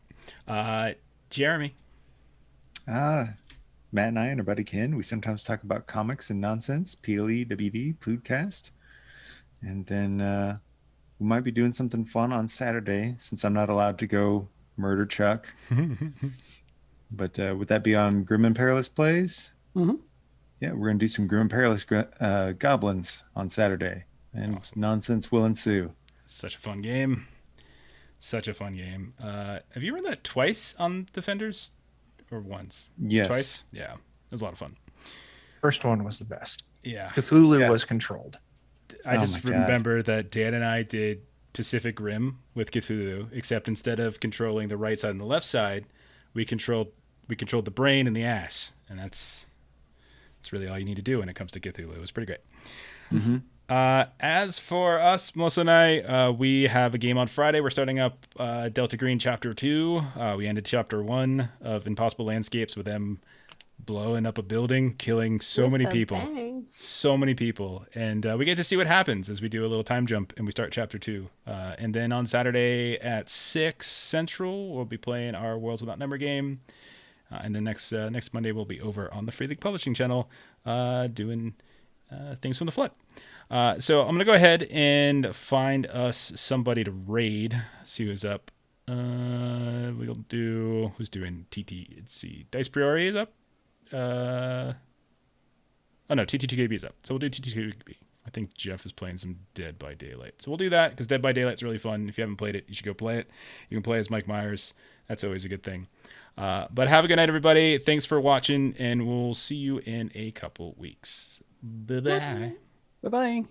Jeremy. Matt and I and our buddy Ken, we sometimes talk about comics and nonsense, PLE, WD, Pludcast. And then we might be doing something fun on Saturday since I'm not allowed to go murder Chuck. But would that be on Grim and Perilous Plays? Mm-hmm. Yeah, we're going to do some Grim and Perilous goblins on Saturday. And nonsense will ensue. Such a fun game. Have you run that twice on Defenders? Or once? Yes. Twice? Yeah. It was a lot of fun. First one was the best. Yeah. Cthulhu was controlled. I just remember that Dan and I did Pacific Rim with Cthulhu, except instead of controlling the right side and the left side, we controlled the brain and the ass. And that's really all you need to do when it comes to Cthulhu. It was pretty great. Mm-hmm. As for us, Melissa and I, we have a game on Friday. We're starting up Delta Green Chapter 2. We ended Chapter 1 of Impossible Landscapes with them blowing up a building, killing so many people. And we get to see what happens as we do a little time jump and we start Chapter 2. And then on Saturday at 6 Central, we'll be playing our Worlds Without Number game. And then next Monday, we'll be over on the Free League Publishing channel doing things from the flood. So I'm going to go ahead and find us somebody to raid, see who's up. We'll do, who's doing TT? Let's see. Dice Priori is up. Oh no, TT2KB is up. So we'll do TT2KB. I think Jeff is playing some Dead by Daylight. So we'll do that because Dead by Daylight's really fun. If you haven't played it, you should go play it. You can play as Mike Myers. That's always a good thing. But have a good night, everybody. Thanks for watching, and we'll see you in a couple weeks. Bye-bye. Bye bye.